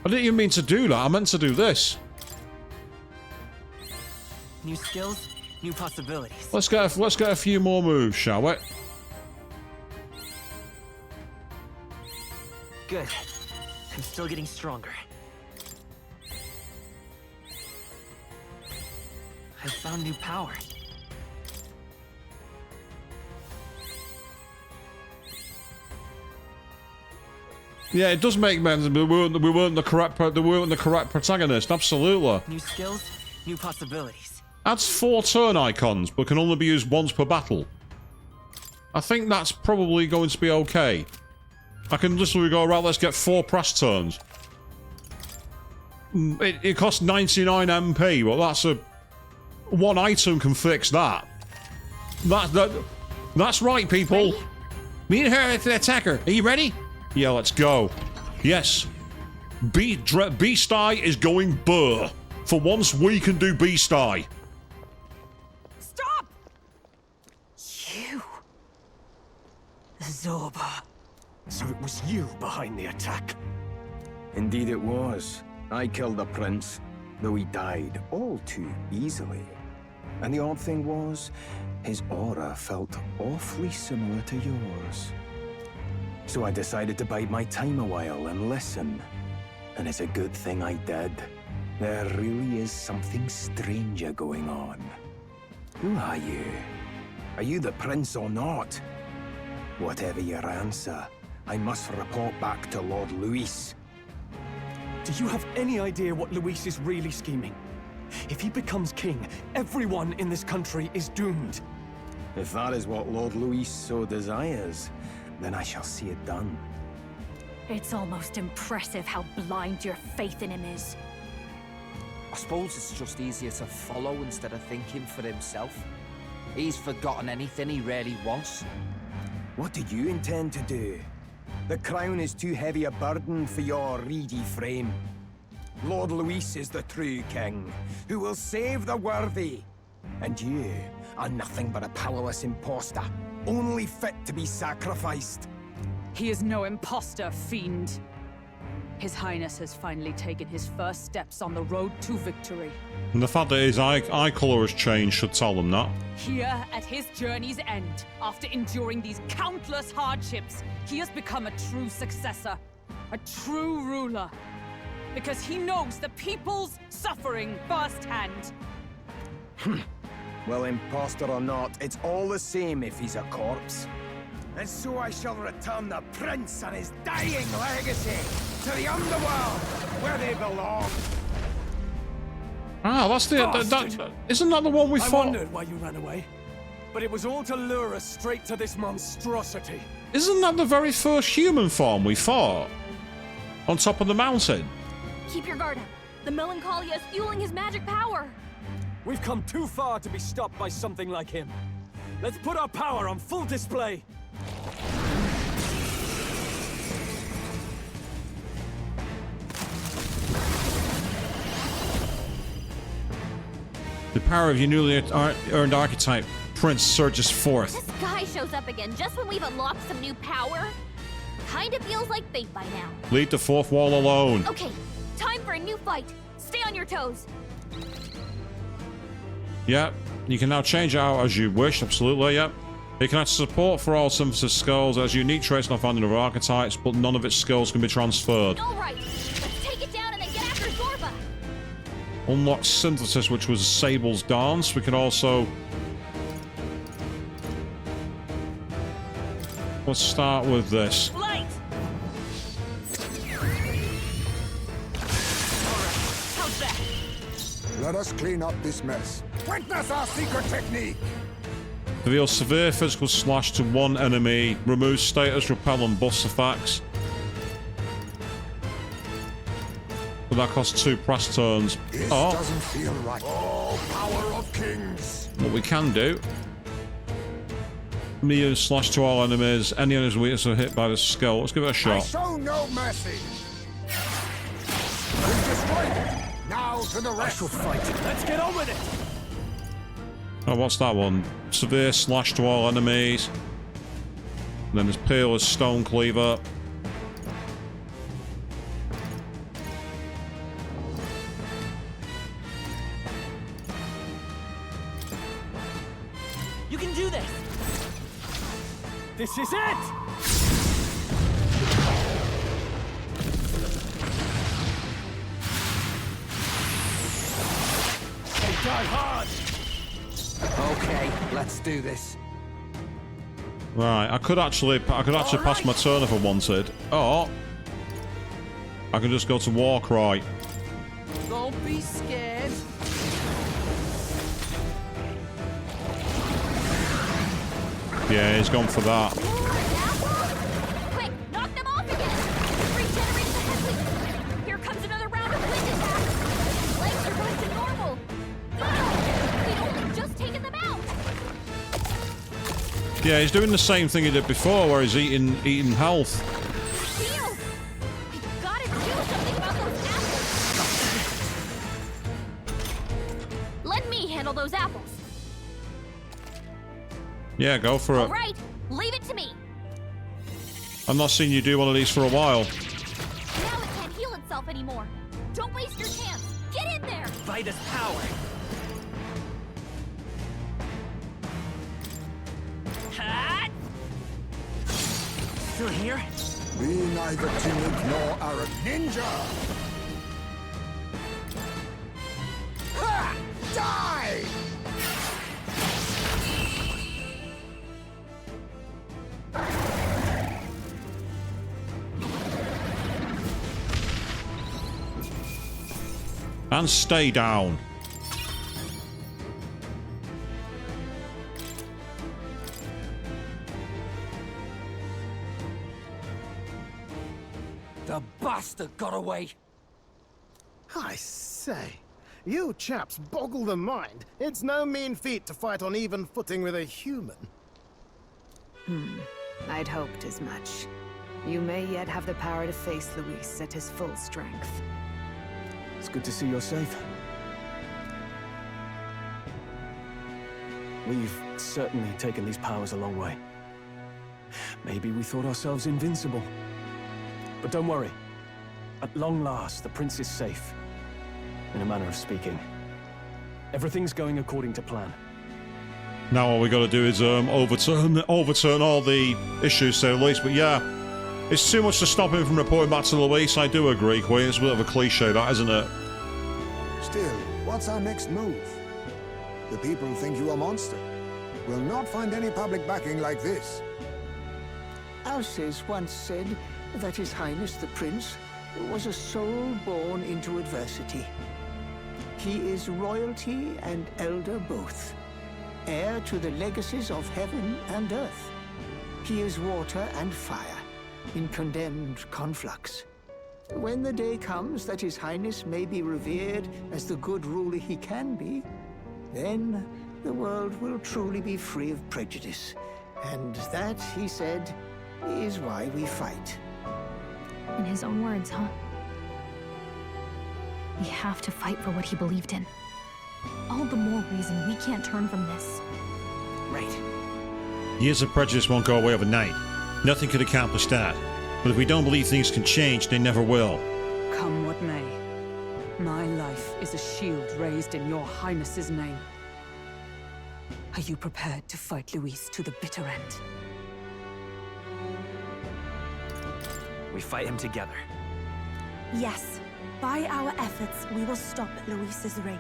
I didn't even mean to do that. I meant to do this.
New skills, new possibilities.
Let's get a few more moves, shall we?
Good. I'm still getting stronger. I found new power.
Yeah, it does make sense. We weren't the correct protagonist. Absolutely.
New skills, new possibilities.
Adds 4 turn icons, but can only be used once per battle. I think that's probably going to be okay. I can literally go, right, let's get 4 press turns. It costs 99 MP, but that's a... 1 item can fix that. That's right, people.
Ready? Me and her to the attacker. Are you ready?
Yeah, let's go. Yes. Beast Eye is going burr. For once, we can do Beast Eye.
Stop! You... Zorba.
So it was you behind the attack?
Indeed it was. I killed the prince, though he died all too easily. And the odd thing was, his aura felt awfully similar to yours. So I decided to bide my time a while and listen. And it's a good thing I did. There really is something stranger going on. Who are you? Are you the prince or not? Whatever your answer, I must report back to Lord Luis.
Do you have any idea what Luis is really scheming? If he becomes king, everyone in this country is doomed.
If that is what Lord Luis so desires, then I shall see it done.
It's almost impressive how blind your faith in him is.
I suppose it's just easier to follow instead of thinking for himself. He's forgotten anything he really wants.
What do you intend to do? The crown is too heavy a burden for your reedy frame. Lord Luis is the true king, who will save the worthy. And you are nothing but a powerless imposter, only fit to be sacrificed.
He is no imposter, fiend. His Highness has finally taken his first steps on the road to victory.
And the fact that his eye colour has changed should tell them that.
Here, at his journey's end, after enduring these countless hardships, he has become a true successor, a true ruler. Because he knows the people's suffering firsthand.
Well, imposter or not, it's all the same if he's a corpse. And so I shall return the prince and his dying legacy to the underworld, where they belong.
Ah, that's the... isn't that the one we
I
fought?
wondered why you ran away, but it was all to lure us straight to this monstrosity.
Isn't that the very first human form we fought? On top of the mountain?
Keep your guard up. The Melancholia is fueling his magic power.
We've come too far to be stopped by something like him. Let's put our power on full display.
The power of your newly earned archetype, Prince, surges forth.
This guy shows up again just when we've unlocked some new power. Kinda feels like fate by now.
Leave the fourth wall alone.
Okay, time for a new fight. Stay on your toes.
Yep, you can now change it out as you wish, absolutely, yep. You can add support for all synthesis skills as unique traits not found in other archetypes, but none of its skills can be transferred.
Alright, let's take it down and then get after Zorba.
Unlock synthesis, which was Sable's dance. We can also... Let's start with this.
Light! How's that?
Let us clean up this mess. Witness our secret technique!
Reveals severe physical slash to one enemy. Removes status, repel, and buffs effects. But that costs 2 press turns.
This doesn't feel right. Oh, power of kings!
What we can do... Medium slash to all enemies. Any enemies weakness are hit by the skill. Let's give it a
I
shot.
show no mercy! We've destroyed it! Now to the rest!
I shall fight. Let's get on with it!
Oh, what's that one? Severe slash to all enemies. And then there's Peerless Stone Cleaver.
You can do this! This is it! They die hard!
Okay, let's do this.
Right, I could actually pass my turn if I wanted. Or I can just go to Warcry.
Don't be scared.
Yeah, he's gone for that.
Quick, knock them off again. Regenerate the headwind. Here comes another round of wind attack. Legs are going to normal. We'd only just taken them out.
Yeah, he's doing the same thing he did before, where he's eating health.
Theo, we've got to do something about those apples. Let me handle those apples.
Yeah, go for it.
All right, leave it to me.
I've not seen you do one of these for a while.
Now it can't heal itself anymore. Don't waste your chance. Get in there.
Vida's power. Still here?
Be neither timid nor arrogant. Ninja! Ha! Die!
And stay down.
The bastard got away!
I say, you chaps boggle the mind. It's no mean feat to fight on even footing with a human.
I'd hoped as much. You may yet have the power to face Luis at his full strength.
It's good to see you're safe. We've certainly taken these powers a long way. Maybe we thought ourselves invincible. But don't worry. At long last, the prince is safe. In a manner of speaking. Everything's going according to plan.
Now all we got to do is overturn all the issues to Luis. But yeah, it's too much to stop him from reporting back to Luis. I do agree, Queen. It's a bit of a cliche, that, isn't it?
Still, what's our next move? The people think you a monster. Will not find any public backing like this.
Alces once said that His Highness the Prince was a soul born into adversity. He is royalty and elder both, heir to the legacies of heaven and earth. He is water and fire, in condemned conflux. When the day comes that His Highness may be revered as the good ruler he can be, then the world will truly be free of prejudice. And that, he said, is why we fight.
In his own words, huh? We have to fight for what he believed in. All the more reason we can't turn from this.
Right.
Years of prejudice won't go away overnight. Nothing could accomplish that. But if we don't believe things can change, they never will.
Come what may. My life is a shield raised in your highness's name. Are you prepared to fight Luis to the bitter end?
We fight him together.
Yes. By our efforts, we will stop Luis's reign.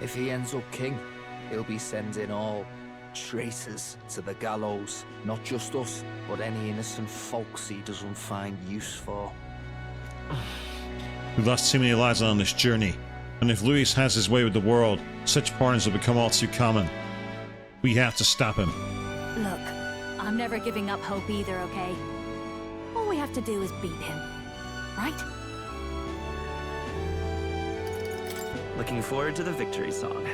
If he ends up king, he'll be sending all traitors to the gallows. Not just us, but any innocent folks he doesn't find use for.
We've lost too many lives on this journey, and if Luis has his way with the world, such pardons will become all too common. We have to stop him.
Look, I'm never giving up hope either, okay? All we have to do is beat him, right?
Looking forward to the victory song.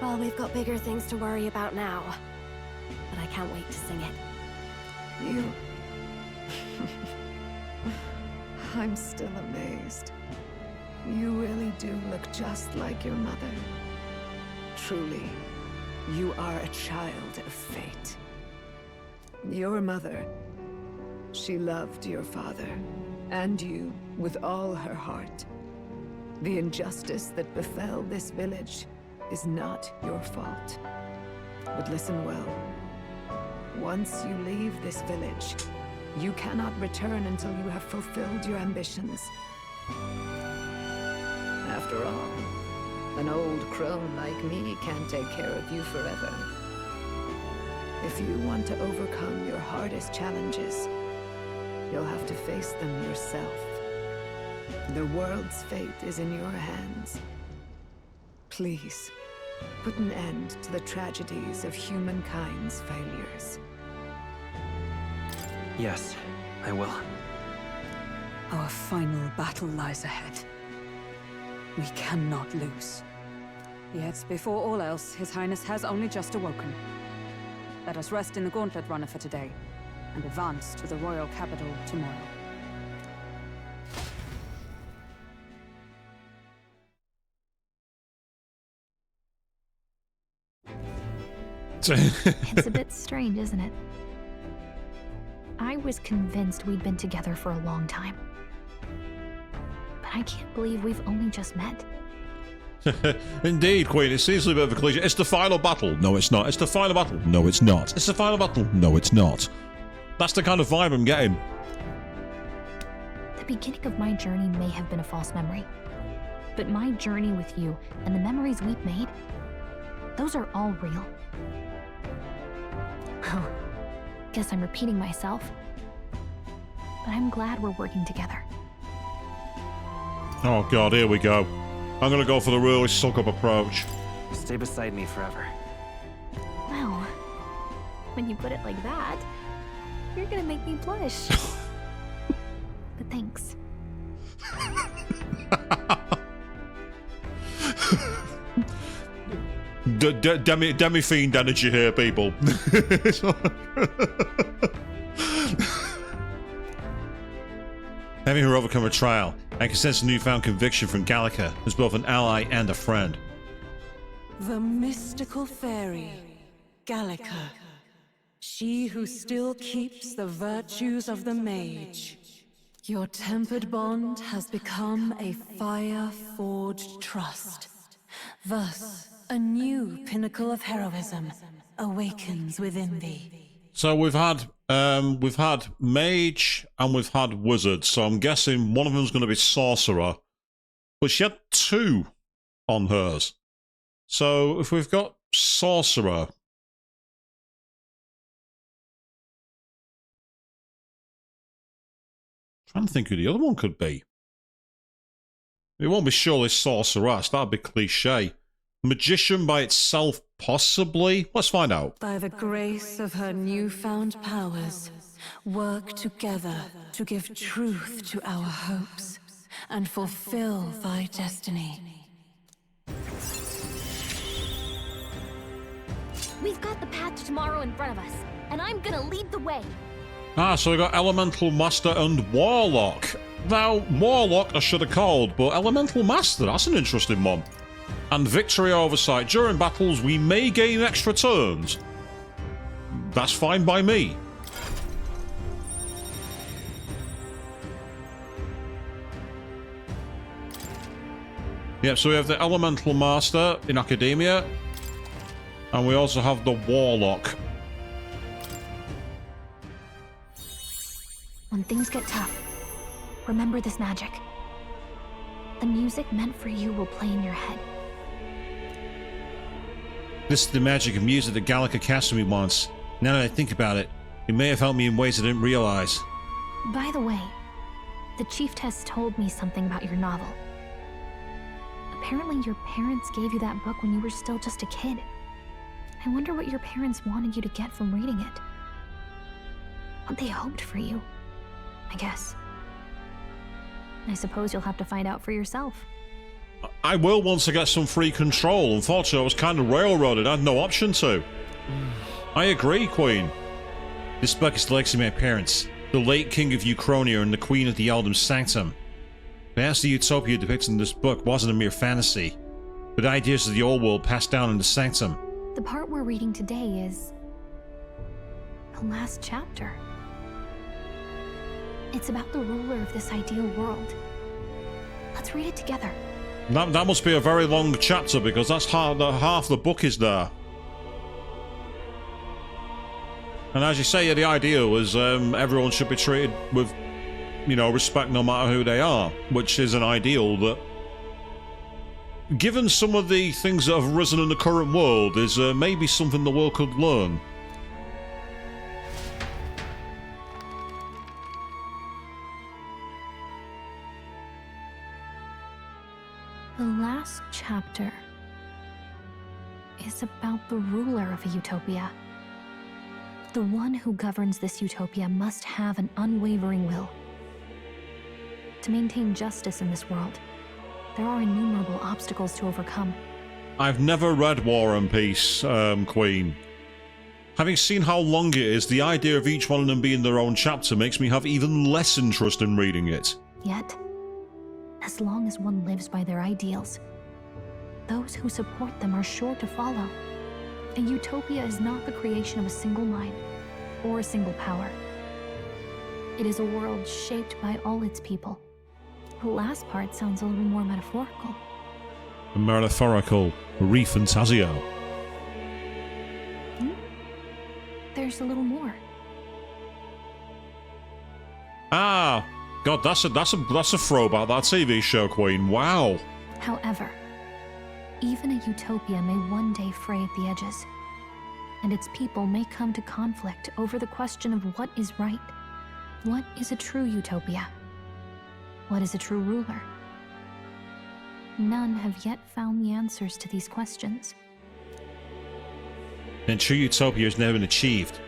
Well, we've got bigger things to worry about now. But I can't wait to sing it.
You... I'm still amazed. You really do look just like your mother. Truly, you are a child of fate. Your mother, she loved your father, and you with all her heart. The injustice that befell this village is not your fault. But listen well. Once you leave this village, you cannot return until you have fulfilled your ambitions. After all, an old crone like me can't take care of you forever. If you want to overcome your hardest challenges, you'll have to face them yourself. The world's fate is in your hands. Please, put an end to the tragedies of humankind's failures.
Yes, I will.
Our final battle lies ahead. We cannot lose. Yet, before all else, His Highness has only just awoken. Let us rest in the Gauntlet Runner for today, and advance to the royal capital tomorrow.
It's a bit strange, isn't it? I was convinced we'd been together for a long time. But I can't believe we've only just met.
Indeed, Queen, it seems a bit of a cliche. It's the final battle. No, it's not. It's the final battle. No, it's not. It's the final battle. No, it's not. That's the kind of vibe I'm getting.
The beginning of my journey may have been a false memory. But my journey with you and the memories we've made, those are all real. Oh, guess I'm repeating myself. But I'm glad we're working together.
Oh god, here we go. I'm gonna go for the really suck-up approach.
Stay beside me forever.
Well, when you put it like that, you're gonna make me blush. But thanks.
Demi-fiend energy here, people. Having her overcome a trial, I can sense a newfound conviction from Gallica as both an ally and a friend.
The mystical fairy, Gallica. She who still keeps the virtues of the mage. Your tempered bond has become a fire-forged trust. Thus, a new pinnacle of heroism awakens within thee.
So we've had mage and we've had wizard. So I'm guessing one of them's going to be sorcerer, but she had 2 on hers. So if we've got sorcerer, I'm trying to think who the other one could be. It won't be surely sorceress. That'd be cliche. Magician by itself, possibly. Let's find out.
By the grace of her newfound powers, work together to give truth to our hopes and fulfill thy destiny.
We've got the path to tomorrow in front of us, and I'm gonna lead the way.
Ah, so we got Elemental Master and Warlock. Now, Warlock I should have called, but Elemental Master, that's an interesting one. And Victory Oversight. During battles, we may gain extra turns. That's fine by me. Yep, so we have the Elemental Master in Academia. And we also have the Warlock.
When things get tough, remember this magic. The music meant for you will play in your head.
This is the magic of music that Gallica cast on me once. Now that I think about it, it may have helped me in ways I didn't realize.
By the way, the Chieftess told me something about your novel. Apparently your parents gave you that book when you were still just a kid. I wonder what your parents wanted you to get from reading it. What they hoped for you, I guess. I suppose you'll have to find out for yourself.
I will once I get some free control. Unfortunately, I was kind of railroaded. I had no option to. I agree, Queen. This book is the legacy of my parents, the late King of Uchronia and the Queen of the Eldom Sanctum. Perhaps the utopia depicted in this book wasn't a mere fantasy, but ideas of the old world passed down in the Sanctum.
The part we're reading today is the last chapter. It's about the ruler of this ideal world. Let's read it together.
That must be a very long chapter because that's half the book is there. And as you say, the ideal is everyone should be treated with, you know, respect no matter who they are, which is an ideal that, given some of the things that have risen in the current world, is maybe something the world could learn.
The last chapter is about the ruler of a utopia. The one who governs this utopia must have an unwavering will. To maintain justice in this world, there are innumerable obstacles to overcome.
I've never read War and Peace, Queen. Having seen how long it is, the idea of each one of them being their own chapter makes me have even less interest in reading it.
Yet, as long as one lives by their ideals, those who support them are sure to follow. A utopia is not the creation of a single mind or a single power. It is a world shaped by all its people. The last part sounds a little more metaphorical.
A metaphorical ReFantazio.
There's a little more.
Ah, God, that's a throwback, that TV show, Queen. Wow.
However, even a utopia may one day fray at the edges, and its people may come to conflict over the question of what is right. What is a true utopia? What is a true ruler? None have yet found the answers to these questions.
And true utopia has never been achieved.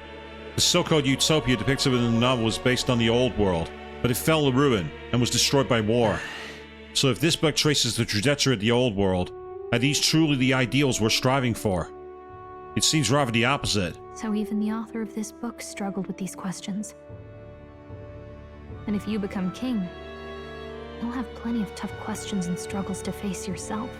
The so-called utopia depicted in the novel was based on the old world, but it fell to ruin and was destroyed by war. So if this book traces the trajectory of the old world, are these truly the ideals we're striving for? It seems rather the opposite.
So even the author of this book struggled with these questions. And if you become king, you'll have plenty of tough questions and struggles to face yourself.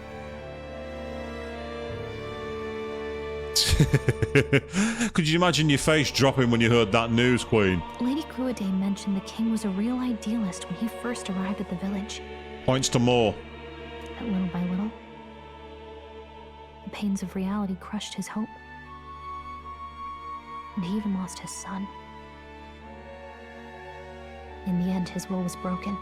Could you imagine your face dropping when you heard that news, Queen?
Lady Gruaday mentioned the king was a real idealist when he first arrived at the village.
Points to more.
But little by little, the pains of reality crushed his hope. And he even lost his son. In the end, his will was broken.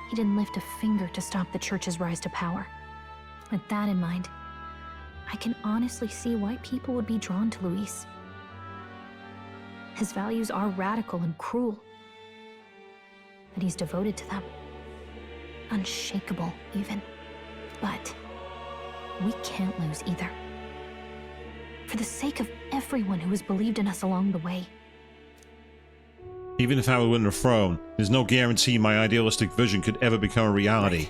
He didn't lift a finger to stop the church's rise to power. With that in mind, I can honestly see why people would be drawn to Luis. His values are radical and cruel, but he's devoted to them. Unshakable, even. But we can't lose either. For the sake of everyone who has believed in us along the way.
Even if I would win the throne, there's no guarantee my idealistic vision could ever become a reality.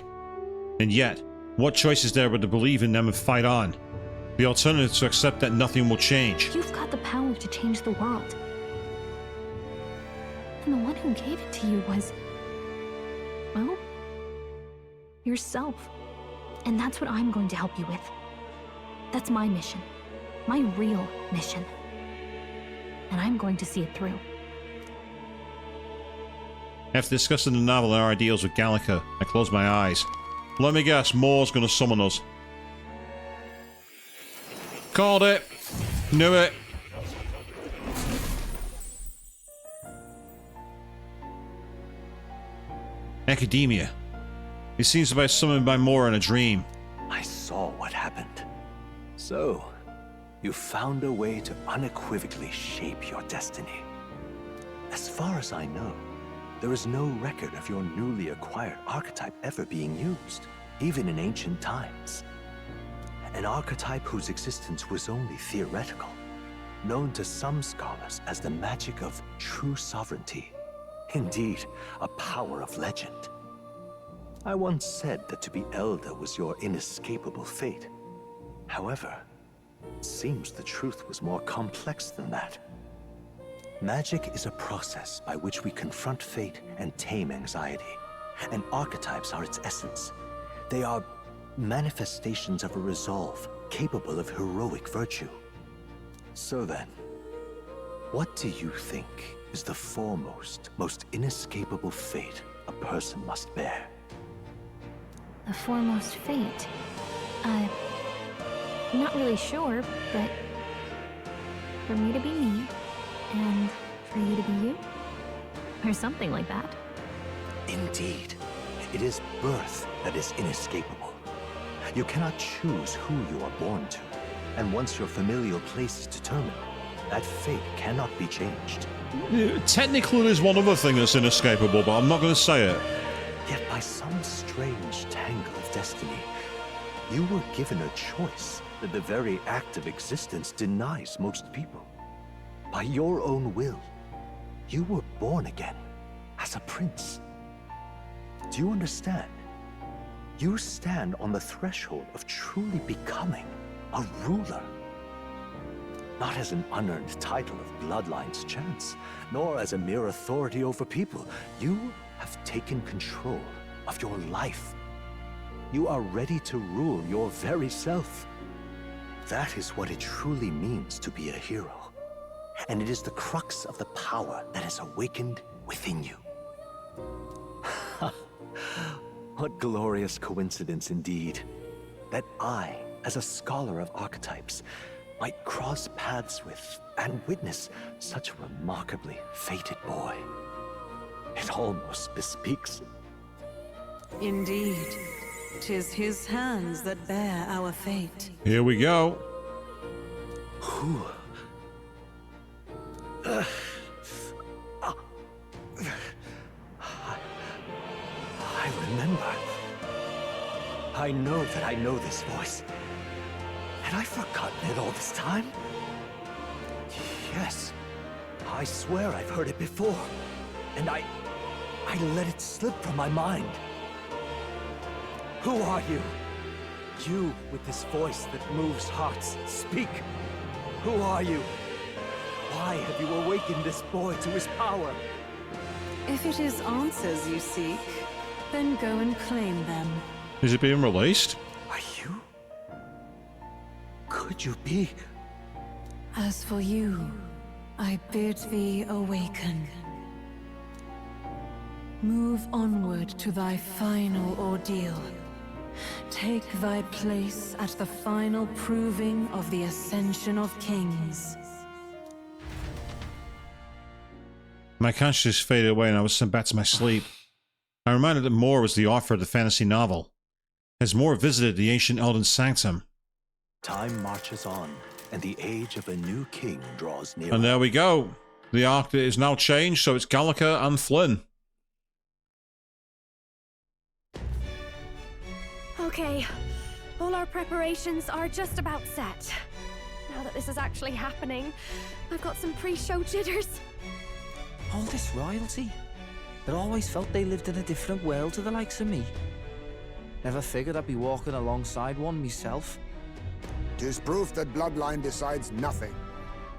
And yet, what choice is there but to believe in them and fight on? The alternative is to accept that nothing will change.
You've got the power to change the world. And the one who gave it to you was, well, yourself. And that's what I'm going to help you with. That's my mission. My real mission. And I'm going to see it through.
After discussing the novel and our ideals with Gallica, I closed my eyes. Let me guess, Moore's gonna summon us. Called it. Knew it. Academia. It seems to be summoned by Moore in a dream.
I saw what happened. So, you found a way to unequivocally shape your destiny. As far as I know, there is no record of your newly acquired archetype ever being used, even in ancient times. An archetype whose existence was only theoretical, known to some scholars as the magic of true sovereignty. Indeed, a power of legend. I once said that to be Elder was your inescapable fate. However, it seems the truth was more complex than that. Magic is a process by which we confront fate and tame anxiety, and archetypes are its essence. They are manifestations of a resolve capable of heroic virtue. So then, what do you think is the foremost, most inescapable fate a person must bear?
The foremost fate? I'm not really sure, but for me to be me, and for you to be you? Or something like that.
Indeed. It is birth that is inescapable. You cannot choose who you are born to, and once your familial place is determined, that fate cannot be changed.
Technically, there's one other thing that's inescapable, but I'm not going to say it.
Yet by some strange tangle of destiny, you were given a choice that the very act of existence denies most people. By your own will, you were born again as a prince. Do you understand? You stand on the threshold of truly becoming a ruler. Not as an unearned title of bloodline's chance, nor as a mere authority over people. You have taken control of your life. You are ready to rule your very self. That is what it truly means to be a hero. And it is the crux of the power that is awakened within you. What glorious coincidence indeed, that I, as a scholar of archetypes, might cross paths with and witness such a remarkably fated boy. It almost bespeaks.
Indeed, 'tis his hands that bear our fate.
Here we go.
Who? I remember. I know that I know this voice. Had I forgotten it all this time? Yes. I swear I've heard it before. And I let it slip from my mind. Who are you? You with this voice that moves hearts. Speak. Who are you? Why have you awakened this boy to his power?
If it is answers you seek, then go and claim them.
Is it being released?
Are you? Could you be?
As for you, I bid thee awaken. Move onward to thy final ordeal. Take thy place at the final proving of the Ascension of Kings.
My consciousness faded away and I was sent back to my sleep. I reminded that Moore was the author of the fantasy novel. Has Moore visited the ancient Elden Sanctum?
Time marches on, and the age of a new king draws near.
And there we go. The arc is now changed, so it's Gallagher and Flynn.
Okay, all our preparations are just about set. Now that this is actually happening, I've got some pre-show jitters.
All this royalty? But always felt they lived in a different world to the likes of me. Never figured I'd be walking alongside one myself.
'Tis proof that bloodline decides nothing.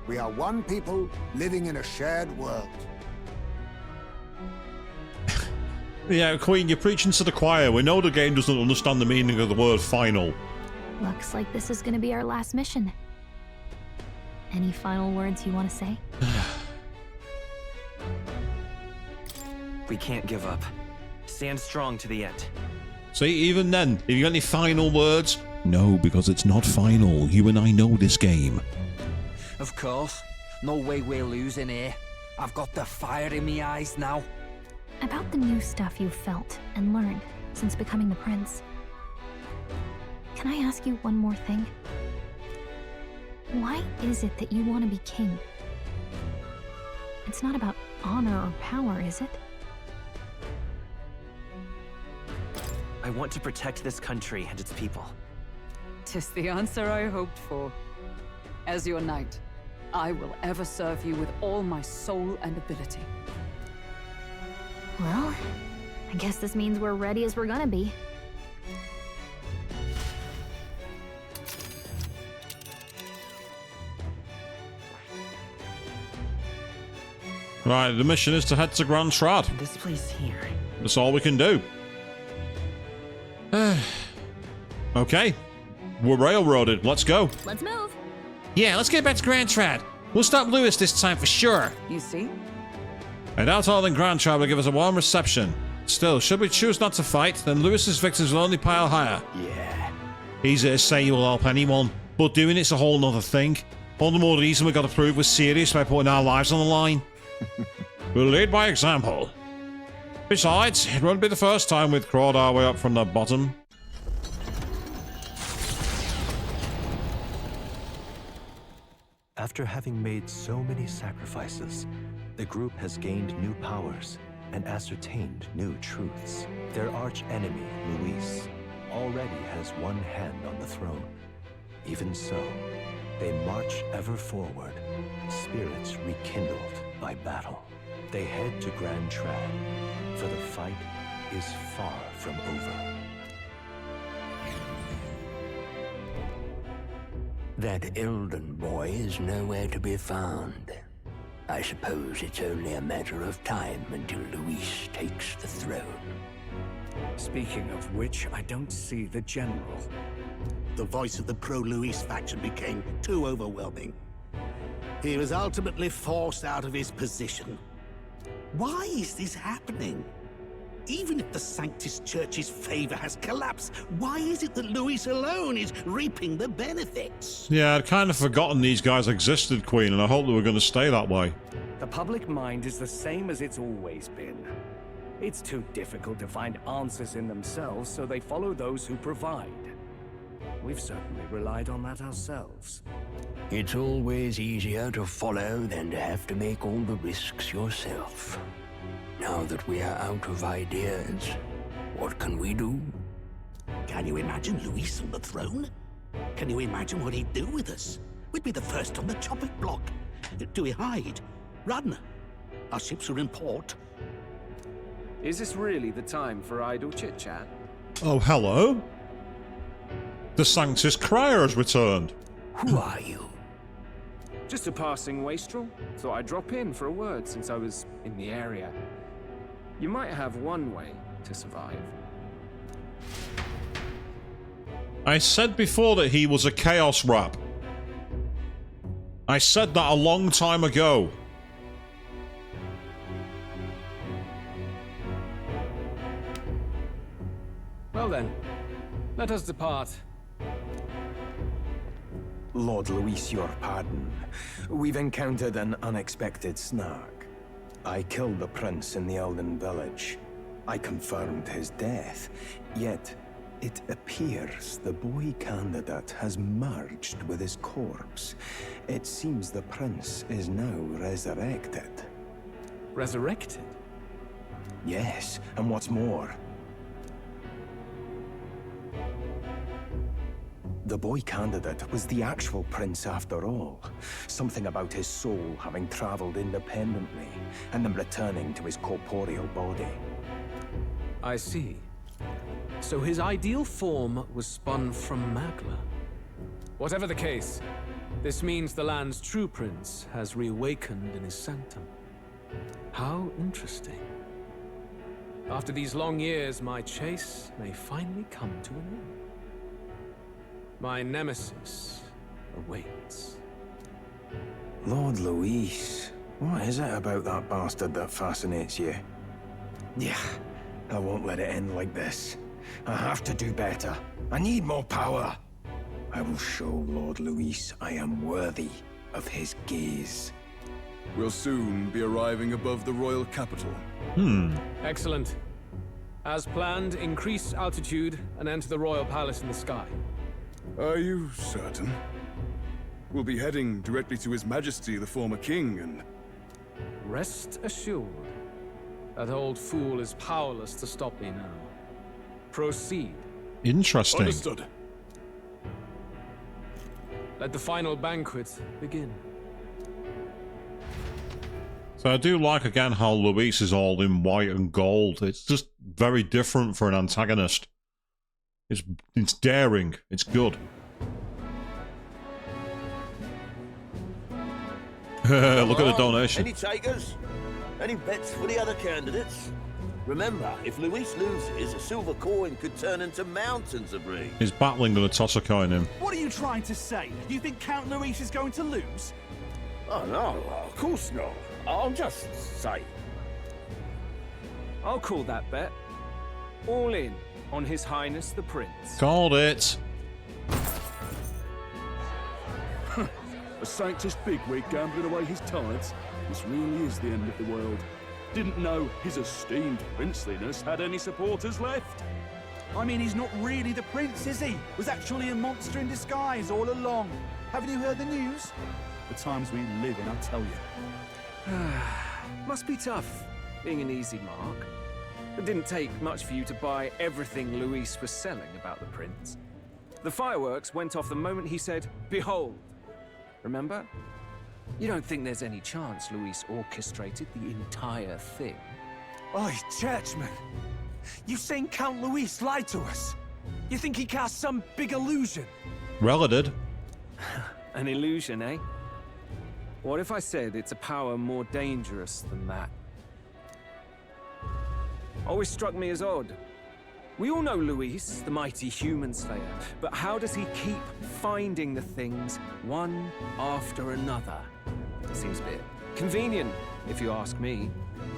We are one people living in a shared world.
Yeah, Queen, you're preaching to the choir. We know the game doesn't understand the meaning of the word final.
Looks like this is gonna be our last mission. Any final words you want to say?
We can't give up. Stand strong to the end.
See, even then, if you got any final words? No, because it's not final. You and I know this game.
Of course. No way we're losing here. I've got the fire in my eyes now.
About the new stuff you've felt and learned since becoming the prince. Can I ask you one more thing? Why is it that you want to be king? It's not about honor or power, is it?
I want to protect this country and its people.
'Tis the answer I hoped for. As your knight, I will ever serve you with all my soul and ability.
Well, I guess this means we're ready as we're gonna be.
Right, the mission is to head to Grand Trad.
This place here.
That's all we can do. Okay. We're railroaded. Let's go.
Let's move.
Yeah, let's get back to Grand Trad. We'll stop Lewis this time for sure.
You see?
I doubt all in Grand Trad will give us a warm reception. Still, should we choose not to fight, then Lewis's victims will only pile higher.
Yeah.
Easy to say you will help anyone, but doing it's a whole nother thing. All the more reason we gotta prove we're serious by putting our lives on the line. We'll lead by example. Besides, it won't be the first time we've crawled our way up from the bottom.
After having made so many sacrifices, the group has gained new powers and ascertained new truths. Their arch-enemy, Luis, already has one hand on the throne. Even so, they march ever forward, spirits rekindled by battle. They head to Grand Trad, for the fight is far from over.
That Elden boy is nowhere to be found. I suppose it's only a matter of time until Luis takes the throne.
Speaking of which, I don't see the general.
the voice of the pro-Luis faction became too overwhelming. He was ultimately forced out of his position. Why is this happening? Even if the Sanctus Church's favor has collapsed, why is it that Luis alone is reaping the benefits?
Yeah, I'd kind of forgotten these guys existed, Queen, and I hope they were going to stay that way.
The public mind is the same as it's always been. It's too difficult to find answers in themselves, so they follow those who provide. We've certainly relied on that ourselves.
It's always easier to follow than to have to make all the risks yourself. Now that we are out of ideas, what can we do?
Can you imagine Luis on the throne? Can you imagine what he'd do with us? We'd be the first on the chopping block. Do we hide? Run? Our ships are in port.
Is this really the time for idle chit-chat?
Oh, hello? The Sanctus Crier has returned.
Who are you?
Just a passing wastrel. Thought I'd drop in for a word since I was in the area. You might have one way to survive.
I said before that he was a Chaos Rat. I said that a long time ago.
Well then, let us depart.
Lord Luis, your pardon. We've encountered an unexpected snag. I killed the prince in the Elden village. I confirmed his death, yet it appears the boy candidate has merged with his corpse. It seems the prince is now resurrected.
Resurrected?
Yes, and what's more, the boy candidate was the actual prince after all. Something about his soul having traveled independently, and then returning to his corporeal body.
I see. So his ideal form was spun from Magla. Whatever the case, this means the land's true prince has reawakened in his sanctum. How interesting. After these long years, my chase may finally come to an end. My nemesis awaits.
Lord Luis, what is it about that bastard that fascinates you? Yeah, I won't let it end like this. I have to do better. I need more power. I will show Lord Luis I am worthy of his gaze.
We'll soon be arriving above the royal capital.
Excellent. As planned, increase altitude and enter the royal palace in the sky.
Are you certain? We'll be heading directly to His Majesty, the former king, and...
Rest assured, that old fool is powerless to stop me now. Proceed.
Interesting.
Understood.
Let the final banquet begin.
So I do like again how Luis is all in white and gold. It's just very different for an antagonist. It's daring. It's good. Look at the donation.
Any takers? Any bets for the other candidates? Remember, if Luis loses, a silver coin could turn into mountains of rings.
He's battling going to toss a coin in.
What are you trying to say? You think Count Luis is going to lose?
Oh, no, of course not. I'll just say.
I'll call that bet. All in on His Highness the Prince.
Called it.
A Sanctus bigwig gambling away his tithes? This really is the end of the world. Didn't know his esteemed princeliness had any supporters left.
I mean, he's not really the prince, is he? Was actually a monster in disguise all along. Haven't you heard the news? The times we live in, I'll tell you.
Must be tough, being an easy mark. It didn't take much for you to buy everything Luis was selling about the prince. The fireworks went off the moment he said, "Behold." Remember? You don't think there's any chance Luis orchestrated the entire thing?
Oi, churchman! You've seen Count Luis lie to us? You think he cast some big illusion?
Rella did.
An illusion, eh? What if I said it's a power more dangerous than that? Always struck me as odd. We all know Luis, the mighty human slayer, but how does he keep finding the things one after another? Seems a bit convenient, if you ask me.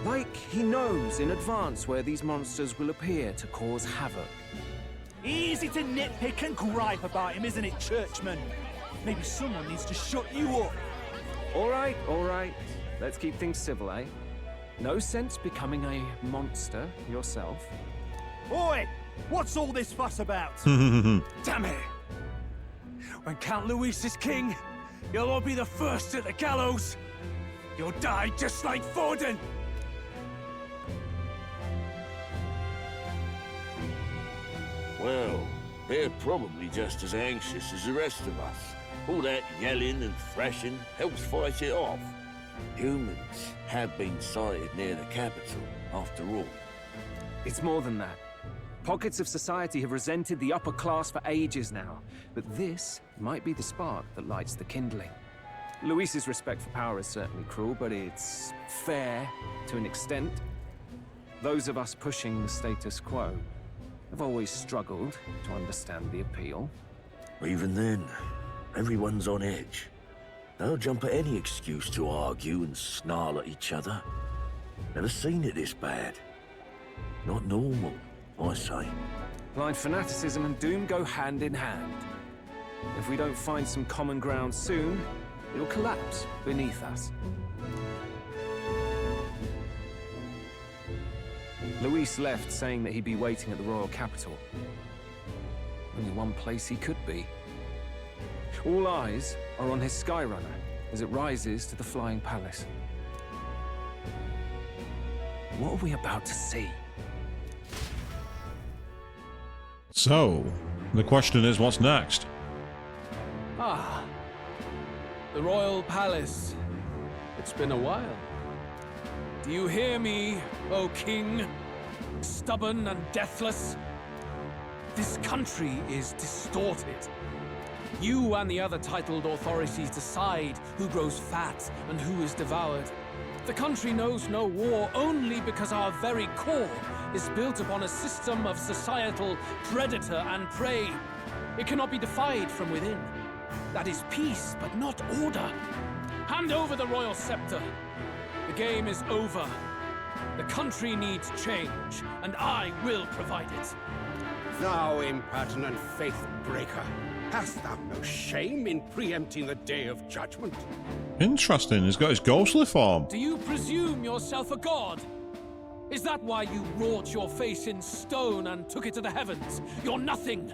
Like he knows in advance where these monsters will appear to cause havoc.
Easy to nitpick and gripe about him, isn't it, Churchman? Maybe someone needs to shut you up.
All right. Let's keep things civil, eh? No sense becoming a monster yourself.
Oi! What's all this fuss about? Damn it! When Count Luis is king, you'll all be the first at the gallows. You'll die just like Forden.
Well, they're probably just as anxious as the rest of us. All that yelling and thrashing helps fight it off. Humans have been sighted near the capital, after all.
It's more than that. Pockets of society have resented the upper class for ages now, but this might be the spark that lights the kindling. Luis's respect for power is certainly cruel, but it's fair to an extent. Those of us pushing the status quo have always struggled to understand the appeal.
Even then, everyone's on edge. They'll jump at any excuse to argue and snarl at each other. Never seen it this bad. Not normal, I say.
Blind fanaticism and doom go hand in hand. If we don't find some common ground soon, it'll collapse beneath us. Luis left saying that he'd be waiting at the royal capital. Only one place he could be. All eyes are on his Skyrunner as it rises to the flying palace. What are we about to see?
So, the question is, what's next?
Ah, the royal palace. It's been a while.
Do you hear me, O king? Stubborn and deathless? This country is distorted. You and the other titled authorities decide who grows fat and who is devoured. The country knows no war only because our very core is built upon a system of societal predator and prey. It cannot be defied from within. That is peace, but not order. Hand over the royal scepter. The game is over. The country needs change, and I will provide it.
Thou impertinent faith breaker, hast thou no shame in preempting the day of judgment?
Interesting, he's got his ghostly form.
Do you presume yourself a god? Is that why you wrought your face in stone and took it to the heavens? You're nothing.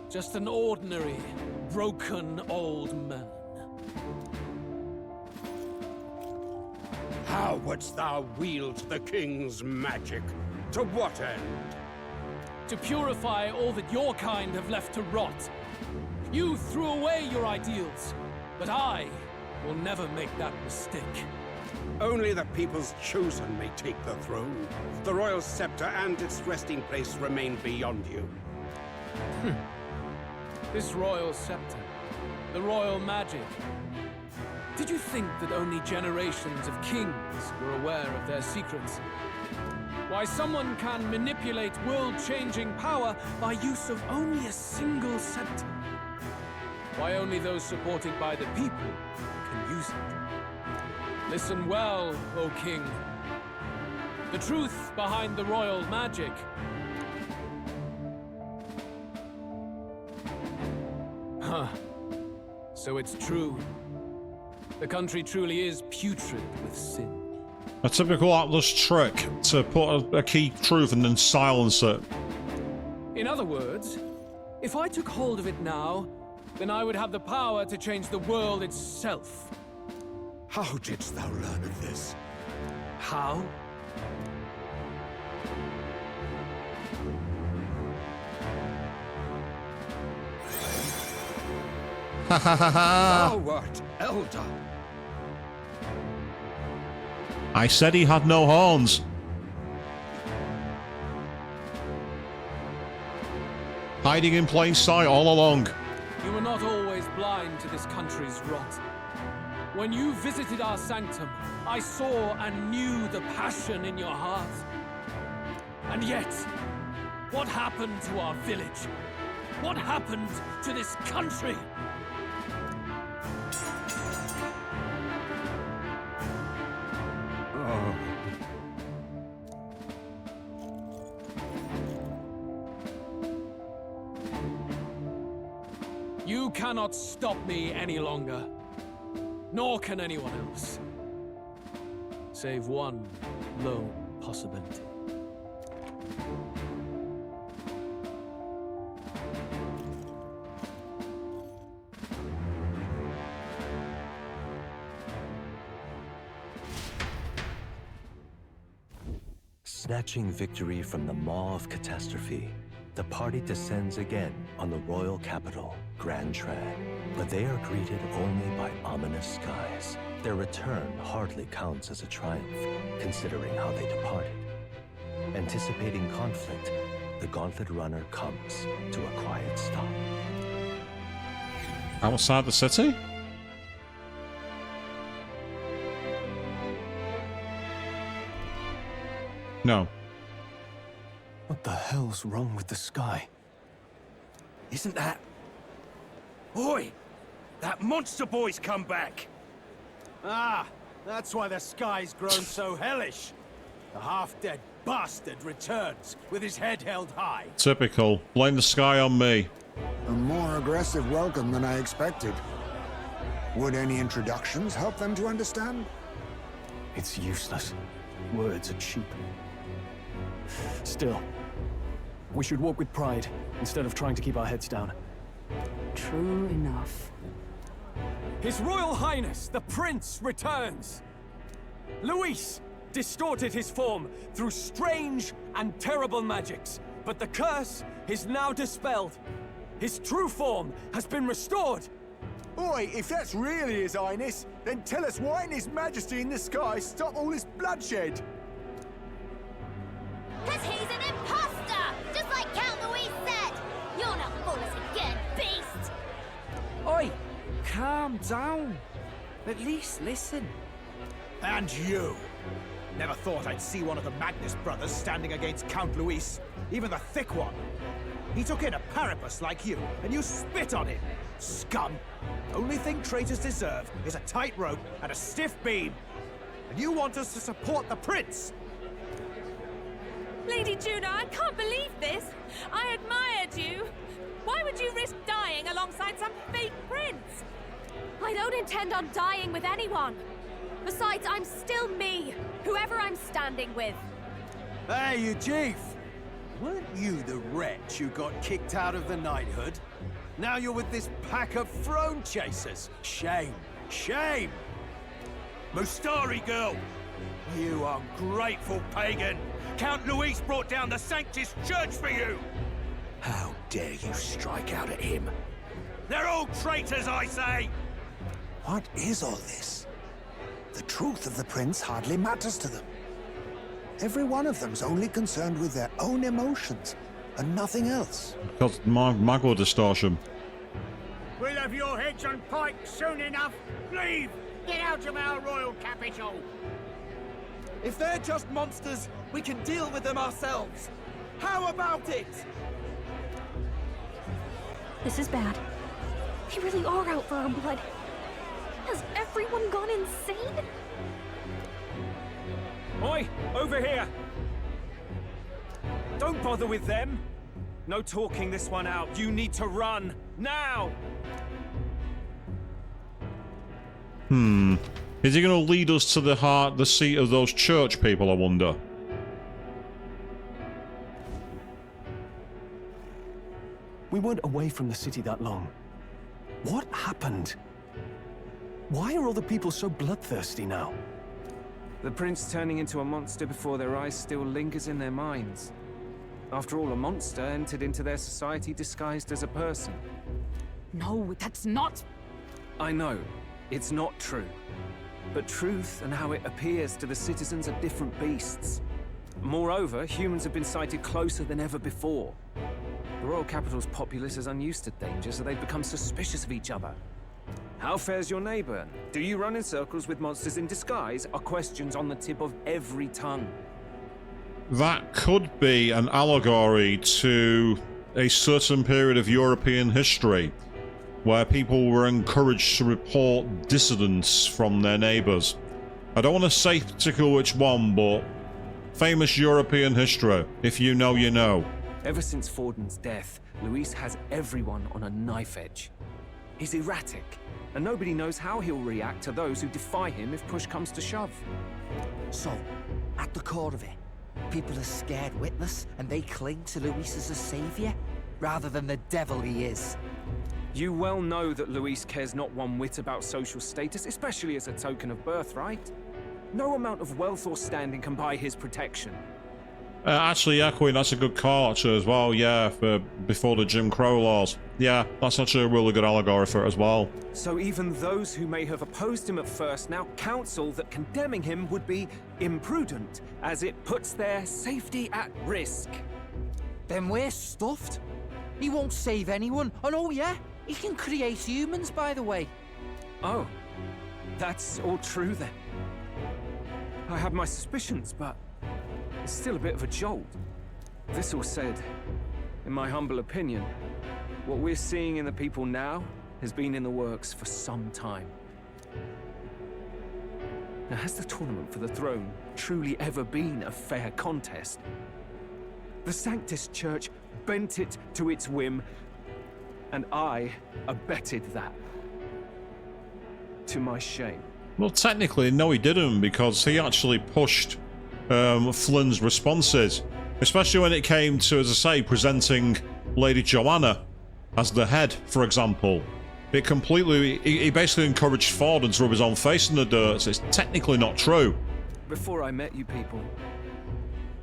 Just an ordinary, broken old man.
How wouldst thou wield the king's magic? To what end?
To purify all that your kind have left to rot. You threw away your ideals, but I will never make that mistake.
Only the people's chosen may take the throne. The royal scepter and its resting place remain beyond you.
This royal scepter, the royal magic. Did you think that only generations of kings were aware of their secrets? Why someone can manipulate world-changing power by use of only a single scepter? Why only those supported by the people can use it? Listen well, O king. The truth behind the royal magic. Huh. So it's true. The country truly is putrid with sin.
A typical Atlas trick to put a key truth and then silence it.
In other words, if I took hold of it now, then I would have the power to change the world itself.
How didst thou learn of this?
How?
Ha ha ha ha!
Thou wert elder.
I said he had no horns. Hiding in plain sight all along.
You were not always blind to this country's rot. When you visited our sanctum, I saw and knew the passion in your heart. And yet, What happened to our village? What happened to this country?
Oh.
You cannot stop me any longer. Nor can anyone else. Save one lone possibility.
Snatching victory from the maw of catastrophe, the party descends again on the royal capital, Grand Trad. But they are greeted only by ominous skies. Their return hardly counts as a triumph, considering how they departed. Anticipating conflict, the Gauntlet Runner comes to a quiet stop.
Outside the city? No.
What the hell's wrong with the sky?
Isn't that... Oi! That monster boy's come back!
Ah, that's why the sky's grown so hellish. The half-dead bastard returns with his head held high.
Typical. Blame the sky on me.
A more aggressive welcome than I expected. Would any introductions help them to understand?
It's useless. Words are cheap. Still, we should walk with pride instead of trying to keep our heads down.
True enough.
His Royal Highness, the Prince, returns! Luis distorted his form through strange and terrible magics, but the curse is now dispelled. His true form has been restored!
Oi, if that's really His Highness, then tell us why in His Majesty in the sky stop all this bloodshed?
'Cause he's an imposter! Just like Count Louis said! You're not fool us again, beast!
Oi! Calm down. At least listen.
And you! Never thought I'd see one of the Magnus brothers standing against Count Luis, even the thick one. He took in a Paripus like you, and you spit on him. Scum! Only thing traitors deserve is a tight rope and a stiff beam. And you want us to support the Prince?
Lady Juno, I can't believe this. I admired you. Why would you risk dying alongside some fake prince?
I don't intend on dying with anyone. Besides, I'm still me, whoever I'm standing with.
Hey, you chief! Weren't you the wretch who got kicked out of the knighthood? Now you're with this pack of throne chasers. Shame. Shame! Mustari girl! You ungrateful pagan! Count Luis brought down the Sanctus Church for you!
How dare you strike out at him?
They're all traitors, I say!
What is all this? The truth of the prince hardly matters to them. Every one of them's only concerned with their own emotions and nothing else.
Because Magor distortion.
We'll have your heads on pikes soon enough. Leave! Get out of our royal capital!
If they're just monsters, we can deal with them ourselves. How about it?
This is bad. They really are out for our blood. Has everyone gone insane?
Oi! Over here! Don't bother with them! No talking this one out. You need to run. Now!
Is he going to lead us to the seat of those church people, I wonder?
We weren't away from the city that long. What happened? Why are all the people so bloodthirsty now?
The prince turning into a monster before their eyes still lingers in their minds. After all, a monster entered into their society disguised as a person.
No, that's not...
I know, it's not true. But truth and how it appears to the citizens are different beasts. Moreover, humans have been sighted closer than ever before. The royal capital's populace is unused to danger, so they've become suspicious of each other. How fares your neighbor? Do you run in circles with monsters in disguise? Are questions on the tip of every tongue.
that could be an allegory to a certain period of European history where people were encouraged to report dissidents from their neighbours. I don't want to say particularly which one, but famous European history. If you know, you know.
Ever since Forden's death, Luis has everyone on a knife edge. He's erratic, and nobody knows how he'll react to those who defy him if push comes to shove.
So, at the core of it, people are scared witless, and they cling to Luis as a savior, rather than the devil he is.
You well know that Luis cares not one whit about social status, especially as a token of birthright. No amount of wealth or standing can buy his protection.
Actually, yeah, Queen, that's a good call, actually, as well, yeah, for before the Jim Crow laws. Yeah, that's actually a really good allegory for it as well.
So even those who may have opposed him at first now counsel that condemning him would be imprudent, as it puts their safety at risk.
Then we're stuffed. He won't save anyone, and oh yeah, he can create humans, by the way.
Oh, that's all true then. I had my suspicions, but it's still a bit of a jolt. This all said, in my humble opinion, what we're seeing in the people now has been in the works for some time. Now, has the tournament for the throne truly ever been a fair contest? The Sanctus Church bent it to its whim, and I abetted that. To my shame.
Well, technically, no, he didn't, because he actually pushed Flynn's responses, especially when it came to, as I say, presenting Lady Joanna as the head, for example. It completely, he basically encouraged Forden to rub his own face in the dirt, so it's technically not true.
Before I met you people,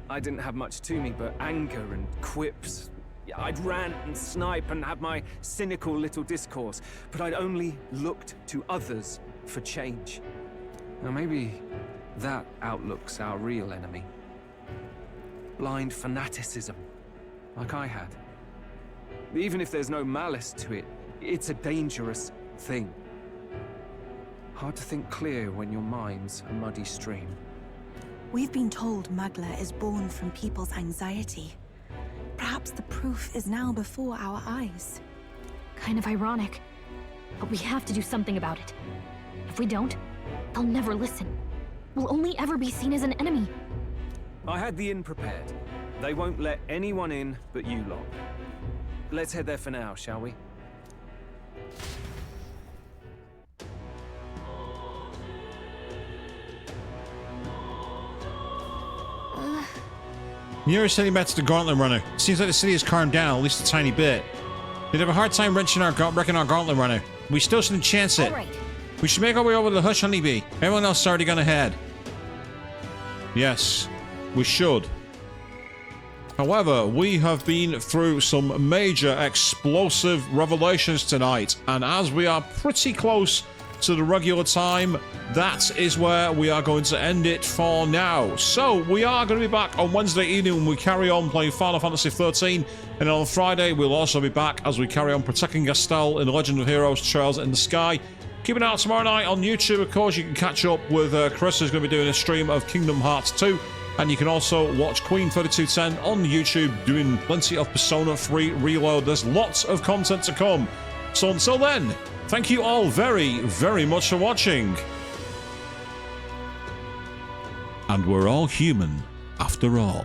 I didn't have much to me but anger and quips. I'd rant and snipe and have my cynical little discourse, but I'd only looked to others for change. Now maybe that outlook's our real enemy. Blind fanaticism, like I had. Even if there's no malice to it, it's a dangerous thing. Hard to think clear when your mind's a muddy stream.
We've been told Magla is born from people's anxiety. Perhaps the proof is now before our eyes.
Kind of ironic, but we have to do something about it. If we don't, they'll never listen. We'll only ever be seen as an enemy.
I had the inn prepared. They won't let anyone in but you lot. Let's head there for now, shall we?
Nearest city met to the Gauntlet Runner. Seems like the city has calmed down, at least a tiny bit. They'd have a hard time wrecking our Gauntlet Runner. We still shouldn't chance it.
All right.
We should make our way over to the Hush Honeybee. Everyone else has already gone ahead.
Yes, we should. However, we have been through some major explosive revelations tonight, and as we are pretty close to the regular time, that is where we are going to end it for now. So, we are going to be back on Wednesday evening when we carry on playing Final Fantasy XIII, and on Friday we'll also be back as we carry on protecting Gastel in Legend of Heroes Trails in the Sky. Keep an eye out tomorrow night on YouTube, of course. You can catch up with Chris, who's going to be doing a stream of Kingdom Hearts 2. And you can also watch Queen3210 on YouTube doing plenty of Persona 3 Reload. There's lots of content to come. So until then, thank you all very, very much for watching. And we're all human after all.